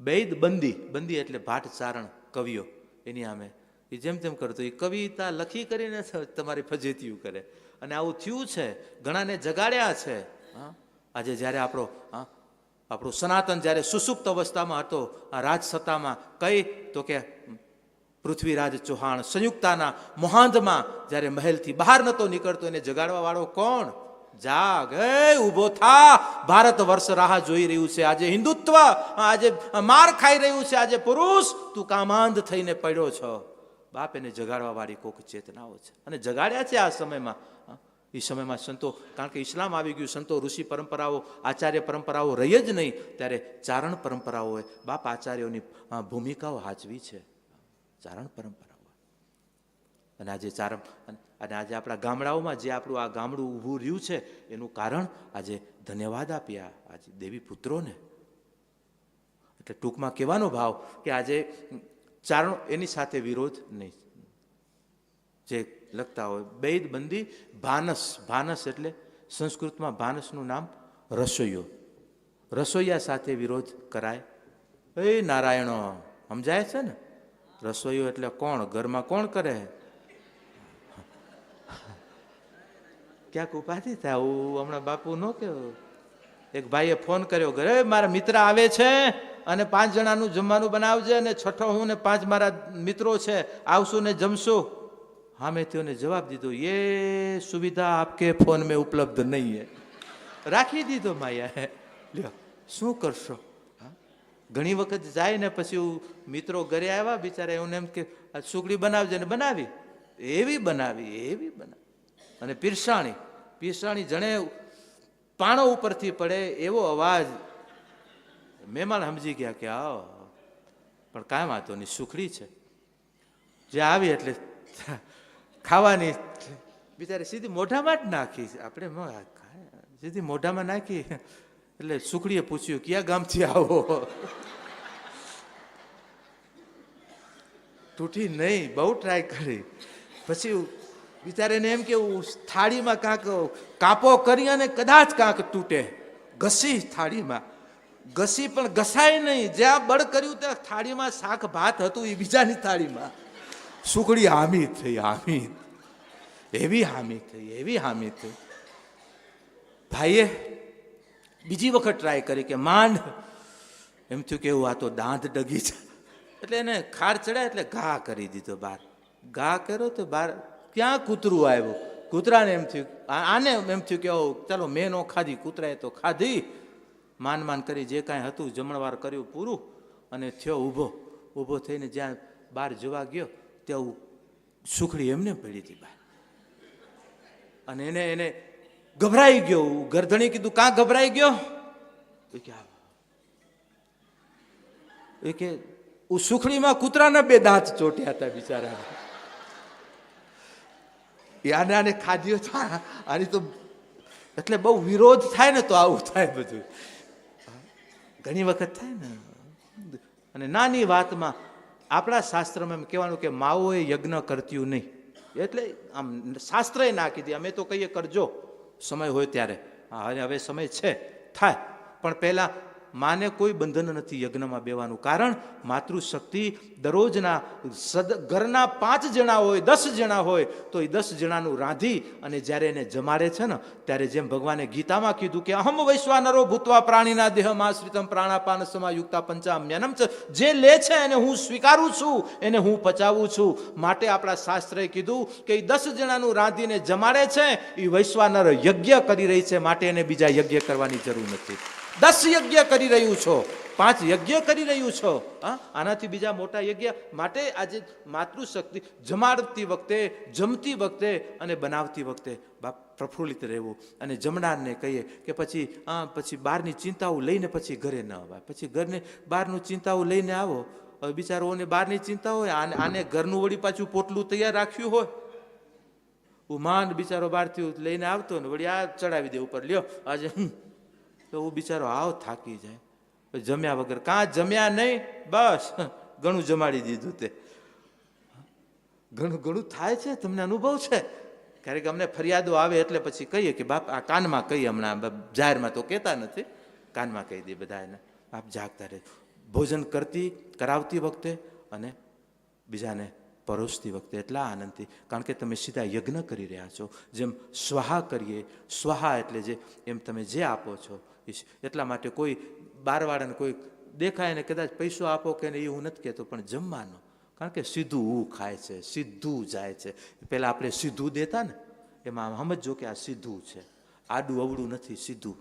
બેદ બંદી એટલે ભાટ ચારણ કવિઓ, એની સામે એ જેમ તેમ કરતો, એ કવિતા લખી કરીને તમારી ફજેતીયું કરે. અને આવું થયું છે, ઘણાને જગાડ્યા છે. આજે જ્યારે આપણું સનાતન જ્યારે સુસુપ્ત અવસ્થામાં હતો, આ રાજસત્તામાં કઈ તો કે પૃથ્વીરાજ ચૌહાણ સંયુક્તાના મોહાંધમાં જ્યારે મહેલથી બહાર નતો નીકળતો, એને જગાડવા વાળો કોણ? જાગ, ઉભો થા, ભારત વર્ષ રાહ જોઈ રહ્યું છે. આજે હિન્દુત્વ આજે માર ખાઈ રહ્યું છે. આજે પુરુષ તું કામાંધ થઈને પડ્યો છો. બાપ એને જગાડવા વાળી કોક ચેતનાઓ છે, અને જગાડ્યા છે આ સમયમાં. એ સમયમાં સંતો, કારણ કે ઇસ્લામ આવી ગયું, સંતો ઋષિ પરંપરાઓ આચાર્ય પરંપરાઓ રહી જ નહીં, ત્યારે ચારણ પરંપરાઓએ બાપ આચાર્યોની ભૂમિકાઓ હાચવી છે. ચારણ પરંપરાઓ. અને આજે અને આજે આપણા ગામડાઓમાં જે આપણું આ ગામડું ઊભું રહ્યું છે, એનું કારણ આજે ધન્યવાદ આપ્યા આજે દેવી પુત્રોને. એટલે ટૂંકમાં કહેવાનો ભાવ કે આજે ચારણ એની સાથે વિરોધ નહીં. જે લખતા હોય બેદ બંદી ભાનસ એટલે સંસ્કૃતમાં ભાનસનું નામ રસોઈયો. રસોઈયા સાથે વિરોધ કરાય? એ નારાયણો સમજાય છે ને? રસોઈયો એટલે કોણ? ઘરમાં કોણ કરે? ક્યાંક ઉપાધિ થાય. હું હમણાં બાપુ ન કેવું, એક ભાઈએ ફોન કર્યો ઘરે, મારા મિત્ર આવે છે અને 5 જણાનું જમવાનું બનાવજે, અને છઠ્ઠો હું ને 5 મારા મિત્રો છે, આવશું ને જમશું. હા, મેં તેઓને જવાબ દીધો, ये सुविधा आपके फोन में उपलब्ध नहीं है. રાખી દીધો માયા. લ્યો શું કરશો? ઘણી વખત જાય ને પછી મિત્રો ઘરે આવ્યા, બિચારા એવું એમ કે સુગડી બનાવજે, ને બનાવી એવી બનાવી. અને પીરસાણી જણે પાણો ઉપરથી પડે એવો અવાજ. મહેમાન સમજી ગયા કે આવો, પણ કાંઈ વાંધો નહીં, સુખડી છે. જે આવી એટલે ખાવાની, બિચારે સીધી મોઢામાં જ નાખી. આપણે સીધી મોઢામાં નાખી. એટલે સુખડીએ પૂછ્યું, કયા ગામથી આવો? તૂટી નહીં, બહુ ટ્રાય કરી. પછી બિચારાને એમ કેવું, થાળીમાં કાંક કાપો કરી અને કદાચ કાંક તૂટે. ઘસી થાળીમાં ઘસી, પણ ઘસાય નહીં. જ્યાં બળ કર્યું ત્યાં થાળીમાં શાક ભાત હતું, એ બીજાની થાળીમાં. સુખડી હામી થઈ, એવી હામી થઈ. ભાઈએ બીજી વખત ટ્રાય કરી કે માંડ. એમ થયું કે એવું આ તો દાંત ડગી છે. એટલે એને ખાર ચડ્યા એટલે ઘા કરી દીધો બહાર. ઘા કર્યો તો બહાર ક્યાં કૂતરું આવ્યું. કૂતરાને એમ થયું, આને એમ થયું કે ચાલો મેં નો ખાધી, કૂતરાએ તો ખાધી. માન કરી જે કાંઈ હતું જમણવાર કર્યું પૂરું, અને થયો ઊભો થઈને જ્યાં બહાર જોવા ગયો ત્યાં સુખડી એમને પડી હતી બહાર. અને એને ગભરાઈ ગયો. ગરધણી કીધું, કાં ગભરાઈ ગયો? એ કે સુખડીમાં કૂતરાના 2 દાંત ચોટ્યા હતા બિચારા. આને ખાધ્યો હતા. આની તો એટલે બહુ વિરોધ થાય ને તો આવું થાય બધું. ઘણી વખત થાય ને. અને નાની વાતમાં આપણા શાસ્ત્રમાં એમ કહેવાનું કે માઓએ યજ્ઞ કરતી નહીં. એટલે આમ શાસ્ત્રએ ના કીધી, અમે તો કહીએ કરજો સમય હોય ત્યારે. હા, હવે સમય છે, થાય. પણ પહેલા માને કોઈ બંધન નથી યજ્ઞમાં બેવાનું. કારણ માતૃશક્તિ દરરોજના ઘરના 5 જણા હોય, 10 જણા હોય, તો એ 10 જણાનું રાંધી અને જ્યારે એને જમાડે છે ને, ત્યારે જેમ ભગવાને ગીતામાં કીધું કે અહમ વૈશ્વાનરો ભૂતવા પ્રાણીના દેહમાશ્રિતમ પ્રાણાપાન સમાયુક્તા પંચામ્યનમ, જે લે છે એને હું સ્વીકારું છું, એને હું પચાવું છું. માટે આપણા શાસ્ત્રએ કીધું કે એ 10 જણાનું રાંધીને જમાડે છે, એ વૈશ્વાનર યજ્ઞ કરી રહી છે, માટે એને બીજા યજ્ઞ કરવાની જરૂર નથી. 10 યજ્ઞ કરી રહ્યું છો, 5 યજ્ઞ કરી રહ્યું છો. આનાથી બીજા મોટા યજ્ઞ. માટે આજે માતૃશક્તિ જમાડતી વખતે, જમતી વખતે અને બનાવતી વખતે બાપ પ્રફુલ્લિત રહેવું. અને જમનારને કહીએ કે પછી બહારની ચિંતાઓ લઈને પછી ઘરે ન આવાય. પછી ઘરને બહારનું ચિંતાઓ લઈને આવો. હવે બિચારોને બહારની ચિંતા હોય, આને ઘરનું વળી પાછું પોટલું તૈયાર રાખ્યું હોય. હું માંડ બિચારો બહારથી લઈને આવતો ને વળી આ ચડાવી દે ઉપર, લ્યો આજે તો હું બિચારો આવ થાકી જાય. જમ્યા વગર કાં જમ્યા નહીં, બસ ઘણું જમાડી દીધું. તે ઘણું ઘણું થાય છે, તમને અનુભવ છે? ક્યારેક અમને ફરિયાદો આવે એટલે પછી કહીએ કે બાપ આ કાનમાં કહીએ, હમણાં જાહેરમાં તો કહેતા નથી, કાનમાં કહી દે બધા એને, બાપ જાગતા રહે. ભોજન કરાવતી વખતે અને બીજાને પરોસતી વખતે એટલા આનંદથી, કારણ કે તમે સીધા યજ્ઞ કરી રહ્યા છો. જેમ સ્વાહા કરીએ, સ્વાહા એટલે જે એમ તમે જે આપો છો એટલા માટે કોઈ બારવાળાને કોઈ દેખાય ને કદાચ પૈસો આપો કે નહીં એ હું નથી કહેતો, પણ જમવાનો, કારણ કે સીધું હું ખાય છે, સીધું જાય છે. પહેલાં આપણે સીધું દેતા ને, એમાં સમજો કે આ સીધું છે, આડું અવડું નથી, સીધું.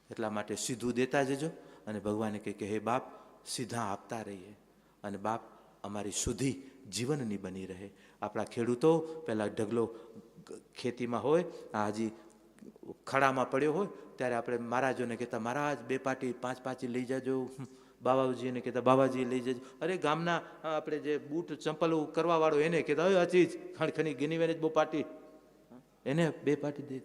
એટલા માટે સીધું દેતા જજો. અને ભગવાને કહે કે હે બાપ સીધા આપતા રહીએ, અને બાપ અમારી શુદ્ધિ જીવનની બની રહે. આપણા ખેડૂતો પહેલાં ઢગલો ખેતીમાં હોય, આ હજી ખડામાં પડ્યો હોય ત્યારે આપણે મહારાજોને કહેતા મહારાજ 2 પાટી 5 પાટી લઈ જાજો, બાબાજીને કહેતા બાબાજી લઈ જજો. અરે ગામના આપણે જે બૂટ ચંપલ કરવા વાળો એને કહેતા હવે અચીજ ખણખણી ગીની વેને જ 2 પાટી, એને 2 પાટી દે.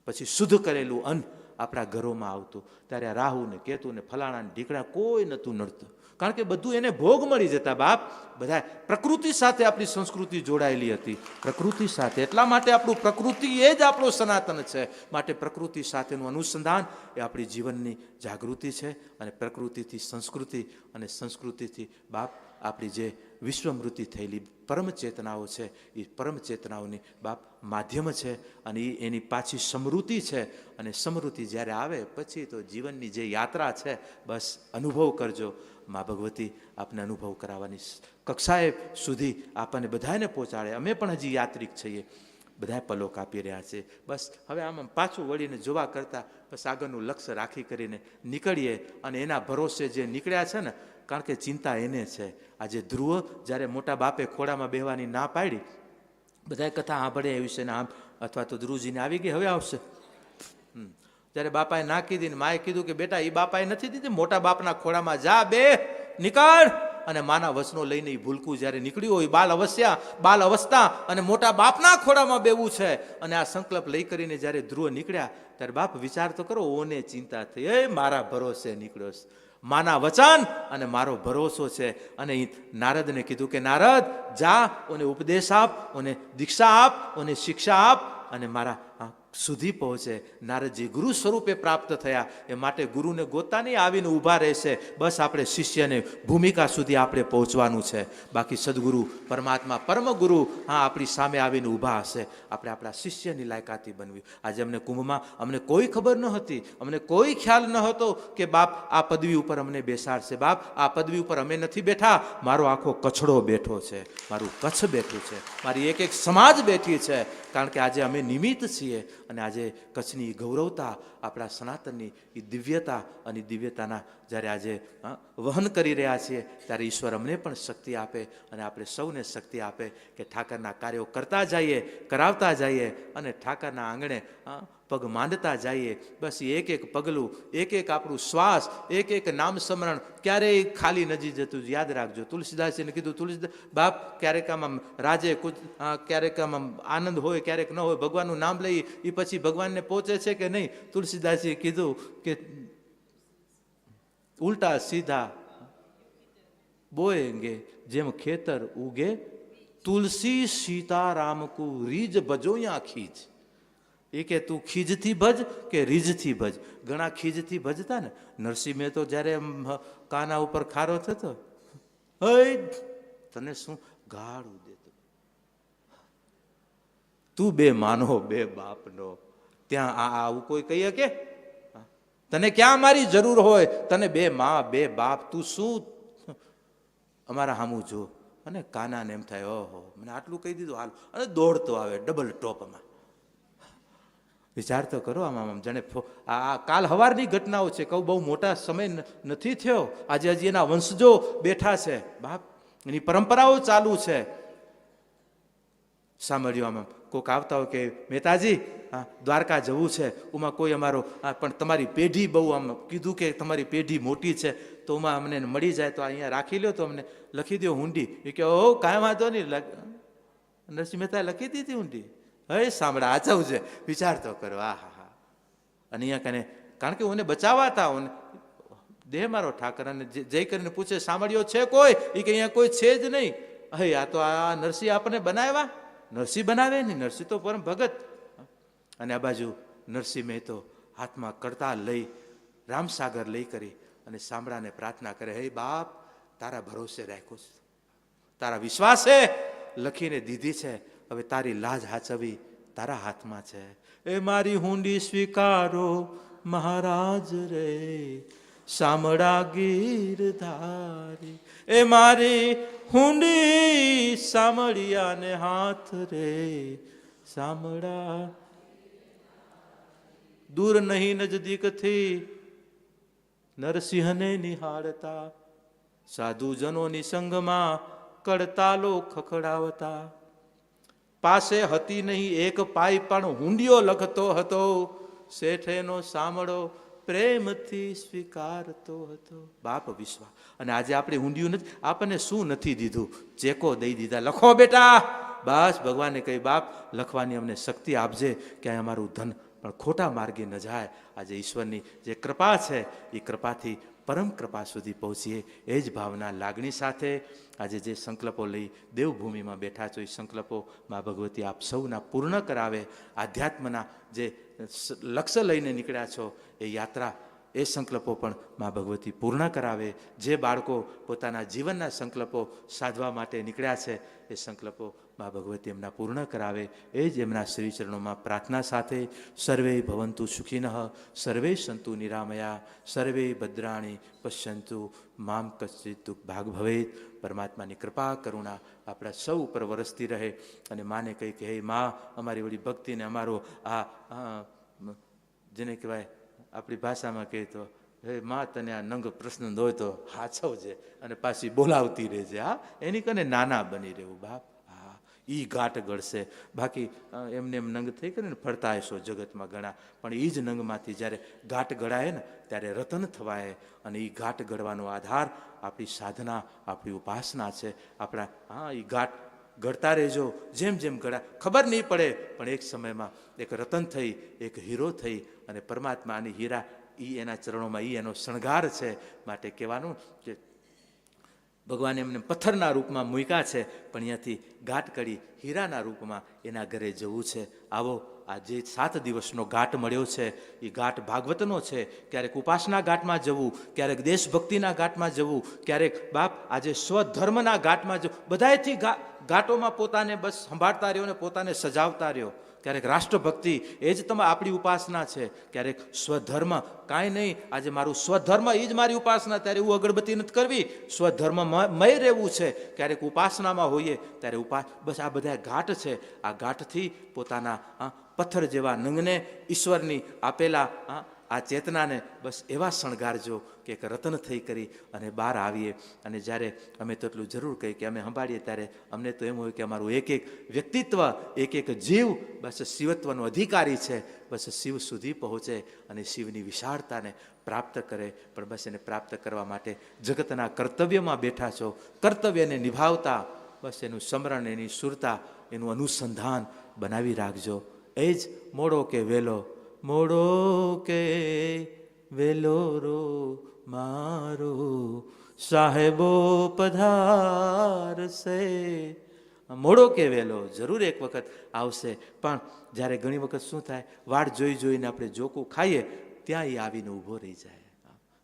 પછી શુદ્ધ કરેલું અન્ન આપણા ઘરોમાં આવતું ત્યારે આ રાહુ ને કેતુ ને ફલાણા ને ઢીકડા કોઈ નહોતું નડતું, કારણ કે બધું એને ભોગ મળી જતા. બાપ બધા પ્રકૃતિ સાથે આપણી સંસ્કૃતિ જોડાયેલી હતી, પ્રકૃતિ સાથે. એટલા માટે આપણું પ્રકૃતિ એ જ આપણો સનાતન છે. માટે પ્રકૃતિ સાથેનું અનુસંધાન એ આપણી જીવનની જાગૃતિ છે. અને પ્રકૃતિથી સંસ્કૃતિ અને સંસ્કૃતિથી બાપ આપણી જે વિશ્વમૃતિ થયેલી પરમ ચેતનાઓ છે એ પરમ ચેતનાઓની બાપ માધ્યમ છે, અને એની પાછી સમૃદ્ધિ છે. અને સમૃદ્ધિ જ્યારે આવે પછી તો જીવનની જે યાત્રા છે બસ અનુભવ કરજો. મા ભગવતી આપને અનુભવ કરાવવાની કક્ષાએ સુધી આપણને બધાને પહોંચાડે. અમે પણ હજી યાત્રિક છીએ, બધા પલો કાપી રહ્યા છે. બસ હવે આમ પાછું વળીને જોવા કરતાં બસ આગળનું લક્ષ્ય રાખી કરીને નીકળીએ. અને એના ભરોસે જે નીકળ્યા છે ને, કારણ કે ચિંતા એને છે. આજે ધ્રુવ જ્યારે મોટા બાપે ખોડામાં બેહવાની ના પાડી, બધાએ કથા સાંભળે એ વિશે આમ, અથવા તો ધ્રુવજીને આવી ગઈ હવે આવશે. જ્યારે બાપાએ ના કીધી ને માએ કીધું કે બેટા એ બાપાએ નથી દીધી, મોટા બાપના ખોડામાં જા બે નીકળ. અને માના વચનો લઈને એ ભૂલકું જ્યારે નીકળ્યું હોય બાલ અવસ્થા અને મોટા બાપના ખોડામાં બેવું છે. અને આ સંકલ્પ લઈ કરીને જ્યારે ધ્રુવ નીકળ્યા ત્યારે બાપ વિચાર તો કરો, ઓને ચિંતા થઈ, એ મારા ભરોસે નીકળ્યો, માના વચન અને મારો ભરોસો છે. અને નારદને કીધું કે નારદ જા, ઓને ઉપદેશ આપ, ઓને દીક્ષા આપ, ઓને શિક્ષા આપ, અને મારા સુધી પહોંચે. નારદજી ગુરુ સ્વરૂપે પ્રાપ્ત થયા, એ માટે ગુરુને ગોતા નહીં, આવીને ઊભા રહેશે. બસ આપણે શિષ્યને ભૂમિકા સુધી આપણે પહોંચવાનું છે. બાકી સદગુરુ પરમાત્મા પરમ ગુરુ હા આપણી સામે આવીને ઊભા હશે. આપણે આપણા શિષ્યની લાયકાતી બનવી. આજે અમને કુંભમાં અમને કોઈ ખબર ન હતી, અમને કોઈ ખ્યાલ ન હતો કે બાપ આ પદવી ઉપર અમને બેસાડશે. બાપ આ પદવી ઉપર અમે નથી બેઠા, મારો આખો કચ્છડો બેઠો છે, મારું કચ્છ બેઠું છે, મારી એક એક સમાજ બેઠી છે. કારણ કે આજે અમે નિમિત્ત છીએ. અને આજે કચ્છની ગૌરવતા, આપણા સનાતનની એ દિવ્યતા અને દિવ્યતાના જ્યારે આજે વહન કરી રહ્યા છીએ, ત્યારે ઈશ્વર અમને પણ શક્તિ આપે અને આપણે સૌને શક્તિ આપે કે ઠાકરના કાર્યો કરતા જઈએ, કરાવતા જઈએ અને ઠાકરના આંગણે પગ માંડતા જઈએ. બસ એક એક પગલું, એક એક આપણું શ્વાસ, એક એક નામ સ્મરણ ક્યારેય ખાલી નથી જતું. યાદ રાખજો, તુલસીદાસજીને કીધું, તુલસીદાસ બાપ ક્યારેક આમ રાજે ક્યારેક આમ આનંદ હોય, ક્યારેક ન હોય, ભગવાનનું નામ લઈ એ પછી ભગવાનને પહોંચે છે કે નહીં. તુલસીદાસજીએ કીધું કે ઉલટા સીધા બોએંગે જેમ ખેતર ઉગે, તુલસી સીતારામ કો રીજ ભજો યા ખીજ. એ કે તું ખીજથી ભજ કે રીજથી ભજ. ઘણા ખીજથી ભજતા ને. નરસિંહ મહેતો જ્યારે કાના ઉપર ખારો થતો, તને શું ગાળું દેતો, તું બે માનો બે બાપનો. ત્યાં આવું કોઈ કહીએ કે તને ક્યાં મારી જરૂર હોય, તને બે માં બે બાપ, તું શું અમારા હામું જો. અને કાનાને એમ થાય ઓહો મને આટલું કહી દીધું હાલ, અને દોડતો આવે ડબલ ટોપમાં. વિચાર તો કરો આમાં. જાણે આ કાલ હવારની ઘટનાઓ છે, કહું બહુ મોટા સમય નથી થયો. આજે હજી એના વંશજો બેઠા છે બાપ, એની પરંપરાઓ ચાલુ છે. સાંભળ્યું આમાં કોઈક આવતા હોય કે મહેતાજી દ્વારકા જવું છે, ઉમાં કોઈ અમારો પણ તમારી પેઢી બહુ આમ કીધું કે તમારી પેઢી મોટી છે, તો ઉમાં અમને મળી જાય તો અહીંયા રાખી લો, તો અમને લખી દો હુંડી. એ કે ઓ કાંઈ વાંધો નહીં, નરસિંહ મહેતાએ લખી દીધી ઊંડી. હે સાંભળા આચવ છે, વિચાર તો કરો. આ હા હા. અને અહીંયા કને કારણ કે ઓને બચાવવા હતા, ઓને દેહ મારો ઠાકર. અને જઈ કરીને પૂછે સાંભળ્યો છે કોઈ? એ કે અહીંયા કોઈ છે જ નહીં. હે આ તો આ નરસિંહ આપણને બનાવ્યા? નરસિંહ બનાવે નહીં, નરસિંહ તો પરમ ભગત. અને આ બાજુ નરસિંહ મહેતો હાથમાં કરતાલ લઈ રામસાગર લઈ કરી અને સાંભળાને પ્રાર્થના કરે, હે બાપ તારા ભરોસે રાખ્યો છે, તારા વિશ્વાસે લખીને દીધી છે, હવે તારી લાજ હાચવી તારા હાથમાં છે. એ મારી હુંડી સ્વીકારો મહારાજ રે, સામળા ગીરધારી. એ મારી હુંડી સામળિયાને હાથ રે, સામળા દૂર નહીં નજદીકથી નરસિંહને નિહાળતા, સાધુજનોની સંગમાં કડતાલો ખખડાવતા. પાસે હતી નહીં એક પાઈ પણ હુંડિયો લખતો હતો, શેઠેનો સામળો પ્રેમથી સ્વીકારતો હતો. બાપ વિશ્વાસ. અને આજે આપણે હુંડિયું નથી, આપણને શું નથી દીધું? ચેકો દઈ દીધા, લખો બેટા. બસ ભગવાને કહી બાપ લખવાની અમને શક્તિ આપજે, ક્યાંય અમારું ધન પણ ખોટા માર્ગે ન જાય. આજે ઈશ્વરની જે કૃપા છે એ કૃપાથી પરમ કૃપા સુધી પહોંચીએ, એ જ ભાવના લાગણી સાથે આજે જે સંકલ્પો લઈ દેવભૂમિમાં બેઠા છો, એ સંકલ્પો મા ભગવતી આપ સૌના પૂર્ણ કરાવે. આધ્યાત્મના જે લક્ષ્ય લઈને નીકળ્યા છો એ યાત્રા, એ સંકલ્પો પણ મા ભગવતી પૂર્ણ કરાવે. જે બાળકો પોતાના જીવનના સંકલ્પો સાધવા માટે નીકળ્યા છે, એ સંકલ્પો મા ભગવતી એમના પૂર્ણ કરાવે. એ જ એમના શ્રીચરણોમાં પ્રાર્થના સાથે સર્વે ભવંતુ સુખિનઃ, સર્વે સંતુ નિરામયા, સર્વે ભદ્રાણી પશ્યંતુ મામ કશ્ચિત દુઃખ ભાગ ભવેત. પરમાત્માની કૃપા કરુણા આપણા સૌ ઉપર વરસતી રહે. અને માને કહી કે હે મા, અમારી વળી ભક્તિને અમારો આ જેને કહેવાય આપણી ભાષામાં કહે તો, હે મા તને આ નંગ પ્રશ્ન હોય તો હાચવજે અને પાછી બોલાવતી રહેજે. હા, એની કને નાના બની રહેવું બાપ. હા, ઈ ઘાટ ગળશે. બાકી એમને એમ નંગ થઈ કરે ને ફરતા હશો જગતમાં ઘણા, પણ એ જ નંગમાંથી જ્યારે ઘાટ ગળાય ને ત્યારે રતન થવાય. અને એ ઘાટ ગળવાનો આધાર આપણી સાધના, આપણી ઉપાસના છે. આપણા એ ઘાટ ગળતા રહેજો. જેમ જેમ ગળા ખબર નહીં પડે, પણ એક સમયમાં એક રતન થઈ, એક હીરો થઈ અને પરમાત્માની હીરા એના ચરણોમાં એનો શણગાર છે. માટે કહેવાનું કે ભગવાને એમને પથ્થરના રૂપમાં મૂક્યા છે, પણ અહીંયાથી ઘાટ કરી હીરાના રૂપમાં એના ઘરે જવું છે. આવો આ જે 7 દિવસનો ઘાટ મળ્યો છે, એ ઘાટ ભાગવતનો છે. ક્યારેક ઉપાસના ઘાટમાં જવું, ક્યારેક દેશભક્તિના ઘાટમાં જવું, ક્યારેક બાપ આજે સ્વધર્મના ઘાટમાં જવું. બધાયથી ઘાટોમાં પોતાને બસ સંભાળતા રહ્યો ને પોતાને સજાવતા રહ્યો. ક્યારેક રાષ્ટ્રભક્તિ, એ જ આપણી ઉપાસના છે. ક્યારેક સ્વધર્મ, કાંઈ નહીં આજે મારું સ્વધર્મ એ જ મારી ઉપાસના, ત્યારે એવું અગરબત્તી નથી કરવી, સ્વધર્મમય રહેવું છે. ક્યારેક ઉપાસનામાં હોઈએ ત્યારે બસ આ બધા ઘાટ છે. આ ઘાટથી પોતાના પથ્થર જેવા નંગને ઈશ્વરની આપેલા આ ચેતનાને બસ એવા શણગારજો કે એક રતન થઈ કરી અને બહાર આવીએ. અને જ્યારે અમે તો એટલું જરૂર કહીએ કે અમે સંભાળીએ ત્યારે અમને તો એમ હોય કે અમારું એક એક વ્યક્તિત્વ, એક એક જીવ બસ શિવત્વનો અધિકારી છે. બસ શિવ સુધી પહોંચે અને શિવની વિશાળતાને પ્રાપ્ત કરે. પણ બસ એને પ્રાપ્ત કરવા માટે જગતના કર્તવ્યમાં બેઠા છો. કર્તવ્યને નિભાવતા બસ એનું સ્મરણ, એની સુરતા, એનું અનુસંધાન બનાવી રાખજો. એ જ મોડો કે વહેલો, મોડો કે વેલો રો મારો સાહેબો પધારશે. મોડો કે વહેલો જરૂર એક વખત આવશે. પણ જ્યારે ઘણી વખત શું થાય, વાટ જોઈ જોઈને આપણે જોકું ખાઈએ ત્યાં એ આવીને ઊભો રહી જાય.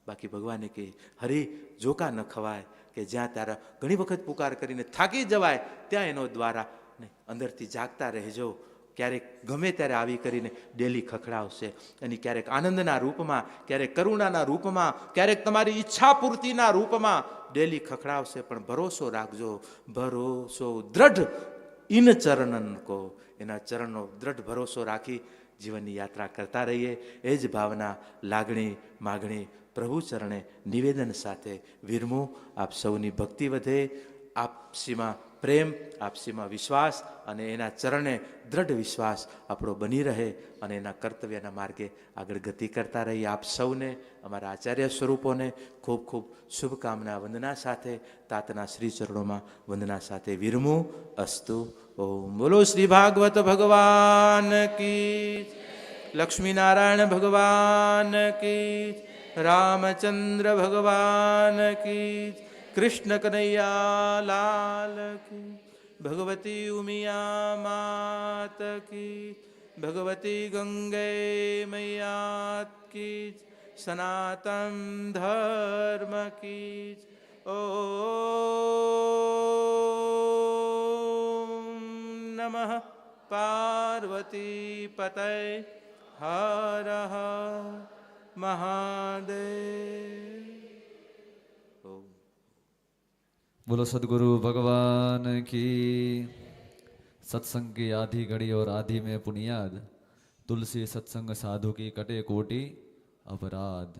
બાકી ભગવાને કહે હરી જોકા ન ખવાય, કે જ્યાં તારા ઘણી વખત પુકાર કરીને થાકી જવાય ત્યાં એનો દ્વારા નહીં, અંદરથી જાગતા રહેજો. ક્યારેક ગમે ત્યારે આવી કરીને ડેલી ખખડાવશે. અને ક્યારેક આનંદના રૂપમાં, ક્યારેક કરુણાના રૂપમાં, ક્યારેક તમારી ઈચ્છા પૂર્તિના રૂપમાં ડેલી ખખડાવશે. પણ ભરોસો રાખજો, ભરોસો દ્રઢ ઇન ચરણન કો, એના ચરણનો દ્રઢ ભરોસો રાખી જીવનની યાત્રા કરતા રહીએ. એ જ ભાવના, લાગણી, માગણી પ્રભુ ચરણે નિવેદન સાથે વિરમું. આપ સૌની ભક્તિ વધે, આપસીમાં પ્રેમ, આપસીમાં વિશ્વાસ અને એના ચરણે દ્રઢ વિશ્વાસ આપણો બની રહે અને એના કર્તવ્યના માર્ગે આગળ ગતિ કરતા રહીએ. આપ સૌને, અમારા આચાર્ય સ્વરૂપોને ખૂબ ખૂબ શુભકામના વંદના સાથે તાતના શ્રી ચરણોમાં વંદના સાથે વિરમું. અસ્તુ. ઓમ. બોલો શ્રી ભાગવત ભગવાન કી, લક્ષ્મીનારાયણ ભગવાન કી, રામચંદ્ર ભગવાન કી, કૃષ્ણ કનૈયા લાલ કી, ભગવતી ઉમિયા માત કી, ભગવતી ગંગે મૈયાત કી, સનાતન ધર્મ કી. ઓમ નમઃ પાર્વતી પતય. હર હર મહાદેવ. ઓમ. बोलो सदगुरु भगवान की. सत्संग की आधी घड़ी और आधी में पुनियाद, तुलसी सत्संग साधु की कटे कोटि अपराध.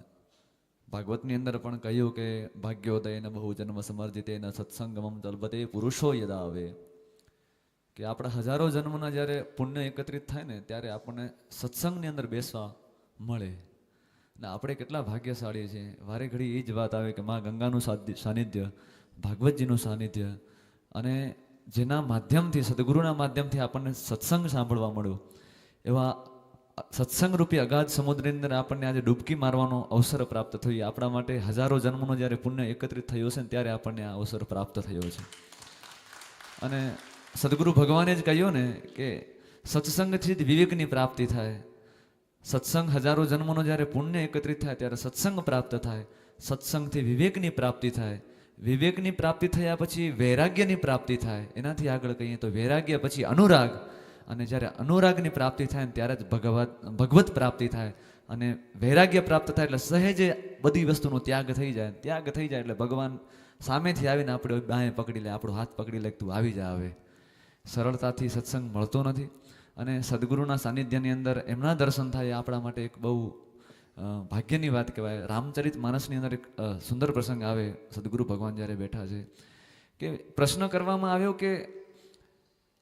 ભાગવતની અંદર પણ કહ્યું કે ભાગ્યોદય ન બહુ જન્મ સમર્જિતે ન સત્સંગમમ તલપતે પુરુષો યદા આવે, કે આપણા હજારો જન્મના જ્યારે પુણ્ય એકત્રિત થાય ને ત્યારે આપણને સત્સંગની અંદર બેસવા મળે. ને આપણે કેટલા ભાગ્યશાળી છીએ. વારે ઘડી એ જ વાત આવે કે માં ગંગાનું સાનિધ્ય, ભાગવતજીનું સાનિધ્ય, અને જેના માધ્યમથી, સદગુરુના માધ્યમથી આપણને સત્સંગ સાંભળવા મળ્યો, એવા સત્સંગ રૂપી અગાધ સમુદ્રની અંદર આપણને આજે ડૂબકી મારવાનો અવસર પ્રાપ્ત થયો. આપણા માટે હજારો જન્મનો જ્યારે પુણ્ય એકત્રિત થયો છે ને ત્યારે આપણને આ અવસર પ્રાપ્ત થયો છે. અને સદગુરુ ભગવાને જ કહ્યું ને કે સત્સંગથી જ વિવેકની પ્રાપ્તિ થાય. સત્સંગ હજારો જન્મનો જ્યારે પુણ્ય એકત્રિત થાય ત્યારે સત્સંગ પ્રાપ્ત થાય. સત્સંગથી વિવેકની પ્રાપ્તિ થાય. વિવેકની પ્રાપ્તિ થયા પછી વૈરાગ્યની પ્રાપ્તિ થાય. એનાથી આગળ કહીએ તો વૈરાગ્ય પછી અનુરાગ, અને જ્યારે અનુરાગની પ્રાપ્તિ થાય ને ત્યારે જ ભગવત પ્રાપ્તિ થાય. અને વૈરાગ્ય પ્રાપ્ત થાય એટલે સહેજે બધી વસ્તુનો ત્યાગ થઈ જાય. ત્યાગ થઈ જાય એટલે ભગવાન સામેથી આવીને આપણે બાંહે પકડી લે, આપણો હાથ પકડી લે, તું આવી જા. આવે સરળતાથી સત્સંગ મળતો નથી. અને સદગુરુના સાનિધ્યની અંદર એમના દર્શન થાય એ આપણા માટે એક બહુ ભાગ્યની વાત કહેવાય. રામચરિત માનસની અંદર એક સુંદર પ્રસંગ આવે. સદગુરુ ભગવાન જ્યારે બેઠા છે કે પ્રશ્ન કરવામાં આવ્યો કે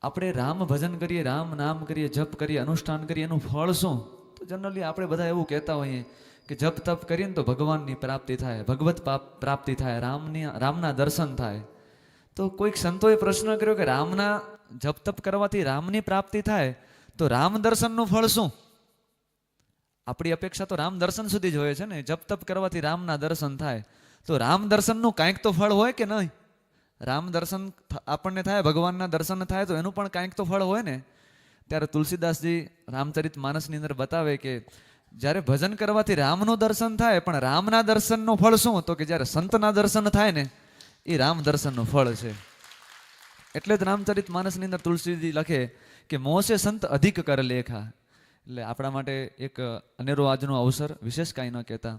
આપણે રામ ભજન કરીએ, રામ નામ કરીએ, જપ કરીએ, અનુષ્ઠાન કરીએ, એનું ફળ શું? તો જનરલી આપણે બધા એવું કહેતા હોઈએ કે જપ તપ કરીએ ને તો ભગવાનની પ્રાપ્તિ થાય, ભગવત પ્રાપ્તિ થાય, રામના દર્શન થાય. તો કોઈક સંતોએ પ્રશ્ન કર્યો કે રામના જપ તપ કરવાથી રામની પ્રાપ્તિ થાય તો રામ દર્શનનું ફળ શું? આપણી અપેક્ષા તો રામ દર્શન સુધી જ હોય છે ને. જપ તપ કરવાથી રામના દર્શન થાય તો રામ દર્શનનું કાંઈક તો ફળ હોય કે નહીં? રામ દર્શન આપણને થાય, ભગવાનના દર્શન થાય તો એનું પણ કાંઈક તો ફળ હોય ને. ત્યારે તુલસીદાસજી રામચરિત માનસની અંદર બતાવે કે જ્યારે ભજન કરવાથી રામનું દર્શન થાય, પણ રામના દર્શનનું ફળ શું? તો કે જ્યારે સંતના દર્શન થાય ને એ રામ દર્શનનું ફળ છે. એટલે જ રામચરિત માનસની અંદર તુલસીજી લખે કે મોસે સંત અધિક કર લેખા. એટલે આપણા માટે એક અનેરો આજનો અવસર, વિશેષ કાંઈ ન કહેતા,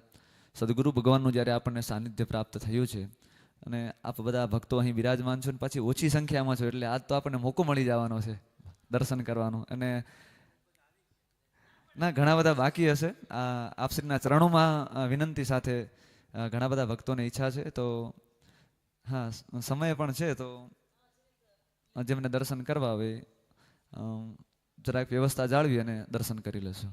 સદગુરુ ભગવાનનું જ્યારે આપણને સાનિધ્ય પ્રાપ્ત થયું છે અને આપ બધા ભક્તો અહીં બિરાજમાન છો ને પાછી ઓછી સંખ્યામાં છો, એટલે આજ તો આપણને મોકો મળી જવાનો છે દર્શન કરવાનો. અને ના, ઘણા બધા બાકી હશે. આપશ્રીના ચરણોમાં વિનંતી સાથે ઘણા બધા ભક્તોને ઈચ્છા છે. તો હા, સમય પણ છે તો જેમને દર્શન કરવા આવે જરાક વ્યવસ્થા જાળવી અને દર્શન કરી લેશો.